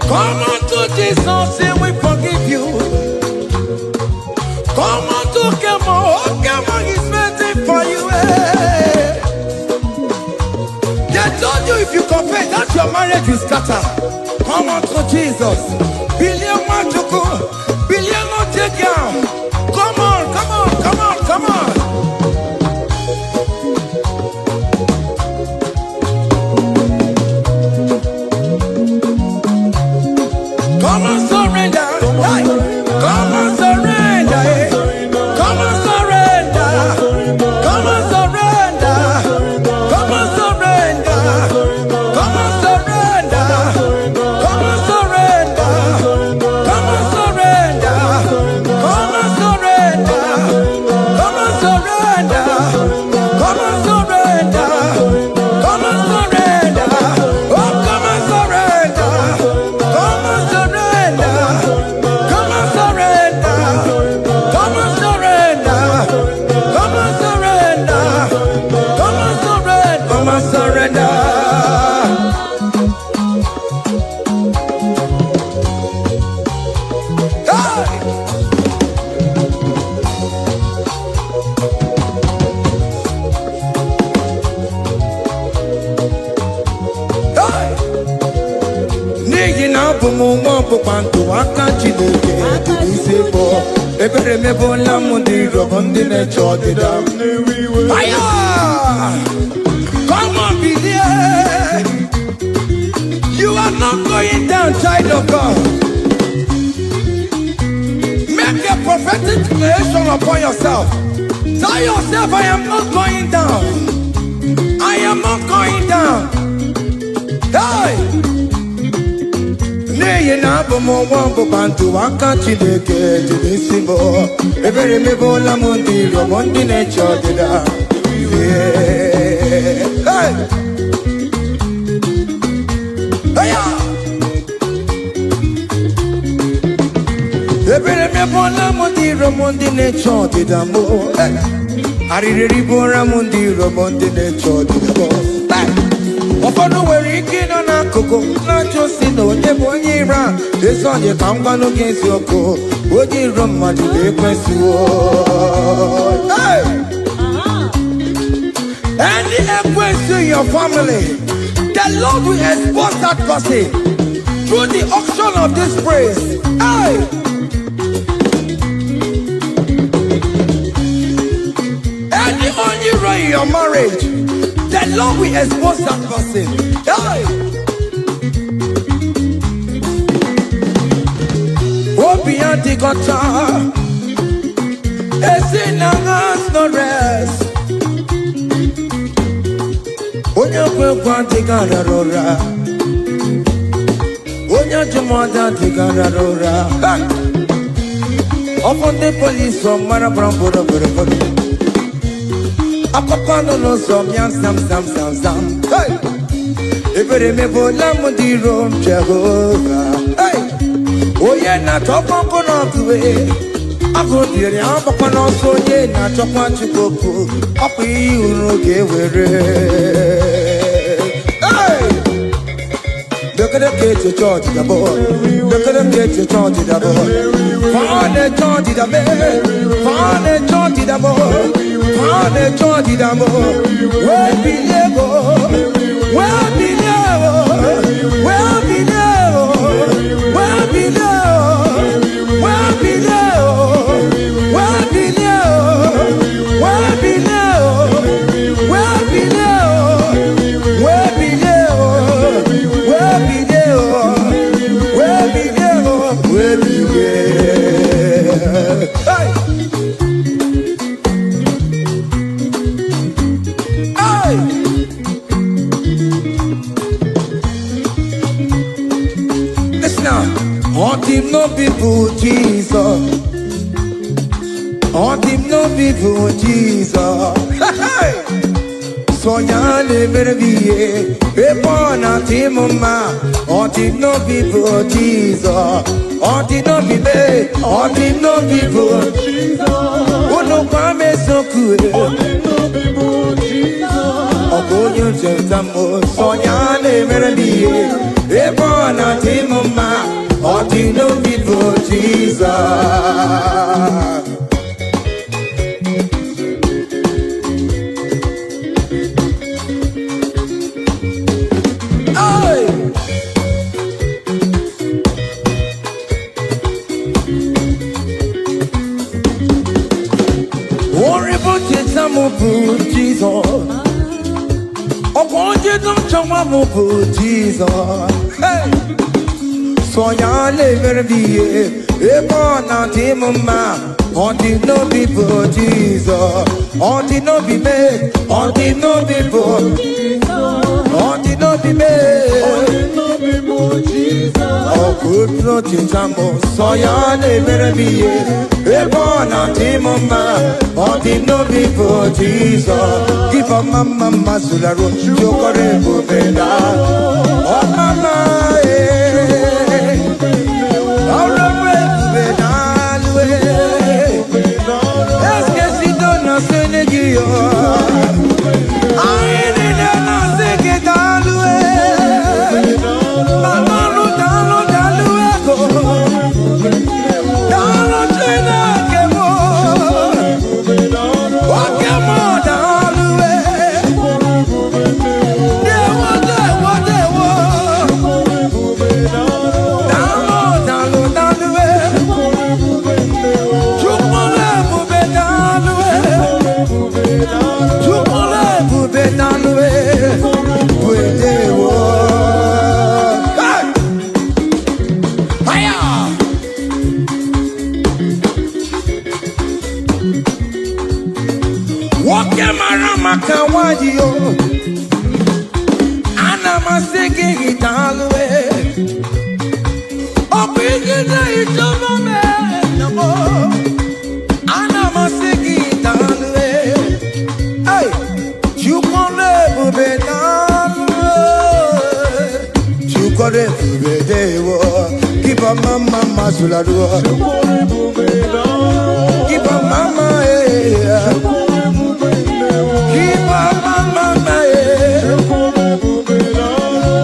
Come on to Jesus and we forgive you. Come on to come on, he's waiting for you. Hey. They told you if you confess that your marriage will scatter. Come on to Jesus. Billion want to go, billion not take down. Come on, come on, come on, come on. Come on, surrender. Hey. Come on, surrender. Hey. Come on, surrender. Come on, surrender. Come on, surrender. Come on, surrender. Come on, surrender. Come on, surrender. Come on, surrender. Come on, surrender. Come on, surrender. Come on, surrender. Oh, come on, surrender. Come on, surrender. Come on, surrender. Come on, surrender. Come on, surrender. Come on, surrender. Come on, surrender. Hey! Hey! N'ihi na abụ m nwa ọgbụgba ndụ aka Chineke dị n'isi bụ ebere mebụla m ndị rọbọ ndị na-eche ọdịda m. Aya! Come on, believe. You are not going down, child of God. Make a prophetic declaration upon yourself. Tell yourself, I am not going down. I am not going down. Hey! N'ihi na abụ m nwa ọgbụgba ndụ aka Chineke dị n'isi bụ ebere mebụla m ndị rọbọ ndị na-eche ọdịda. Hey! Aya! Ebere mebụla m ndị rọbọ ndị na-eche ọdịda m. Arịrịrị bụra m ndị rọbọ ndị na-eche ọdịda m. Ụfọdụ nwere ike ịnọ n'akụkụ na-achọ si na onye bụ onye iro a. Ezi onye ka m gwanụ gị eziokwu, onye iro mmadụ na-ekwesịwo. Any equity in your family, the Lord will expose that person through the auction of this praise. Hey! Any hero in your marriage, the Lord will expose that person. Hey! Obian the guitar, it's in has no rest. Onya kwekwa tigara rora, onya jumada tigara rora. Upon the police from Marabram Bodo Bodo. Apapano no som yam sam. Hey, every me bola mundi rom Jehovah. Hey, oh yeah, na top on of the way. I go dear, I'm upon also yeah, na top on chikoku. Up you no get where. Hey, look at them get your charge the boy. Look at them get your charge the boy. Find a charge the boy. Find a charge the boy. Find a charge the boy. Where be him no people Jesus. On him no people Jesus. So ya never be a born at him ma. On him no people Jesus. On him no be me. On him no people Jesus. Oh no kwame so cool. On him no people Jesus. Oh go you jamo. So ya never be a born at him ma. On him no people Jesus. Jesus, oh, won't you don't Jesus? Hey, so ya never be a born at him, ma. On the no people, Jesus. On the no be made, on the no people, on the no be made, on the no people, Jesus. Oh, good no Jambo, so ya never be a born at him, ma. On the no people, Jesus. Give a mama, Masula, Chocorebo, Beda. Oh, mama, keep a mama, Masula, keep a mama, keep a mama,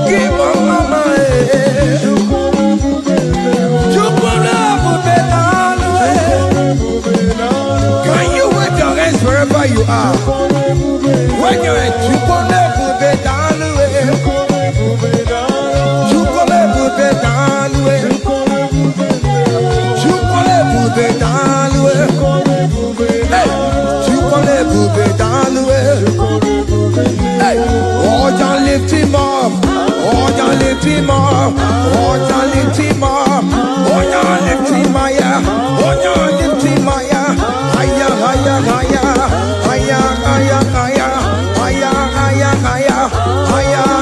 keep a mama, can you wave your hands wherever you are? When you're at lift him up, oh, you lift him up, oh, you lift him up, oh, you lift him higher, oh, you lift him higher, higher, higher, higher, higher, higher, higher, higher, higher, higher,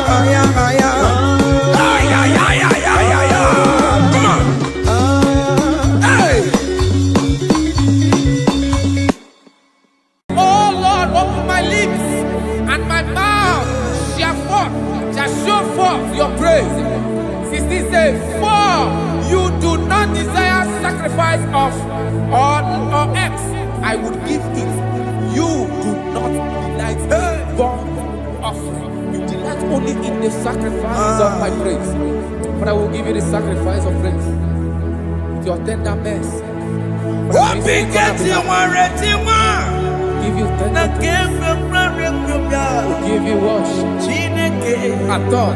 higher, higher, your praise. 16 says, for you do not desire sacrifice of or X, I would give it. You do not delight in burnt offering. You delight only in the sacrifice of my praise. But I will give you the sacrifice of praise with your tender mercy. Give you tender will give you worship. At all.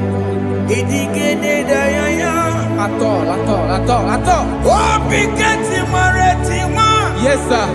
Yes, sir.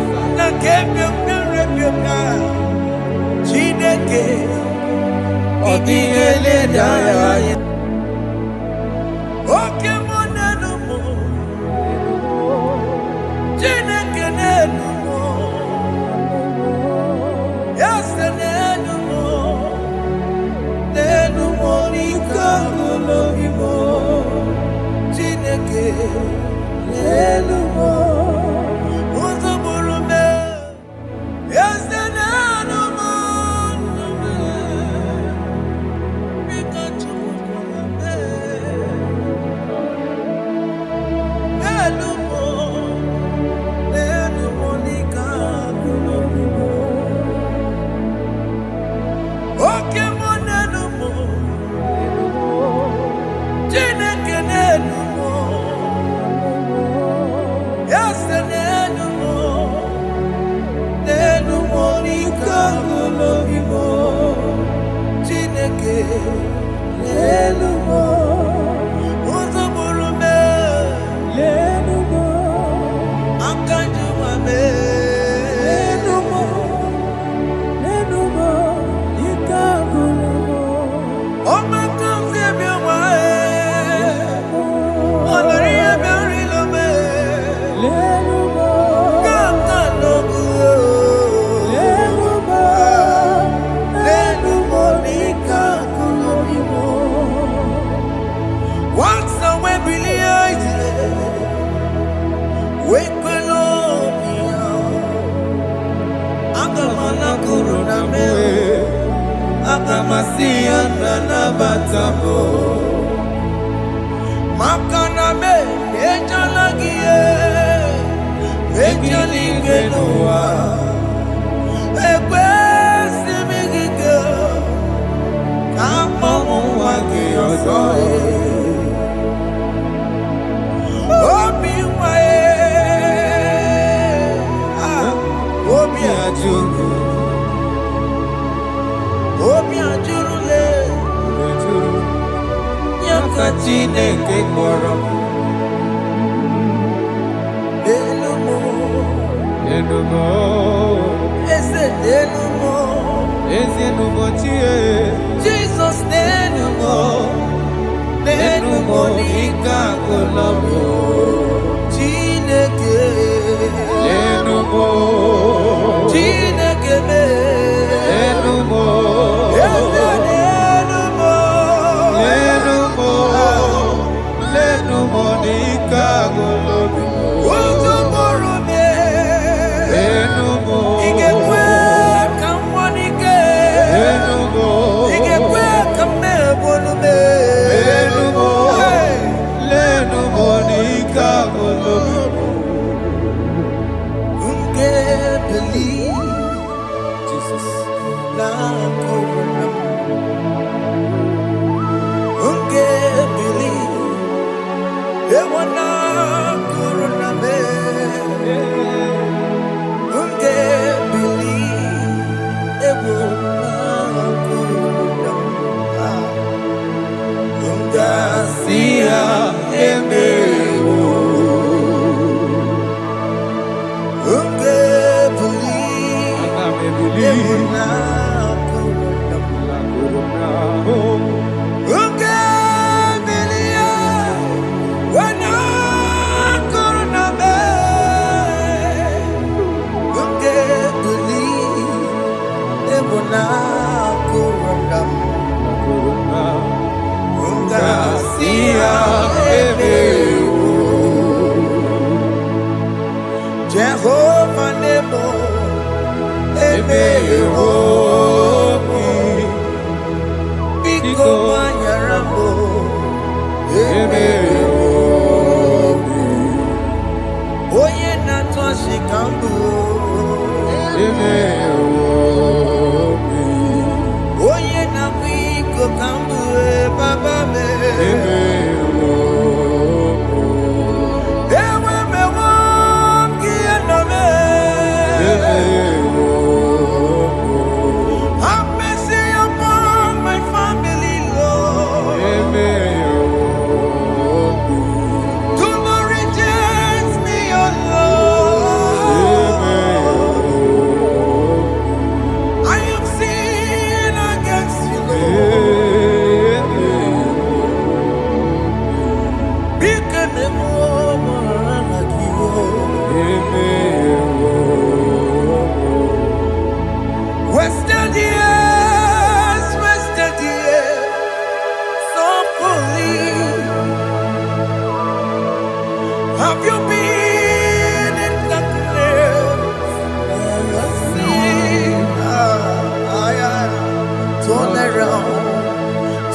turn around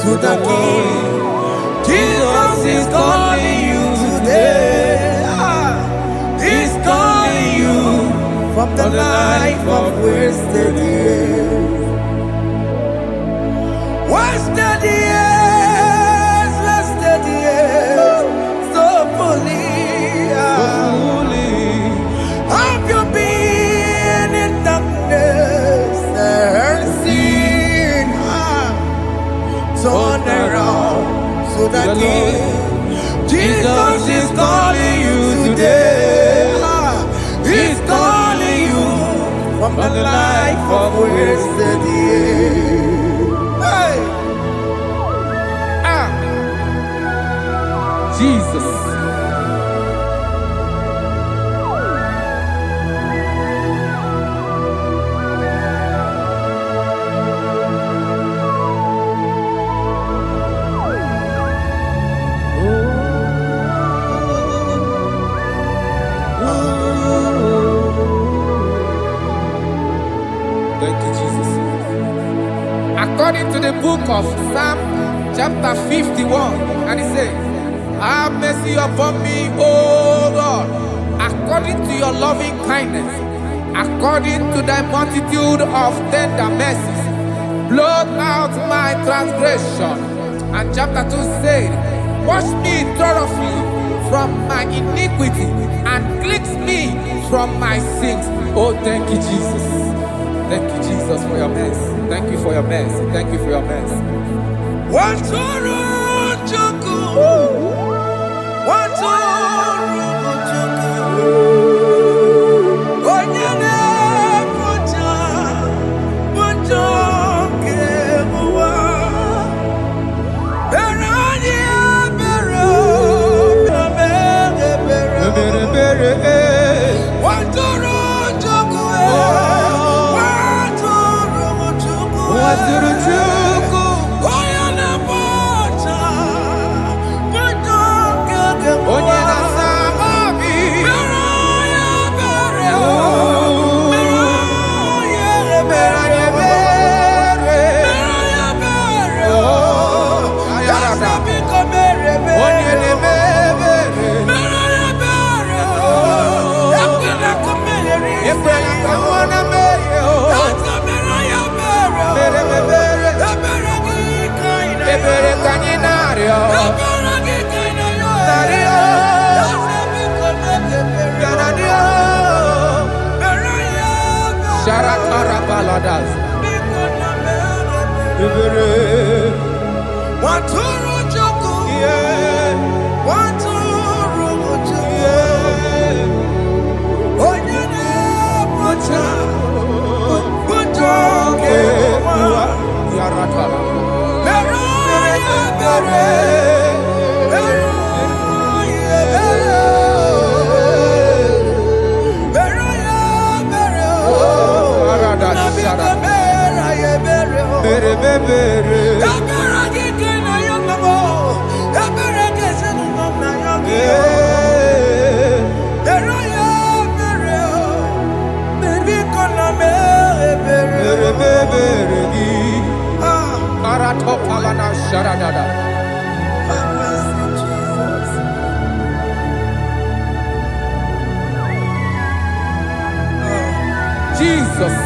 to the King. Jesus is calling you today. He's calling you from the life of wasted years. Wasted years, wasted years, so fully. Have you been in darkness and seen? Turn around to the King. Jesus is calling you today. He's calling you from the life of wasted years. Hey. Jesus. Thank you, Jesus. According to the book of Psalm, chapter 51, and it says, have mercy upon me, O God, according to your loving kindness, according to thy multitude of tender mercies, blot out my transgression. And chapter 2 said, wash me thoroughly from my iniquity and cleanse me from my sins. Oh, thank you, Jesus. Thank you, Jesus, for your mercy. Thank you for your mercy. Thank you for your mercy. Jesus.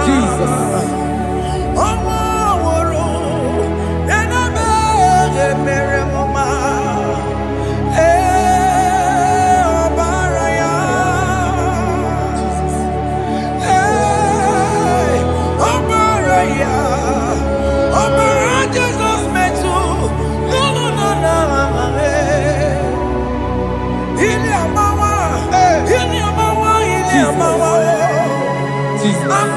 Jesus. Jesus.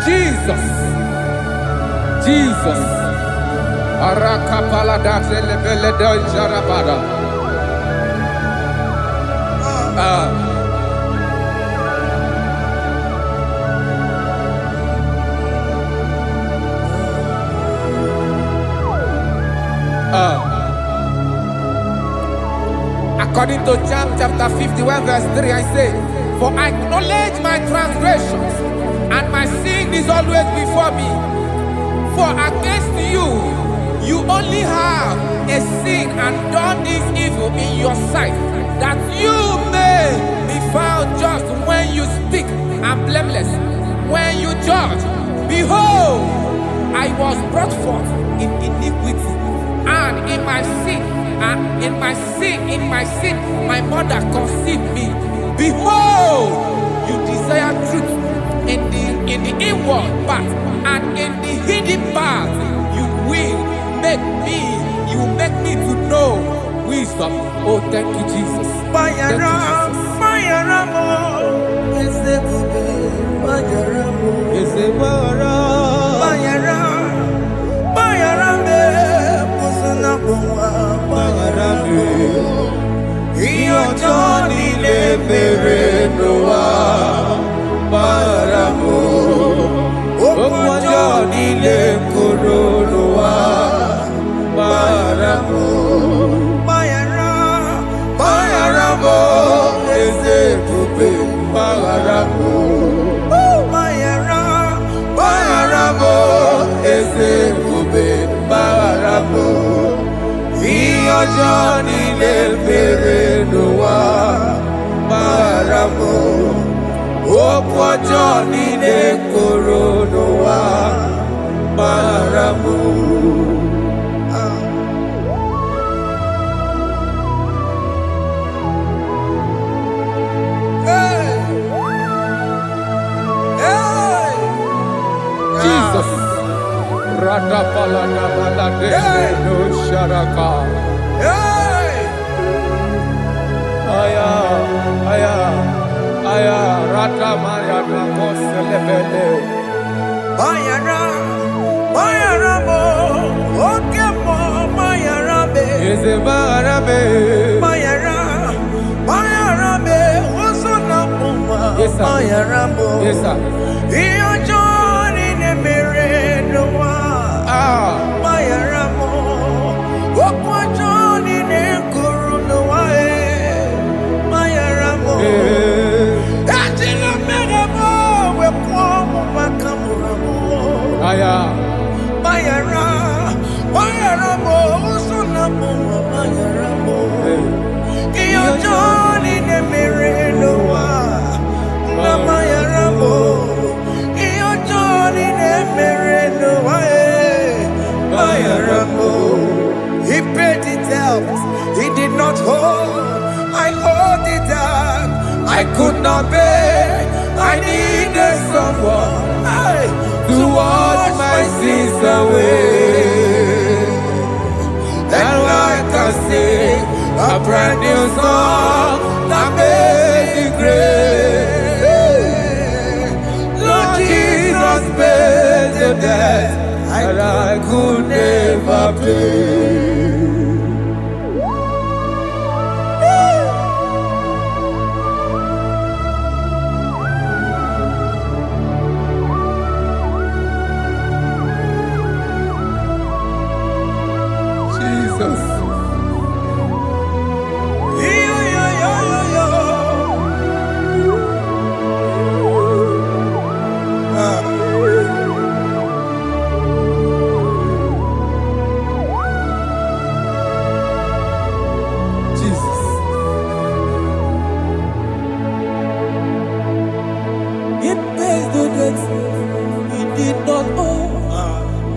Jesus. Jesus. Arakapalada zelebeleda jarabada. According to John chapter 51 verse 3, I say, for I acknowledge my transgressions, and my sin is always before me. For against you, you only have a sin and done this evil in your sight, that you may be found just when you speak, and blameless when you judge. Behold, I was brought forth in iniquity, and in my sin, my mother conceived me. Behold, you desire truth in the inward part, and in the hidden part you will make me to know wisdom. Oh, thank you, Jesus. Thank you, Johnny le mere no wa maramo. Opo Johnny le koro no wa maramo. Jesus. Radapalada balade no sharaka. Aya, aya, aya, ratamaya na koselebele. Mayara, Mayara mo, okemo, Mayara be. Eze marabe. Mayara, Mayara be, osona muma. Yes, sir. Mayara mo. Yes, sir. Iyo Johnny ne mere no wa. Mayara mo, okwa Johnny ne kuru no wa. Mayara mo. Ajina mere mo, we kwa mo makamura mo. Aya. Mayara, Mayara mo, usuna mo, Mayara mo. Iyo Johnny ne mere no wa. Na Mayara mo. Iyo Johnny ne mere no wa. Mayara mo. He paid the debt, he did not hold. I owed the debt, I could not pay. I needed someone To wash my sins away. And I can sing a brand new song that made me great. Lord Jesus paid the debt that I could never pay. Jesus. Jesus. It pays the debt he did not owe.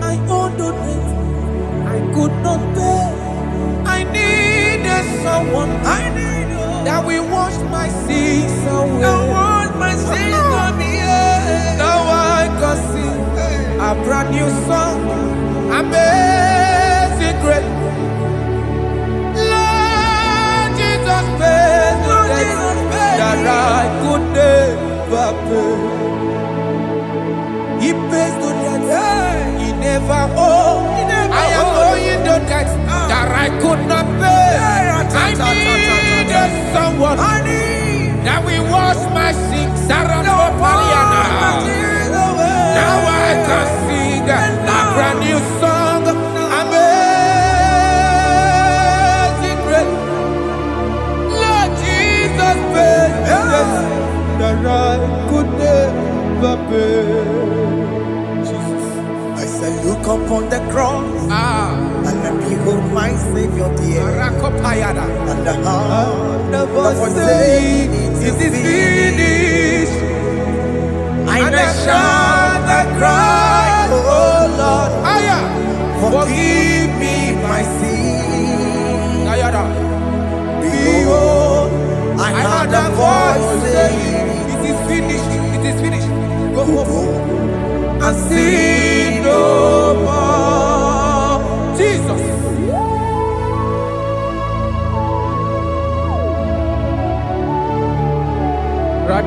I owed the debt I could not pay. I needed someone that will wash my sins away. I want my sins on me. Now I can sing a brand new song, amazing grace. Lord Jesus paid the debt that I could never pay. He pays the debt he never owed. I am owing the debt that I could not pay. I needed someone that will wash my sins. Now I can sing a brand new song, amazing grace. Lord Jesus paid the debt that I could never pay. Jesus. I said, look upon the cross and behold my Savior dear. And the heart The that voice was saying, saying, it is finished. And I shout and cry, oh Lord, forgive me my sin. Behold, I heard a voice saying, it is finished. It is finished. Go go home and sin no more. Jesus. There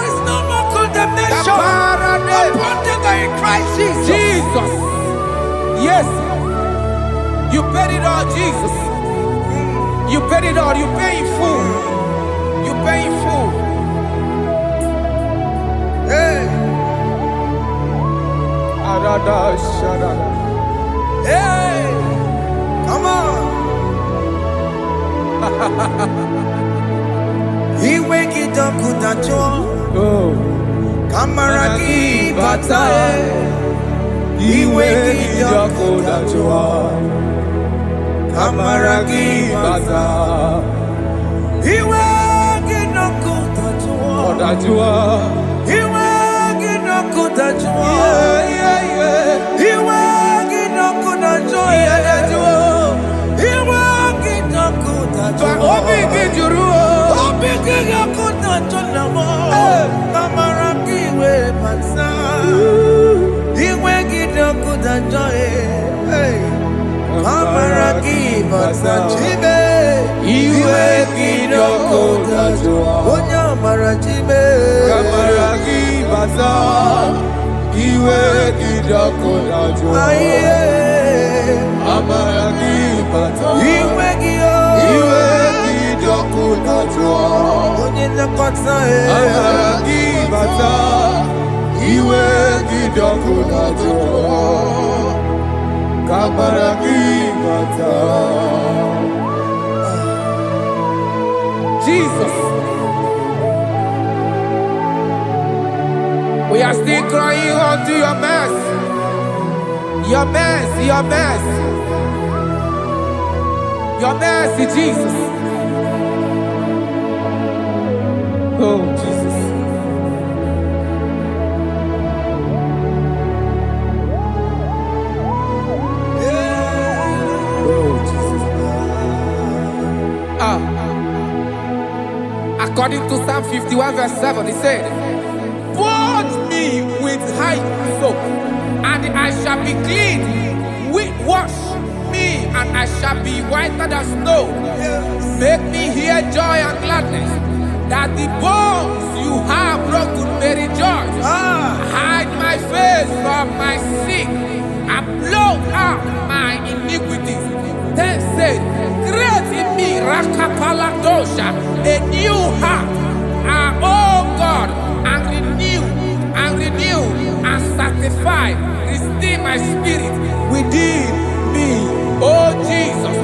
is no more condemnation upon them that in Christ Jesus. Jesus. Yes. You paid it all, Jesus. You paid it all. You pay in full. You pay in full. Hey, hey, come on. He wake it up, good at you. Oh. Kamaraki batae. iwe kijoko dajua, kamaragi bata, iwe kijoko dajua, iwe kijoko dajua, iwe kijoko dajua, iwe kijoko dajua, Obi kijuru, obi kijoko dajua, kamaragi we bata. Iwe kijoko dajua, kamaragi bata chibe. iwe kijoko dajua, Onya marachibe, kamaragi bata, iwe kijoko dajua, kamaragi bata, iwe kijoko dajua, onye nakota kamaragi bata, iwe kijoko dajua, kamaragi bata. Jesus. We are still crying unto your mercy. Your mercy, your mercy. Your mercy, Jesus. Oh, Jesus. Oh, Jesus. According to Psalm 51 verse 7, he said, "Wash me with hyssop, and I shall be clean. Wash me, and I shall be whiter than snow. Make me hear joy and gladness, that the bones you have broken may rejoice. Hide my face from my sin, and blot out my iniquities." Then said, "Create in me Rakapaladosha, a new heart, oh God, and renew, and sanctify, restore my spirit within me." Oh Jesus,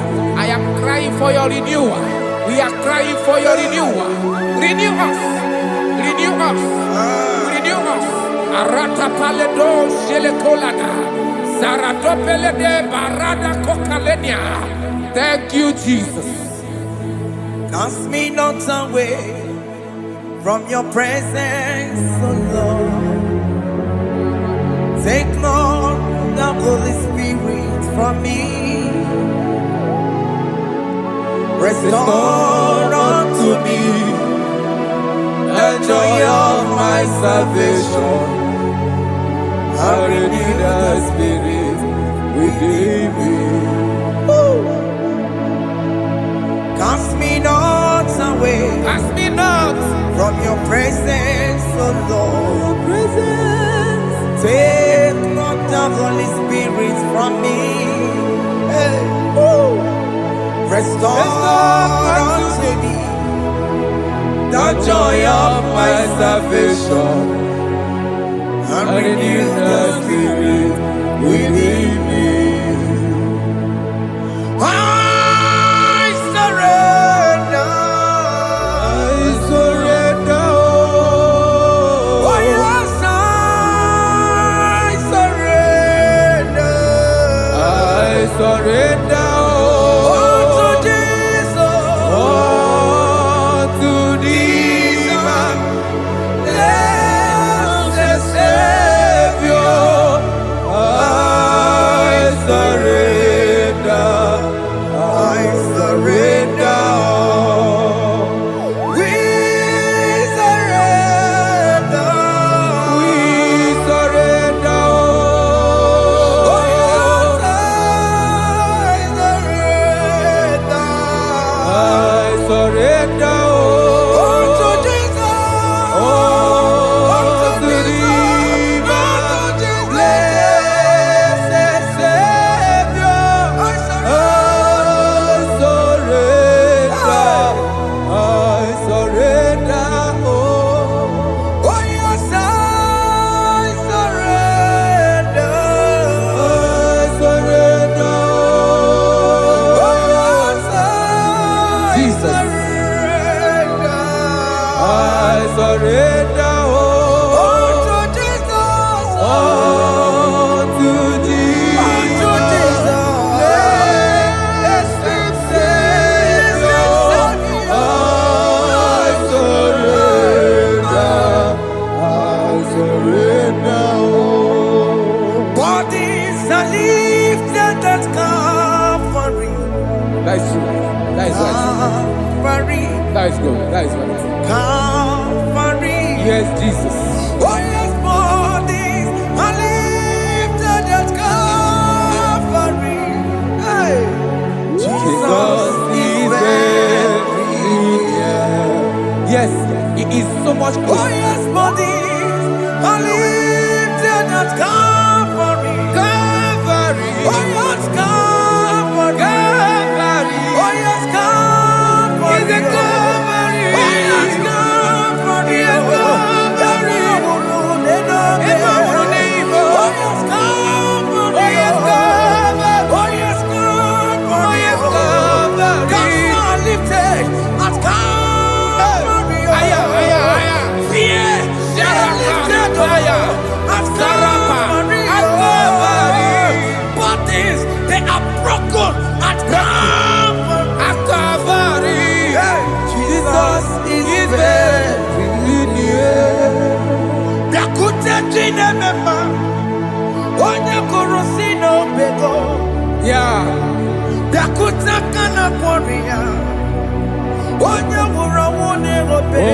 I am crying for your renewal. We are crying for your renewal. Renew us, renew us, renew us. Arata paledo shelekolada, zaratopele de barada kokalenia. Thank you, Jesus. Cast me not away from your presence, oh Lord. Take not the Holy Spirit from me. Restore unto me The joy of my salvation, I renew the spirit within me. Cast me not away Ask me not. from your presence, oh Lord. Take not the Holy Spirit from me. Hey. Restore unto me The joy of my salvation, and I renew the spirit within me. I surrender. I surrender. Oh yes, I surrender. I surrender. Oh to Jesus. Oh, to thee, my blessed Savior, I surrender. I surrender. We surrender. We surrender. Oh yes, I That is true. That is right. Calvary. That is good. That is right. Calvary. Yes, Jesus. Oh yes, bodies are lifted at Calvary. Hey. Jesus is very near. Yes, He is so much Oh closer. yes, bodies are lifted at Calvary. Calvary. Oh yes, Calvary. Calvary. Oh yes, Calvary. Is it Calvary? Oh yes, Calvary. Yes, Calvary. Oh yes, Calvary. Oh yes, Calvary. Oh, yes, Calvary. Oh yes, Calvary. Oh, yes, Calvary. Gods are lifted at Calvary. Aya, aya, aya. Fear is lifted at Calvary. At Calvary. Bodies, they are broken at Calvary. At Calvary. Jesus is very near. Biakute jine mema, onye korosi n'obego. Yeah. Biakute kana kwori ya, onye nwụrụ anwụ n'elobe.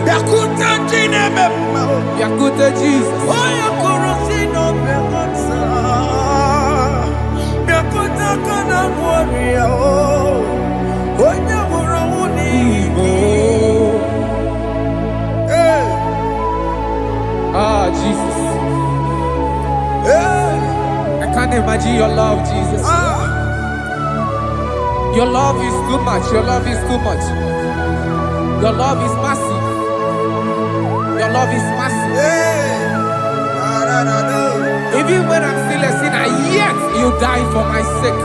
Biakute jine mema, Yakute Jesus. onye korosi n'obego nsa. Biakute kana kwori ya, onye nwụrụ anwụ n'igwe. Hey. Ah, Jesus. Hey. I can't imagine your love, Jesus. Your love is too much. Your love is too much. Your love is massive. Your love is massive. Hey. Even when I'm still a sinner, yet you die for my sake.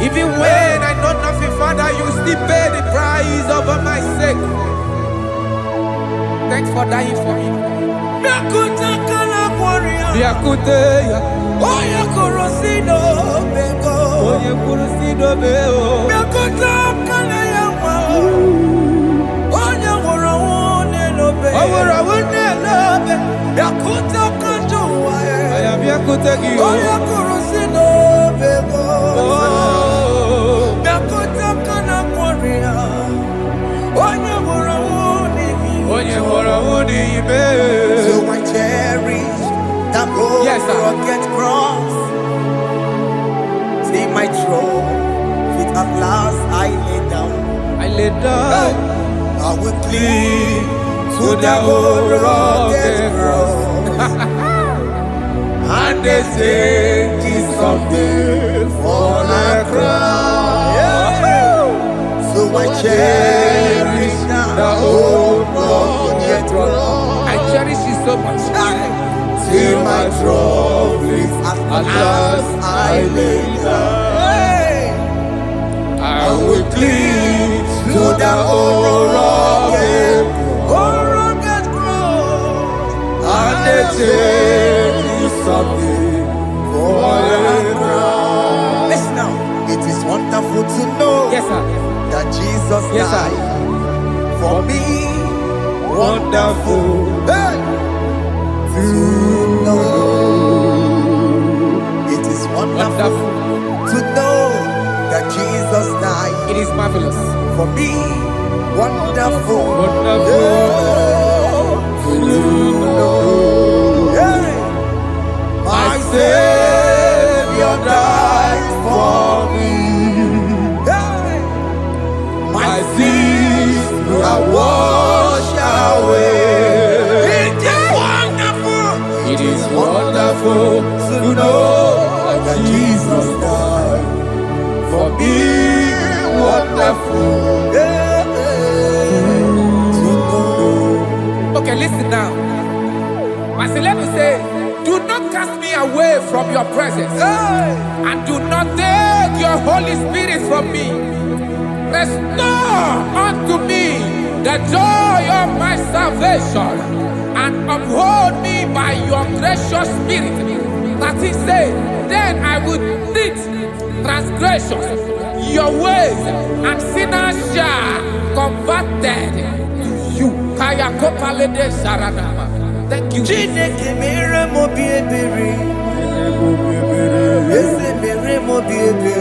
Even when I know nothing, Father, you still pay the price over my sake. Thanks for dying for me. Biakute kana kwori ya, Biakute ya. onye korosi n'obego. Onye kurusi dobeo. Biakute kana ya nwa, onye nwụrụ anwụ n'elobe. Awura wune lobe. Biakute kanjo ụwa ya, Aya biakute gi o. onye korosi n'obego. Oh. Biakute kana kwori ya, onye nwụrụ anwụ n'elobe. Onye hora wune ibe. So I cherish that gold Yes, sir. rugged cross. See my throne, feet at last I lay down. I lay down I will cling to to the the old old rugged rugged cross. and they say Is someday for a crown. So I cherish the old rugged cross. I cherish you so much. Till my troubles at last I lay down. I will cling to the old rugged cross. and they say something forever. Listen now, it is wonderful to know Yes, sir. that Jesus Yes, sir. died for me. Wonderful. Hey! To know. It is wonderful Wonderful. to know that Jesus died It is marvelous. for me. Wonderful. Wonderful. To know. Hey! My Savior died for me. Hey! My sins are washed away. It is wonderful. It is wonderful to know that Jesus died for me. Wonderful. Hey, to know. Okay, listen now. As the Bible says, do not cast me away from your presence, Hey! and do not take your Holy Spirit from me. Restore unto me the joy of my salvation, and uphold me by your gracious spirit. That he said, then I will teach transgressions your ways, and sinners shall converted to you. Kaya kopalede saranama. Thank you. Chineke mere mo bi ebere. Eze mere mo bi ebere.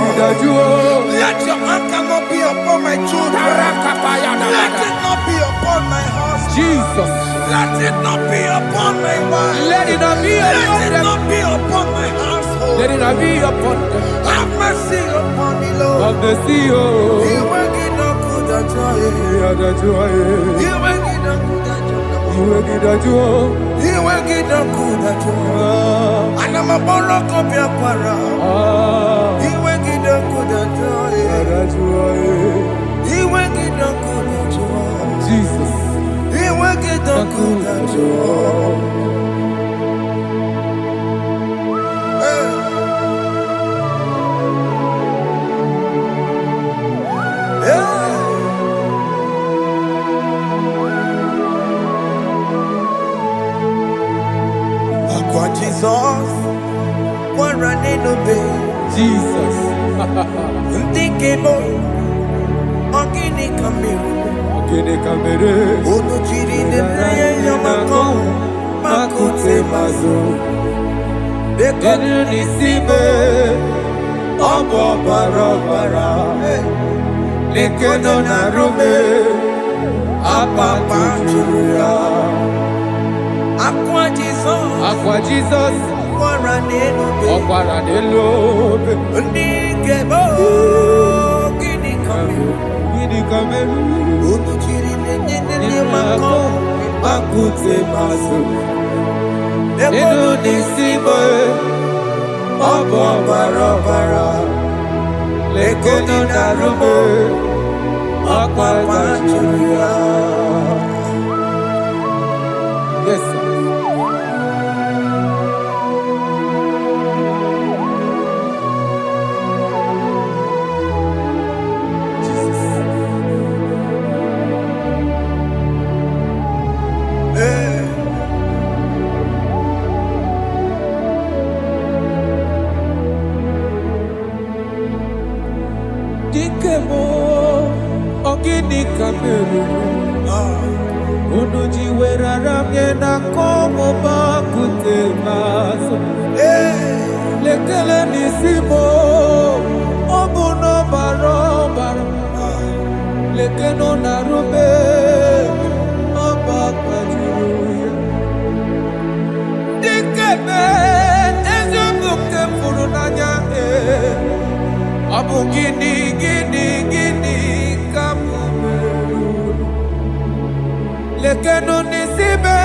Let your anger not be upon my children. Let it not be upon my husband. Jesus. Let it not be upon my wife. Let it not be upon Let it them. not be upon my household. Let it not be upon them. Have mercy upon me, Lord. Of the sea, oh. You will get no good at joy. You will get no good at joy. You will get no good at joy. And I'm a borrow of your para. You will get no good at joy. You will get no good at joy. Jesus. You will get no good at joy. Jesus, what running obey. Jesus. Ndikebo, ogini kamiru. Ogini kamere. Ono chiri de praye yamako, makute mazo. Denu nisibe, obo barabara. Lekono narume, apapa churia. Aqua Jesus, Aqua Jesus, Okwara de lobe, Ndikebo, ogini kamiru. Ogini kamere. Ono chiri de yamako, Makute mazo. Denu nisibe, obo barabara. Lekono narume, apapa churia. Yes, sir. Jesus. gini kameru. Unuji weraramye na komo bakute maso. Lekele nisimo obuno barobara. Lekeno narube abakajuya. Dikeme ezubukte furunanya abu gini kamumeru. Lekeno nisibe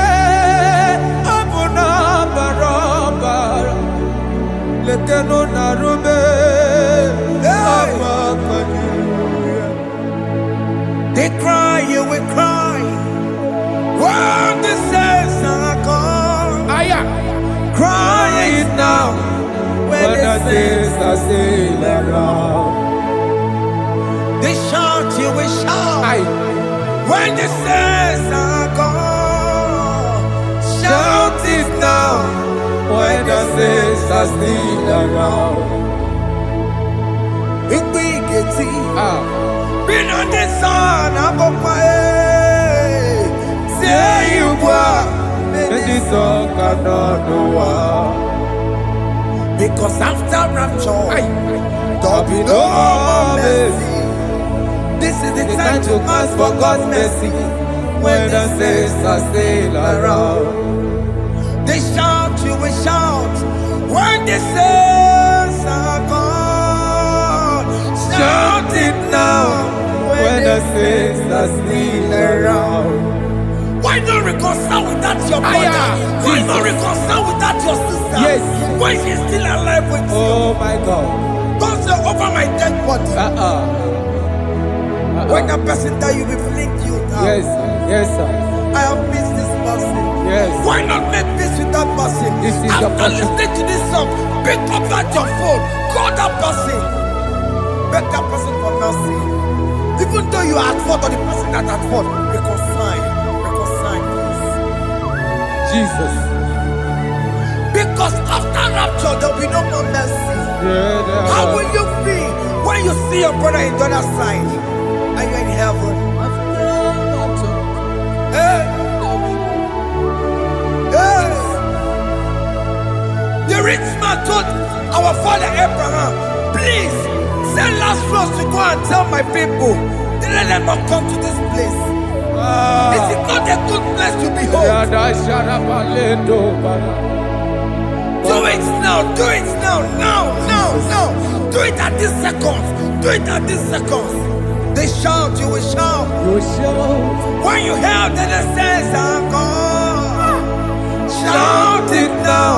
abuno barobara. Lekeno narube abakajuya. They cry, you will cry. When the saints are gone, cry it now. When the saints are still around, they shout, you will shout. When the saints are gone, shout it now. When the saints are still around, it will get been on the sun, I'm on my say you were, and this song cannot know. Because after rapture, there'll be no more mercy. This is the time to ask for God's mercy. When the saints are still around, they shout, you will shout. When the saints are gone, shout it now. When the saints are still around, why not reconcile with that your brother? Why not reconcile with that your sister? Yes. Why she's still alive with you? Oh my God. Don't say over my dead body. When that person die, you will blink you down. Yes, yes, sir. I have missed this person. Yes. Why not make peace with that person? This is your After person. listening to this song, pick up that your phone, call that person, beg that person for mercy. Even though you are at fault or the person that at fault, reconcile, please. Jesus. Because after rapture, there will be no more mercy. How will you feel when you see your brother in the other side and you're in heaven? Hey. Hey. The rich man told our father Abraham, please send Lazarus to go and tell my people, let them not come to this place. Is it not a good place to behold? Do it now, do it now, now. Do it at this second. Do it at this second. They shout, you will shout. You will shout. When you hear that the saints are gone, shout it now.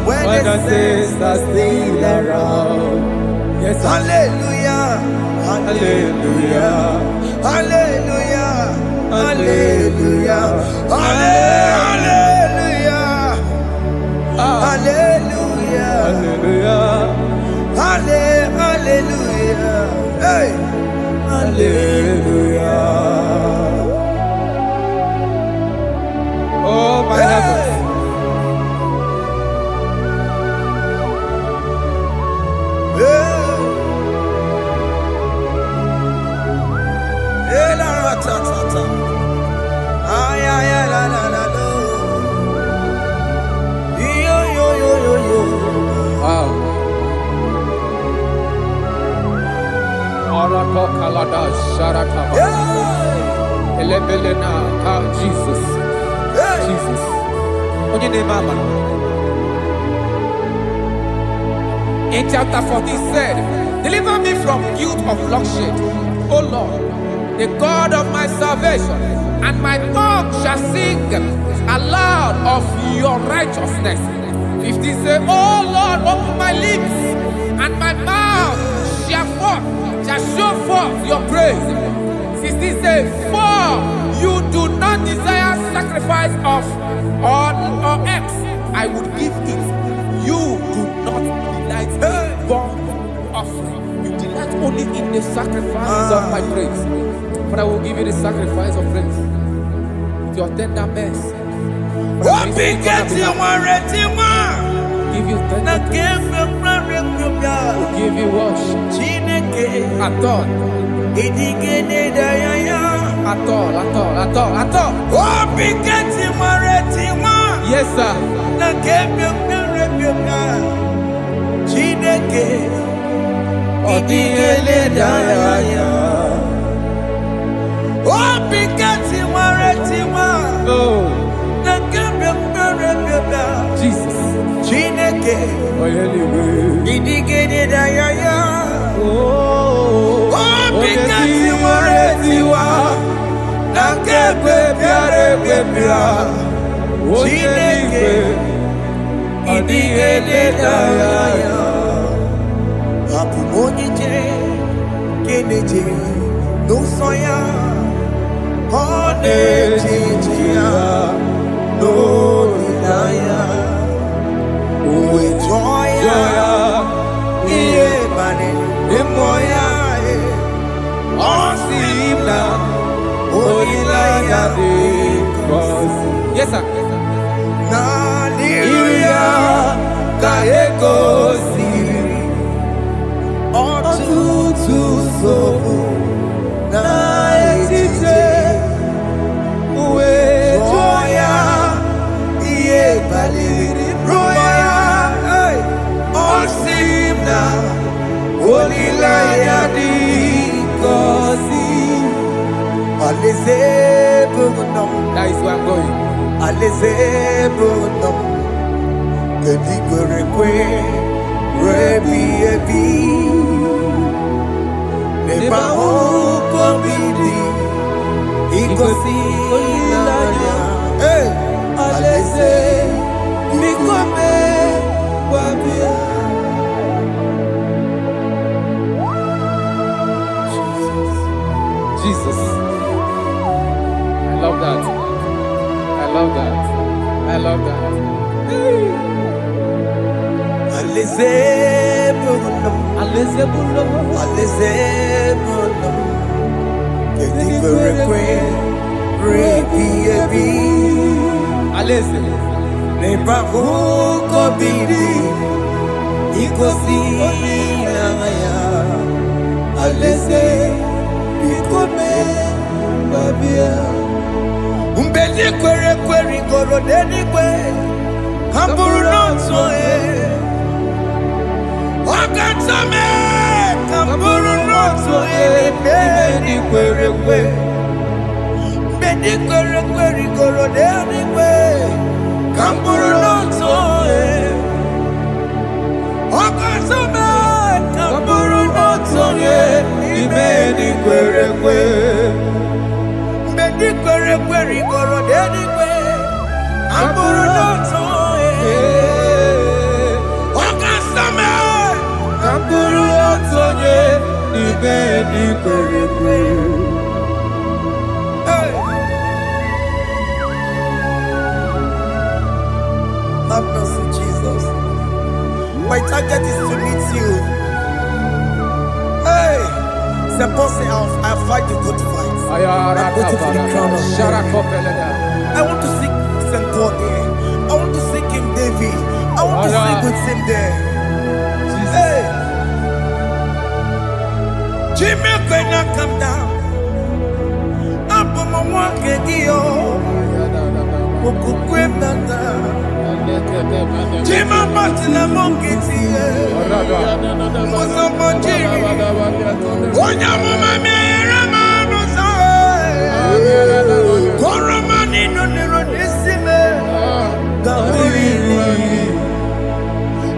When the saints are still around. Yes, sir. Hallelujah. Hallelujah. Hallelujah. Hallelujah. Hallelujah. Hallelujah. Hallelujah. Hallelujah. Hey. Hallelujah. Oh my heavens. Jesus. Jesus. In chapter 40 said, deliver me from guilt of bloodshed, O Lord, the God of my salvation, and my tongue shall sing aloud of your righteousness. 50 say, O Lord, open my lips, and my mouth shall show forth your praise. 60 say, for you do not desire sacrifice of or eggs, I would give it. You do not delight in burnt offering. You delight only in the sacrifice of my praise. But I will give you the sacrifice of praise. With your tender mercy. Give you tender mercy. Will give you worship. At all. Yes, sir. Jesus. Yes, sir. That is where I'm going. Jesus. I love that. I love that. I love that. Have mercy, Jesus. My target is to meet you. Hey, suppose I fight the good fight. I'm waiting for the crown of I want to seek St. Paul there. I want to seek King David. I want to sleep with him there. Hey, Jimmy cannot come down. I'm on my walk again. Jima Martina Monkiti, Mosamboji, Onyamama Meramosa, Koromani no Nerodissime,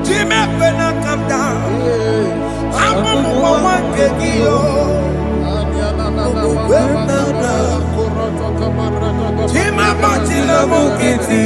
Jima Pena come down, I'm on one Kegio, Jima Martina Monkiti.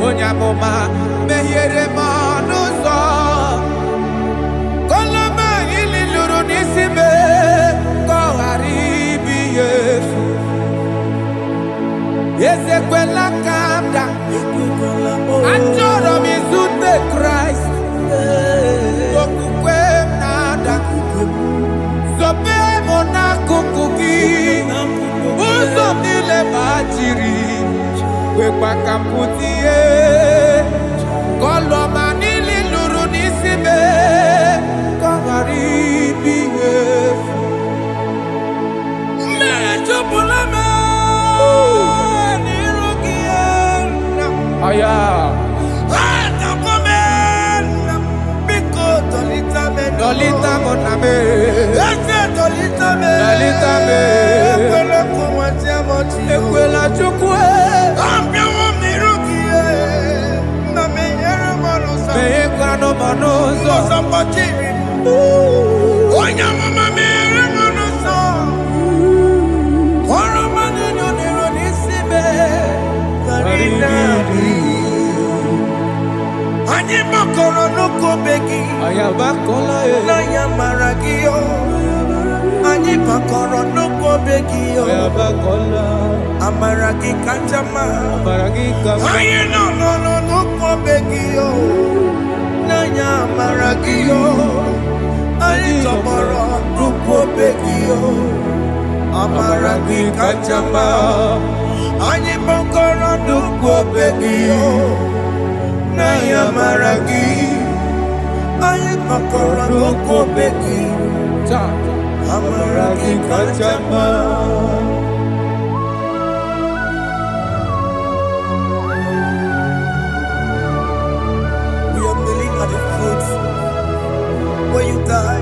Onyamoma mehiere manuzo koloma ililuru nisime koharibi yefu yezekwela kamda anjoro mizute Christ okukwe nada zobe mona kukuki uzo nile majiri Wekwa kaputie Koloma nili luru nisime Kongaribi yefu Mechupulame Nirukiena Aya Atakomena Biko dolitame Dolita moname Ese dolitame Dolitame Ekwela kumwatia moti Ekwela chukwe no manoso sapatiri onya mama mere manoso ora maneno nero nisibe karina ani makoro no kobeki ayabakola na yamaragio ani makoro no kobeki ayabakola amaragi kanjama amaragi kama aye no kobeki Nanya maragio, ali tomorrow, rupo begio, amaragi kachama, ani bongoro rupo begio, nanya maragi, ali bongoro rupo begio, amaragi kachama. When you die,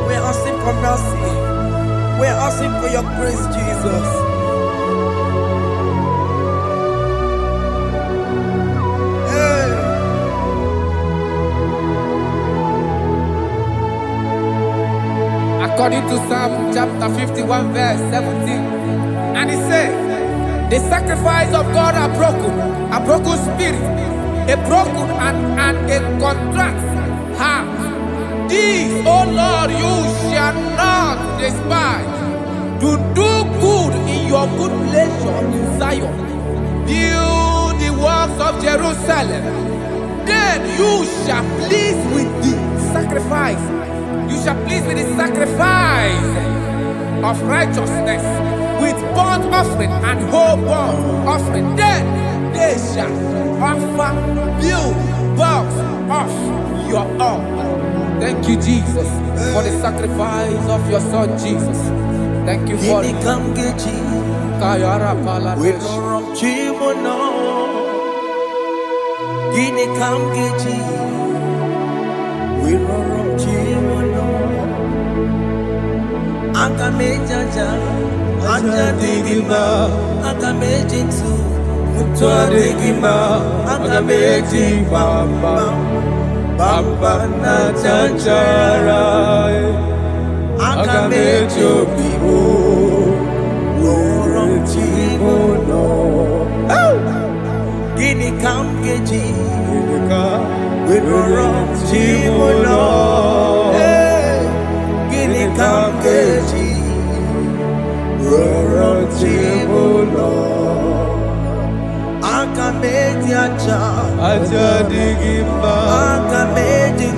we're asking for mercy. We're asking for your grace, Jesus. Hey. According to Psalm chapter 51 verse 17, and it says, the sacrifice of God are broken spirit, a broken and a contrite heart. This, O Lord, you shall not despise. To do good in your good pleasure in Zion. Build the works of Jerusalem. Then you shall please with the sacrifice. You shall please with the sacrifice of righteousness, with burnt offering and whole burnt offering. Then they shall offer you bulks of your own. Thank you, Jesus, for the sacrifice of your son, Jesus. Thank you for it. Kayara pala Chimono Gini kamgeji Wirorom chimono Akamejaja Aja digima Akamejinsu Mutua digima Akameji bamba Bamba na chanchara Akamejo bibo Wirorom chimono Gini kamgeji Wirorom chimono Gini kamgeji Wirorom chimono Akameji aja digima Akameji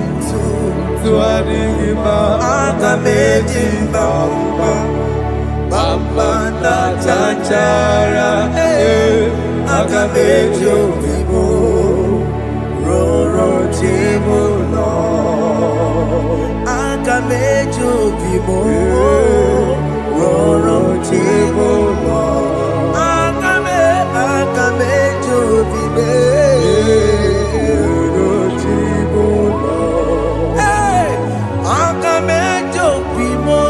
digima Akameji bamba Bamba na chanchara Akamejo bibo Roro chimuno Akamejo bibo Roro chimuno Akamejo bibo Roro chimuno Akamejo bibo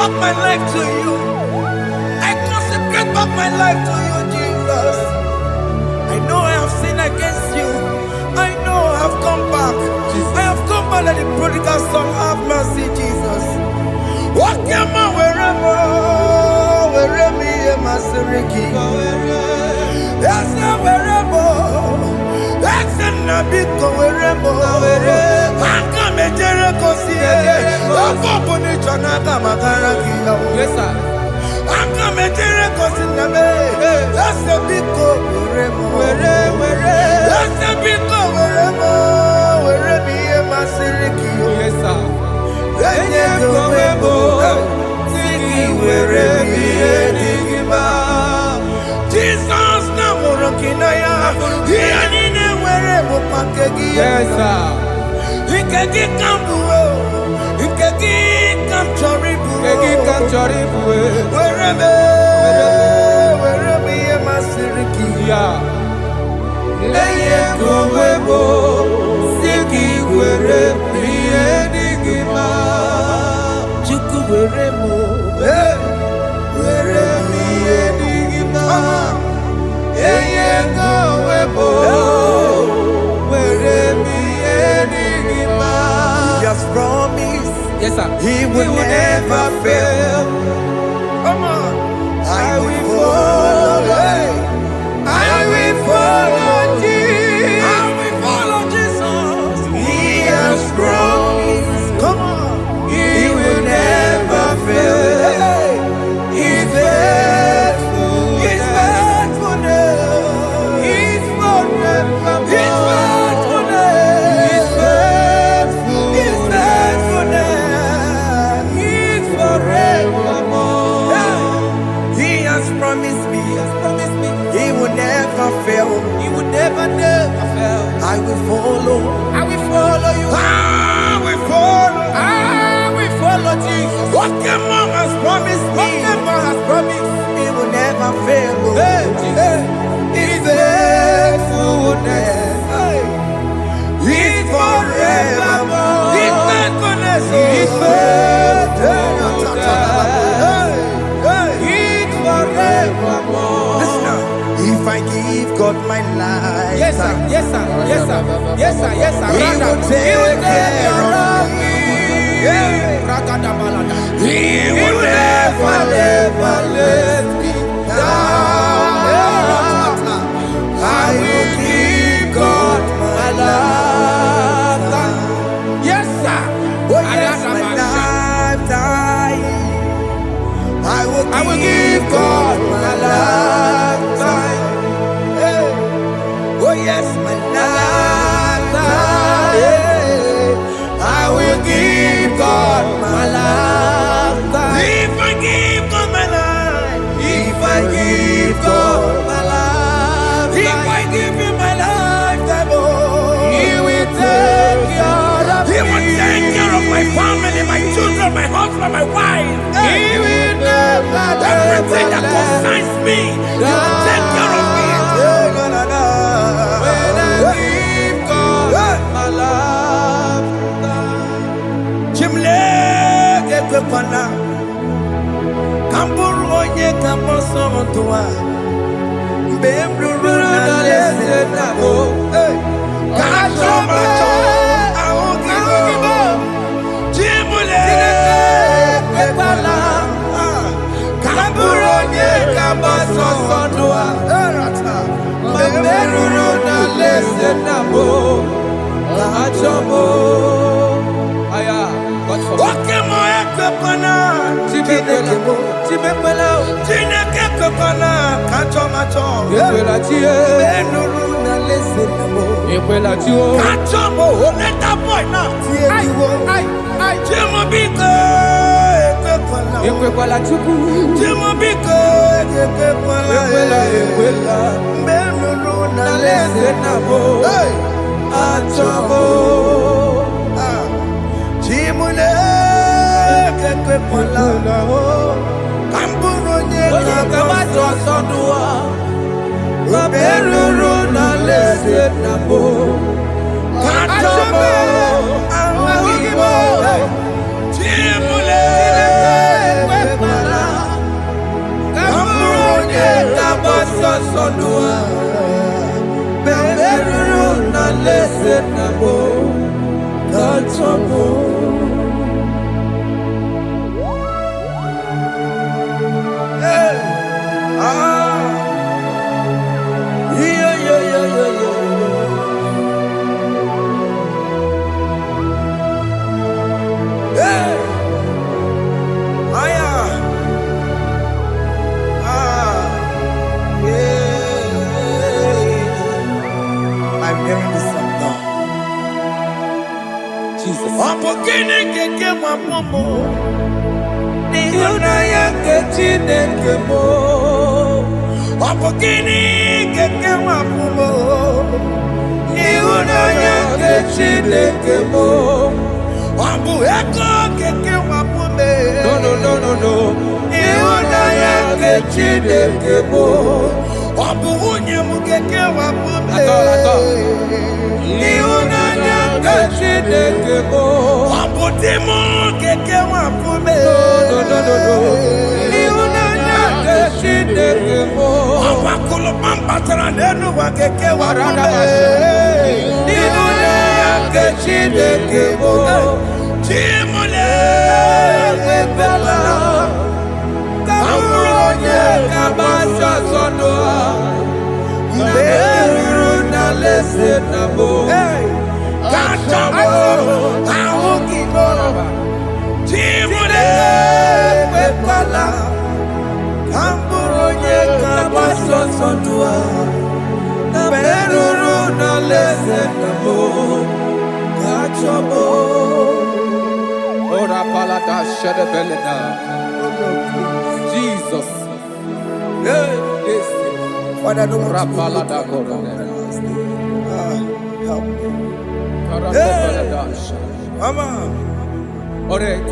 back my life to you. I consecrate back my life to you, Jesus. I know I have sinned against you. I know I have come back. I have come back like the prodigal son. Have mercy, Jesus. Walk your man wherever me and my Siriki. That's not wherever. That's not big wherever. I come a Jericho see. I'm going to Chanaga Magaraki. Yes, sir. I'm come a Jericho see. That's a big wherever. That's a big wherever me and my Siriki. Yes, sir. Jesus na morokinaya yanine were mopakegi Yes, sir. Ikegi kambuo Ikegi kamchoribu Egi kamchoribu Werebe Yamasiriki Yeah. Leye kowebo Siki were enigma Chuku weremo Were enigma Leye kowebo Were enigma He has promised Yes, sir. He will never fail. Come on. I will follow. I will follow Jesus. I will follow Jesus. He has promised. Come on. He will never fail. He's faithful. He's faithfulness. He's forevermore. He's faithfulness. He's faithful. He's faithfulness. He's forevermore. He has promised me. Promise me He will never fail. He would never fail. I will follow. I will follow you. I will follow. I will follow Jesus. What your mom has promised me. Whatever has promised. He will never fail. Hey, Jesus. He's faithfulness. He's forevermore. His faithfulness. He's faithful. He's Forevermore. Listen now. If I give God my life, Yes, sir. Yes, sir. Yes, sir. Yes, sir. Yes, sir. He will take care of me. He will never let me down. I will give God my life. Yes, sir. Oh yes, my lifetime. I will give God my lifetime. Hey. Oh yes, my lifetime. I will give God my lifetime. If I give God my life, if I give God my life, if I give Him my lifetime, oh, He will take care of He will take care of my family, my children, my husband, my wife. He will never Everything that concerns me, He will take care of me. When I give God my love, Chimleke kwepana Kamburu onye kamboso mtuwa Mbemruru na lese nabo Kachomacho Aogibo Chimleke kwepana Kamburu onye kamboso mtuwa Mbemruru na lese nabo Achomo Aya, what's for Oke mo ekwepana Chimekwela Chineke kwepana Kachomacho Ekwela chie Mbemruru na lese nabo Ekwela chio Kachomo let that boy now Ai Chimobiko Ekwekwala Ekwekwala chuku Chimobiko Ekwekwala Mbemruru na lese nabo Achomo Chimule Ekwekwala Kamburu nye Kabato sondua Mbemruru na lese nabo Kachomo Awagibo Chimule keke wapumo. Ihunanya kechineke mo. Opokini keke wapumo. Ihunanya kechineke mo. Abu eko keke wapume. No. Ihunanya kechineke mo. Abu unye mu keke wapume. Ihunanya kechineke mo. Abu timo keke wapume. No. Ihunanya kechineke mo. Abu akulo mambatra nenu wa keke wapume. Ihunanya kechineke mo. Chimole webela. Kamuronye kabasa sonoa. Meru na lese nabo. Kachabo ahukibo. Chimole webela. Kamuronye kabasa sonoa. Meru na lese nabo. Kachabo. Ora palada shadabelena. Jesus. Yes. Father, I don't want to Rapalada go korona. help me. Karapalada. Mama. Alright.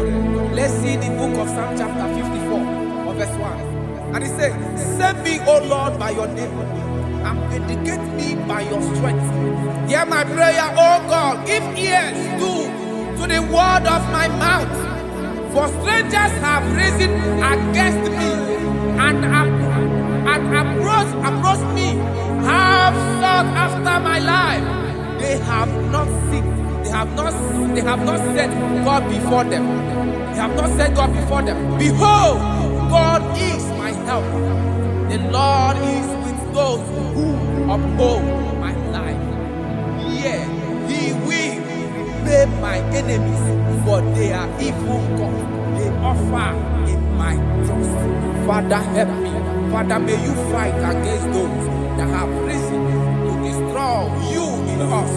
Let's see the book of Psalm chapter 54, of verse 1. And it says, send me, O Lord, by your name, and vindicate me by your strength. Hear my prayer, O God. Give ears to the word of my mouth. For strangers have risen against me and approached me, have sought after my life. They have not seen, they have not set God before them. They have not set God before them. Behold, God is my help. The Lord is with those who uphold my life. Yeah, He will repay my enemies for their evil gods. They offer in my trust. Father, help me. Father, may you fight against those that have risen to destroy you in us.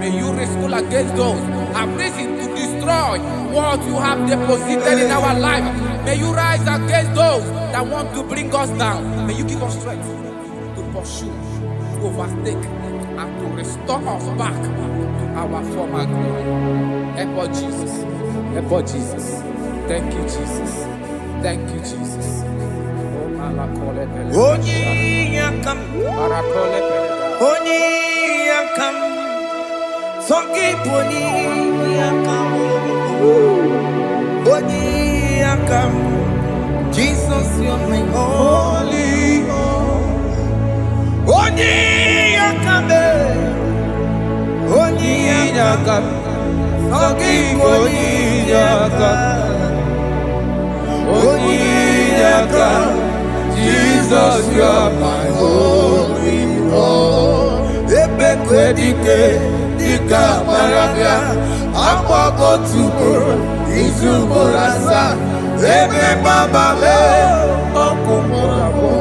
May you wrestle against those that have risen to destroy what you have deposited in our life. May you rise against those that want to bring us down. May you give us strength to pursue, to overtake, and to restore us back to our former glory. Help us, Jesus. Help us, Jesus. Thank you, Jesus. Thank you, Jesus. Oni yakam. Oni yakam. Sogi poni yakam. Oni yakam. Jesus, you're my holy. Oni yakam. Oni yakam. Sogi poni yakam. Oni yakam. Jesus, you are my holy Lord. Ebekwedike, dika marabia, akwako tuko, izumorasa, ebe baba me, okumorabo.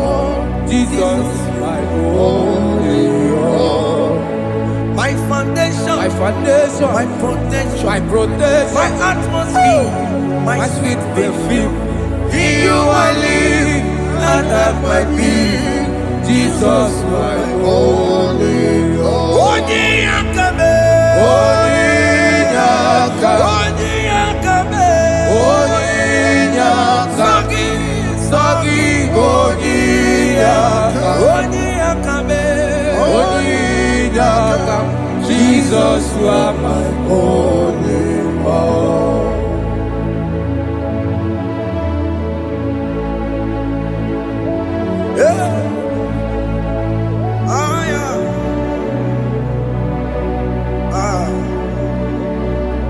Jesus, my holy Lord. My foundation, my protection, my atmosphere, my sweet perfume. In you I live and have my being. Jesus, my holy Lord. Oni yakame, Oni yakame, Oni yakame, Sagi, Oni yakame, Oni yakame. Jesus, you are my holy Lord.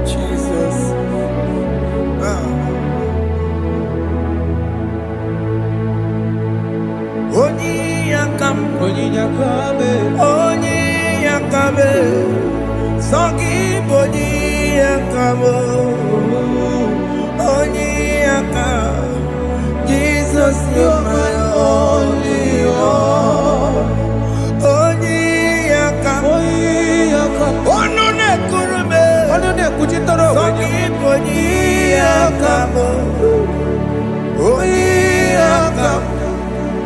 Jesus. Oni yakame, Sogi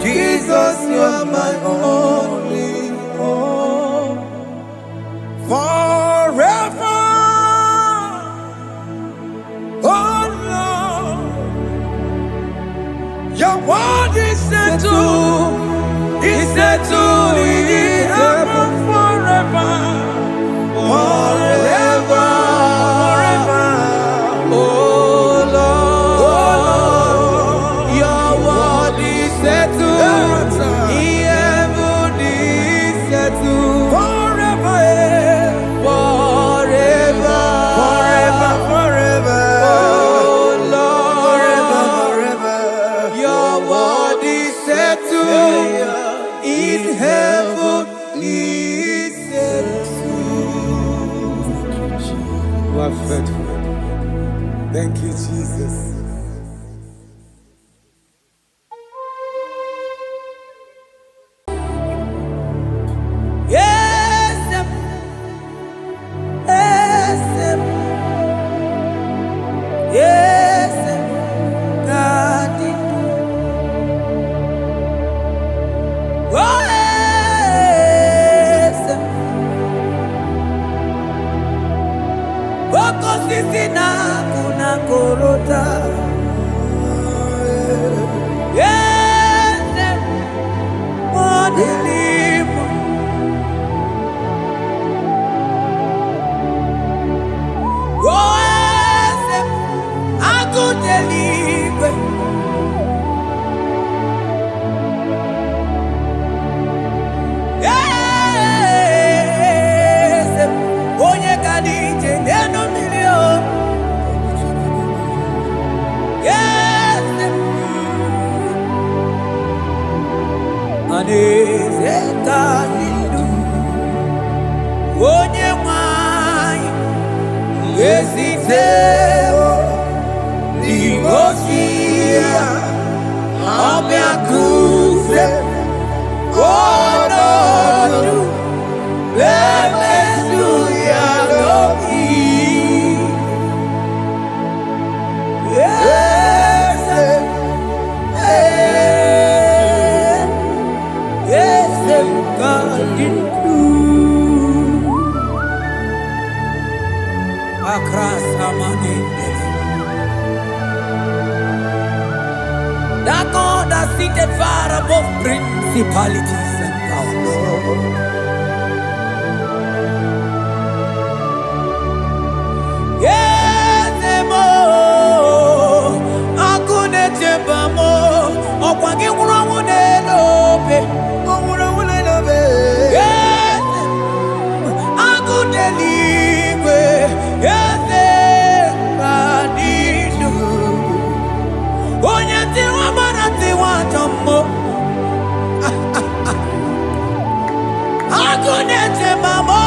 Jesus, you are my only hope. Forever, oh Lord, your word is settled in heaven forever, forever, forever. Oh Lord, your word is settled in heaven, is settled forever, forever, forever, forever. Oh Lord, forever, forever. Your word is settled in heaven, is settled. You are faithful. Thank you, Jesus. Yes, yes, yes, God did do. Oh, yes. Boko sisi na kuna korota. Yes, modelimu. Oh, yes, akuteliwe. Yes, onye kadije nenu milion. Yes, aneze kalilu. Onye mwai esiteo limosia ameakuse onodu lemesuya loki. Yes, yes, God did do. Across that God that seated far above principalities and powers. Yes, mo akune chembamo okwangi kurawune lobe kurawune lobe. Yes, akune ligwe. Yes, kadidu onye tiwa mara tiwa tombo akune chembamo.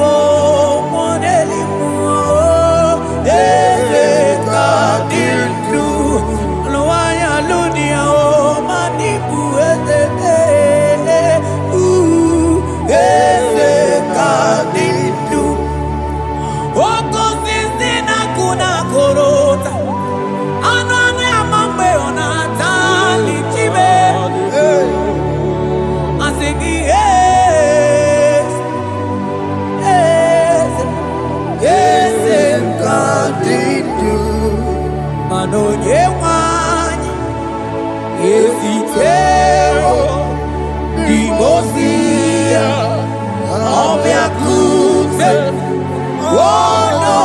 Oh Bosia, Obia Kute, oh no,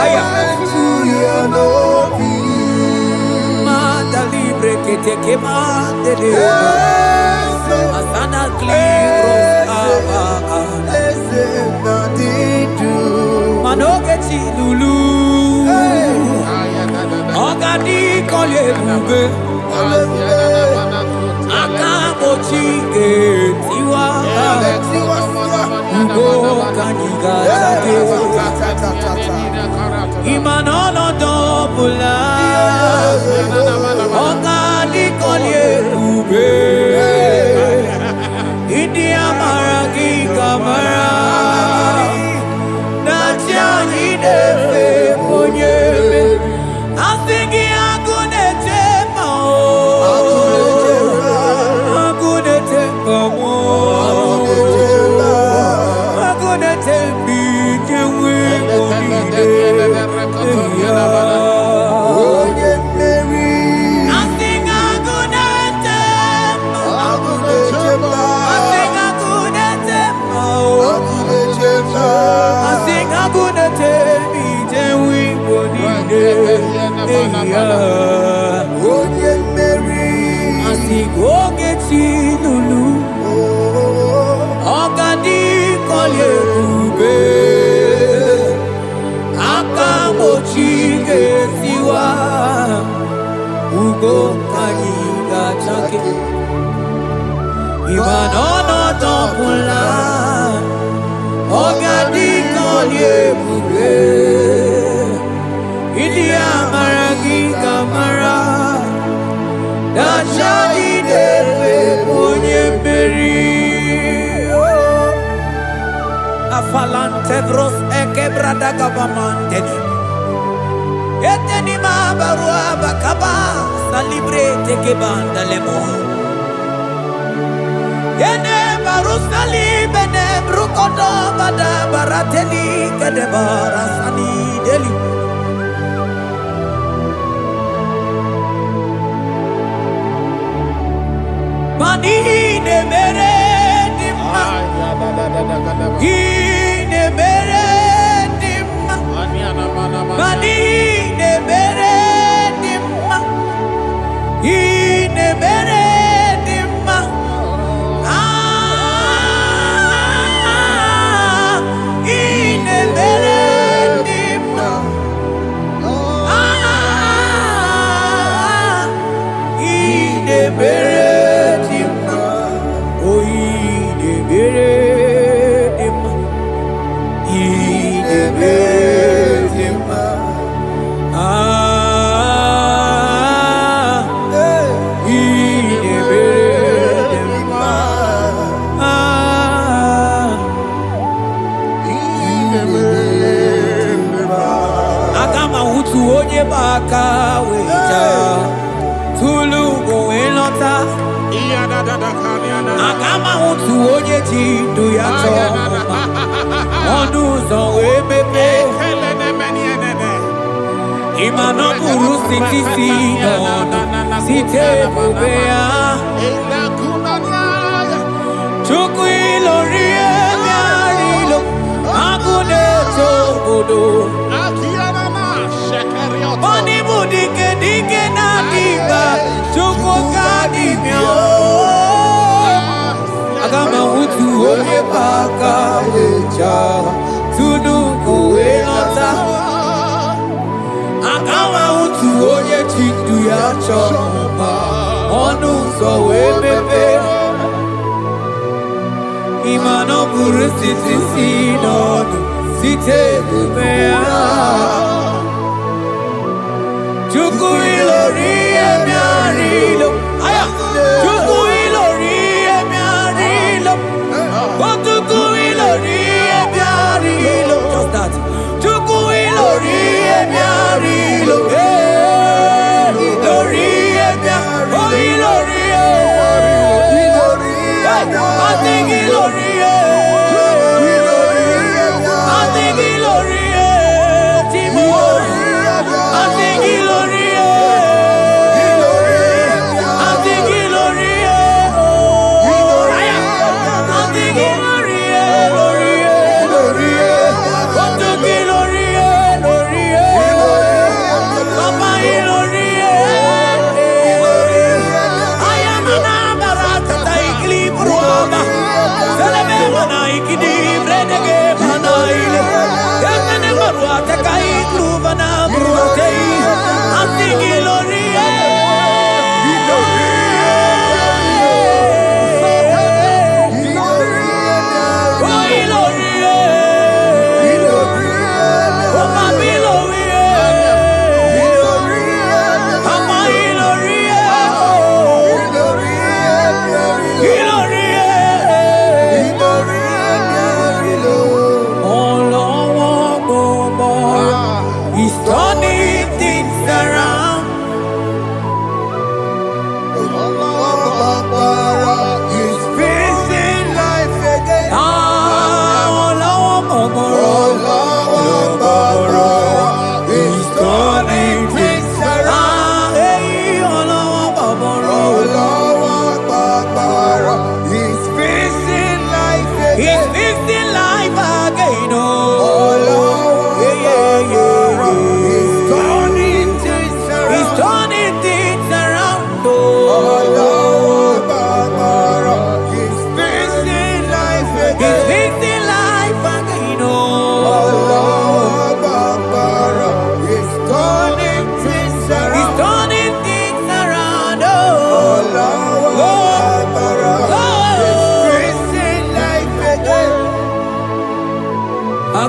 I am to your lobby. Manda libre que te quemande de Asana Cliros Manogeti Lulu Ogani Kolye Bube Akamochi Tiwa Ugo Kaniga Imanono Dobula Ogani Kolye Bube India Maragi Kamara Nachani Defe Ponye Asingi Agunete Mao Agunete Mao Agunete Bijewe Bonide Imanono topula Ogadi kolye bube Ilia maragi kamara Dachadi dewe ponye beri Afalante bros ekebrada gabamante Eteni mabarua bakaba Salibre teke banda lemo Yene barusali bene brukodo bada barateli kede barasani deli Mani ne mere dimma ne mere dimma Mani ne mere dimma ne mere Agama utu onye ji ndu ya chọọ ọnụ ụzọ wee mepee ịma na ọ bụrụ site si n'ọnụ site ebube ya Chukwu ilori ebe arịlo agụ na-eto obodo Oni bụ dike na-adịba Chukwu ka dibịa Agama utu onye baka wecha Tunu kowe nọta Agama utu onye chindu ya chọma Ọnụ ụzọ wee mepe Ịma na ọ bụrụ site si n'ọnụ Site ebube ya Chukwu ilori emi arilo Chukwu ilori emi arilo Chukwu ilori emi arilo Just that Chukwu ilori emi arilo Ilori emi arilo Ilori I think ilori I think ilori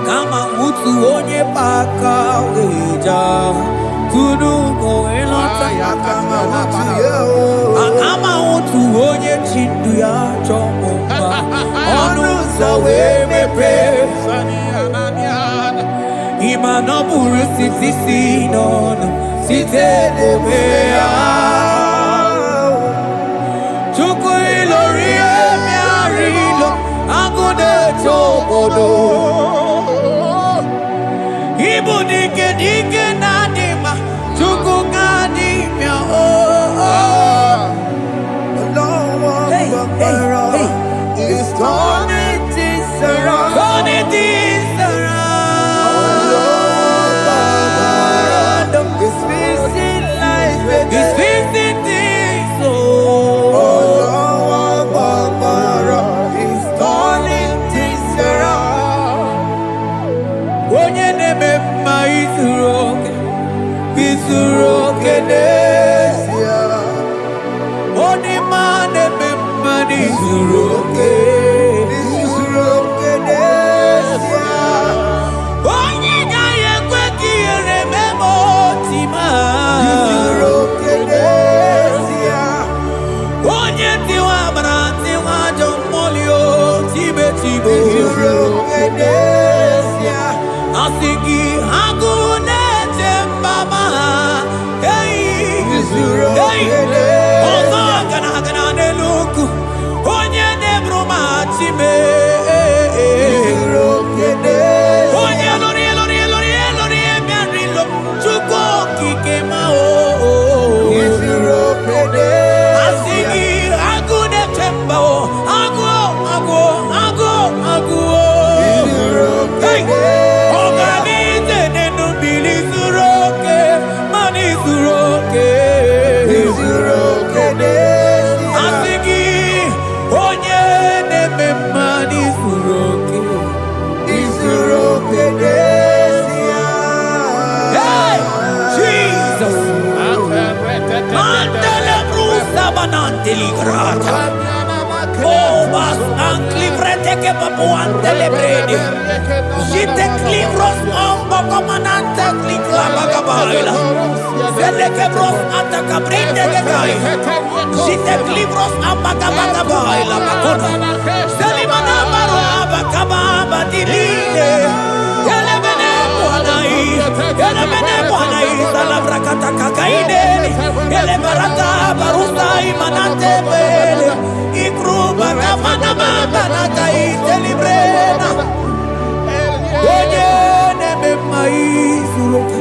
Akama utu onye baka weja Tunu go elota Akama utu yo Akama utu onye chindu ya chomba Onu zawe mepe Imano buru siti sinon Site debea Chuku ilori emiarilo Angune chobodo Ibu dike dike nadima Chuku kadimya Hey, hey, hey It's turning things around Turning things around It's fixing life It's fixing things It's turning things around Onye neme ma izuroke Izuroke nesia Oni ma neme ma izuroke Izuroke nesia Onye nyaye kweki rememo tima Izuroke nesia Onye tiwa branti wajo molio tibe tibe Izuroke nesia Asigi agune tembama Hey Izuroke nesia Ozo gana gana neluku Onye nebruma time Izuroke nesia Onye lori emiarilo Chuko kike mao Izuroke nesia Asigi agune tembao Ago Izuroke nesia Organize nenu bili Izuroke Mani Izuroke nesia Asigi onye neme mani Izuroke nesia Hey Jesus Mandele brusa bananteli grata Oh bas anclivrete che papuante le brede Jite clivros ombo comanante clicla bagabaila Zelle che bros attacca brinde che gai Jite clivros ambagabagabaila Bakona Selimana baraba kababa diline Yele bene buanai Salabra kataka kaineni Yele barata barusa imanante bele Ikruba kamana mabana kaite librena Onye neme ma Izuroke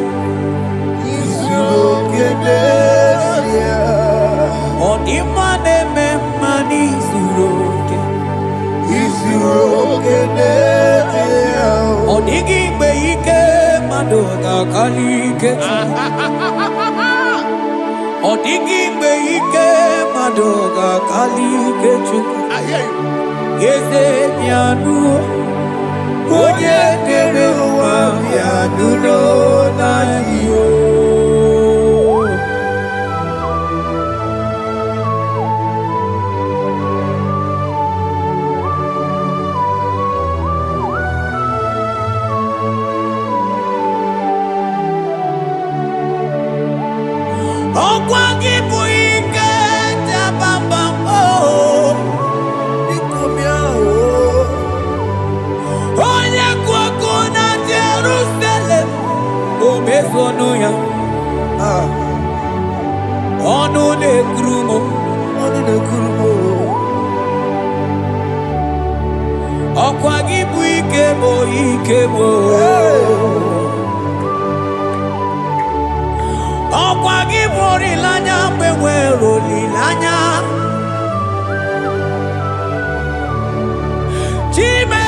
nesia Onima neme ma Izuroke nesia Onigi beike madoga kalike Odigi beike madoga kalike chuku Yeze mianu Onye neme wa mianu no na yo Okwagi buike jabamba oh Nikumia oh Onye kwako na Jerusalem Omezono ya Onu nekrumo Okwagi buike bo Okwagi bori lanya bewero lilanya Time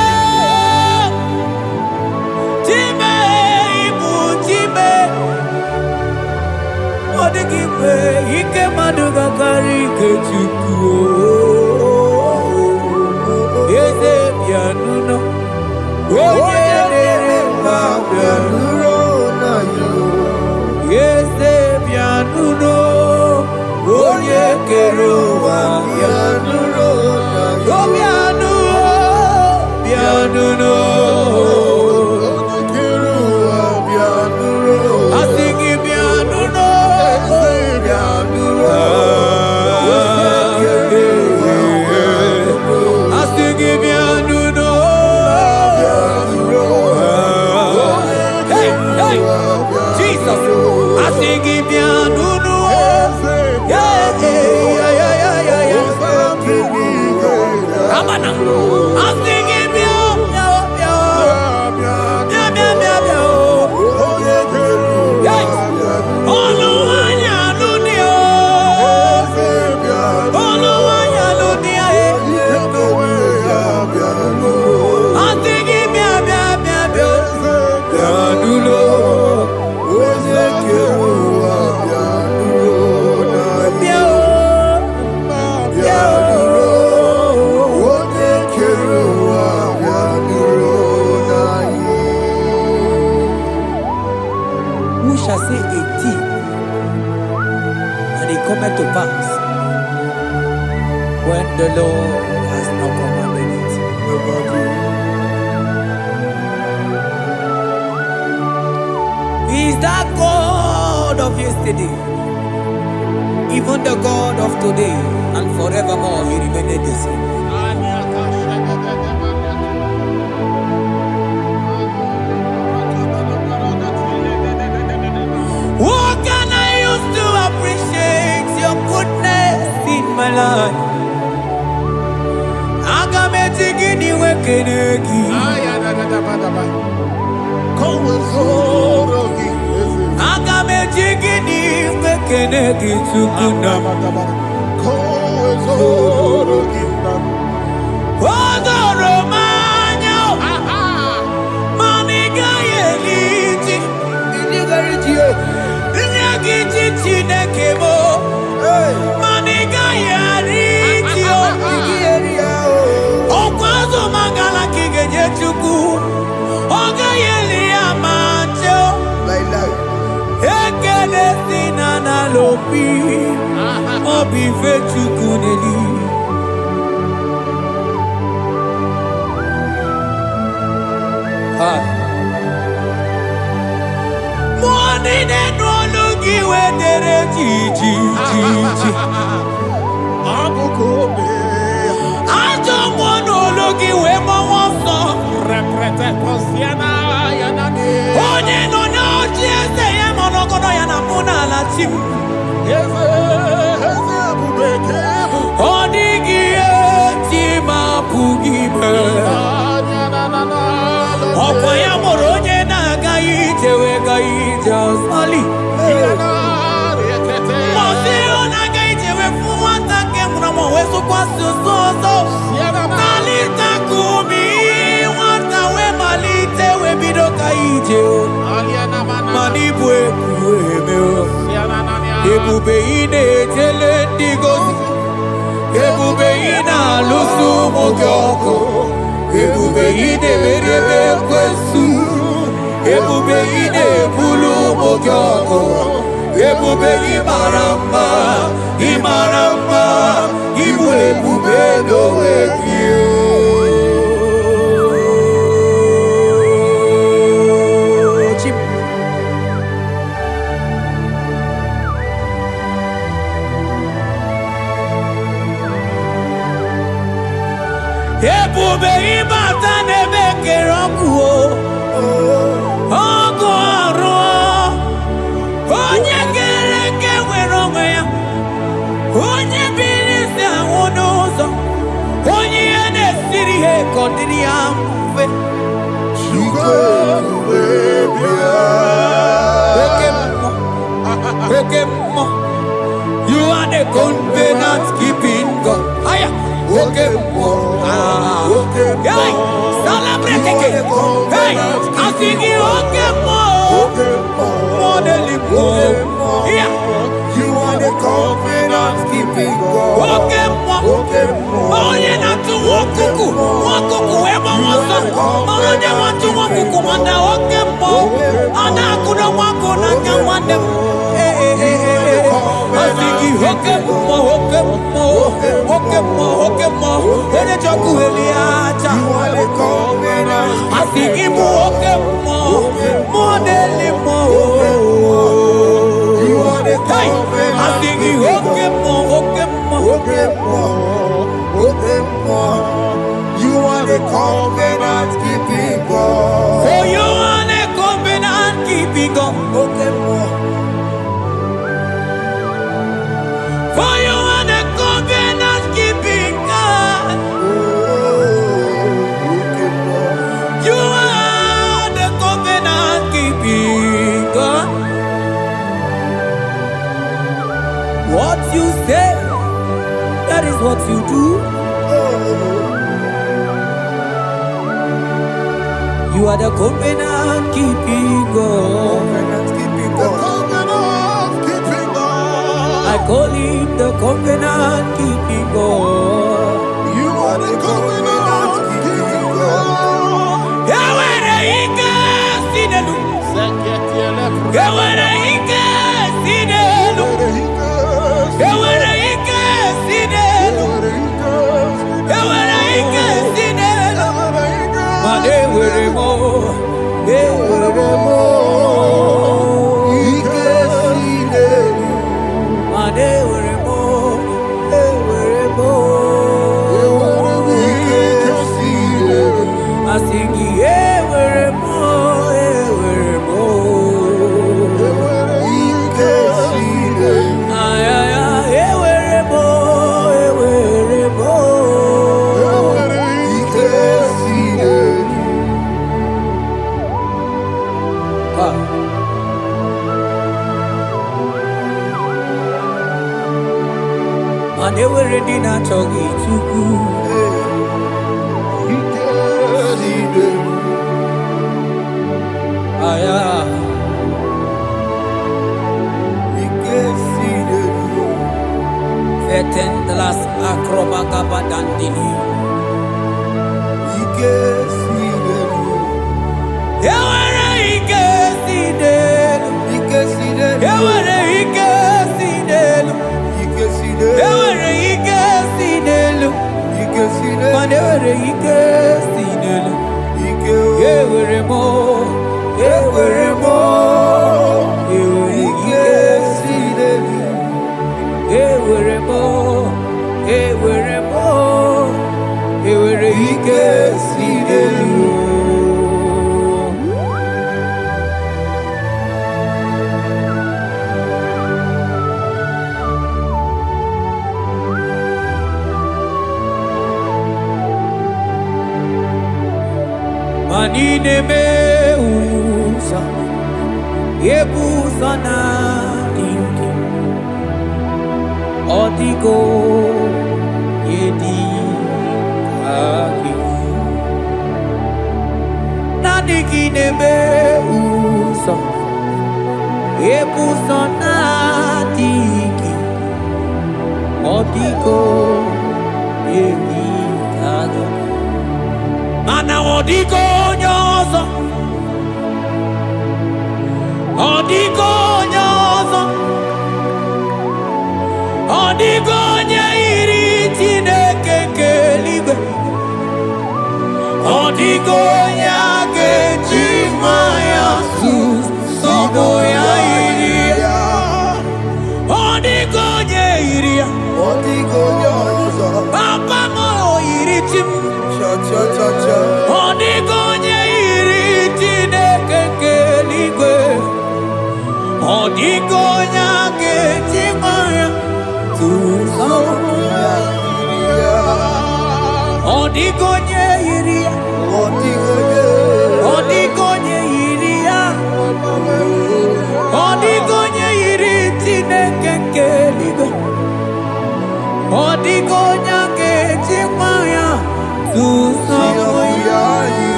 ibu time Odigi be ike maduga kari kechuku Yeze bianuno Onye nere ma bianuno na yo Yeze bianuno Onye keruwa bianuno na yo Bianuno not commanding it. Nobody. He's that God of yesterday, even the God of today, and forevermore He remained the same. What can I use to appreciate your goodness in my life? Agametigini wekenegi. Agametigini wekenegi tukuna. Odoro manyo. Mamiga yeliti. Inyagiti chinekebo. Mamiga yariti. Okwazo mangala kigenye chuku. Oga yeli amacho. Ekele sinana lopi. Obi fe chuku neli. Money ne no logi we dere ji. Ajo mono logi we mo wonso. Reprete posiana yanani. Onye no no jiese ye mono kono yana muna la chim. Odigi tima pugibe. Okwa ya moronye na gaite we gaite osali. Mose ona gaite we fuwata ke muna mo weso kwa soso. Malita kumi wata we malite we bido gaite. Manibwe kuwemeo. Ebube ine tele ndigozi. Ebube ina lusu mogyoko. Ebube ine merebe kwesu. Ebube ine bulu mogyoko. Ebube imarama. Ibu ebube dowe kiyo. Ebube ibata nebe kerokuo. Ogo aro. Onye kereke weronwe ya. Onye bilisi awonozo. Onye ene siri he kondiri amfe. Okemo. You are the covenant keeping God. Aya. Okemo. Hey, celebrate again. Hey, I sing you Okemo. Modeling. Yeah. You are the covenant keeping God. Okemo. Onye na tu wokuku. Wokuku ema wasa. Onye watu wokuku wanda Okemo. Ana kuna wako na kamande. I sing you Okemo. Ene choku eliacha. You are the covenant. I sing you Okemo. Modeli mo. You are the Hey, covenant. I sing you Okemo. You are the covenant keeping God. For you are the covenant keeping God. For you are the covenant keeping God. You are the covenant keeping God. What you say, that is what you do. You are the covenant keeping God. I call him the covenant keeping God. You are the covenant keeping God. Yawere ike sinelu. Yawere ike sinelu. Yawere ike sinelu. Yawere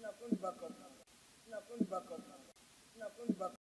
Back up.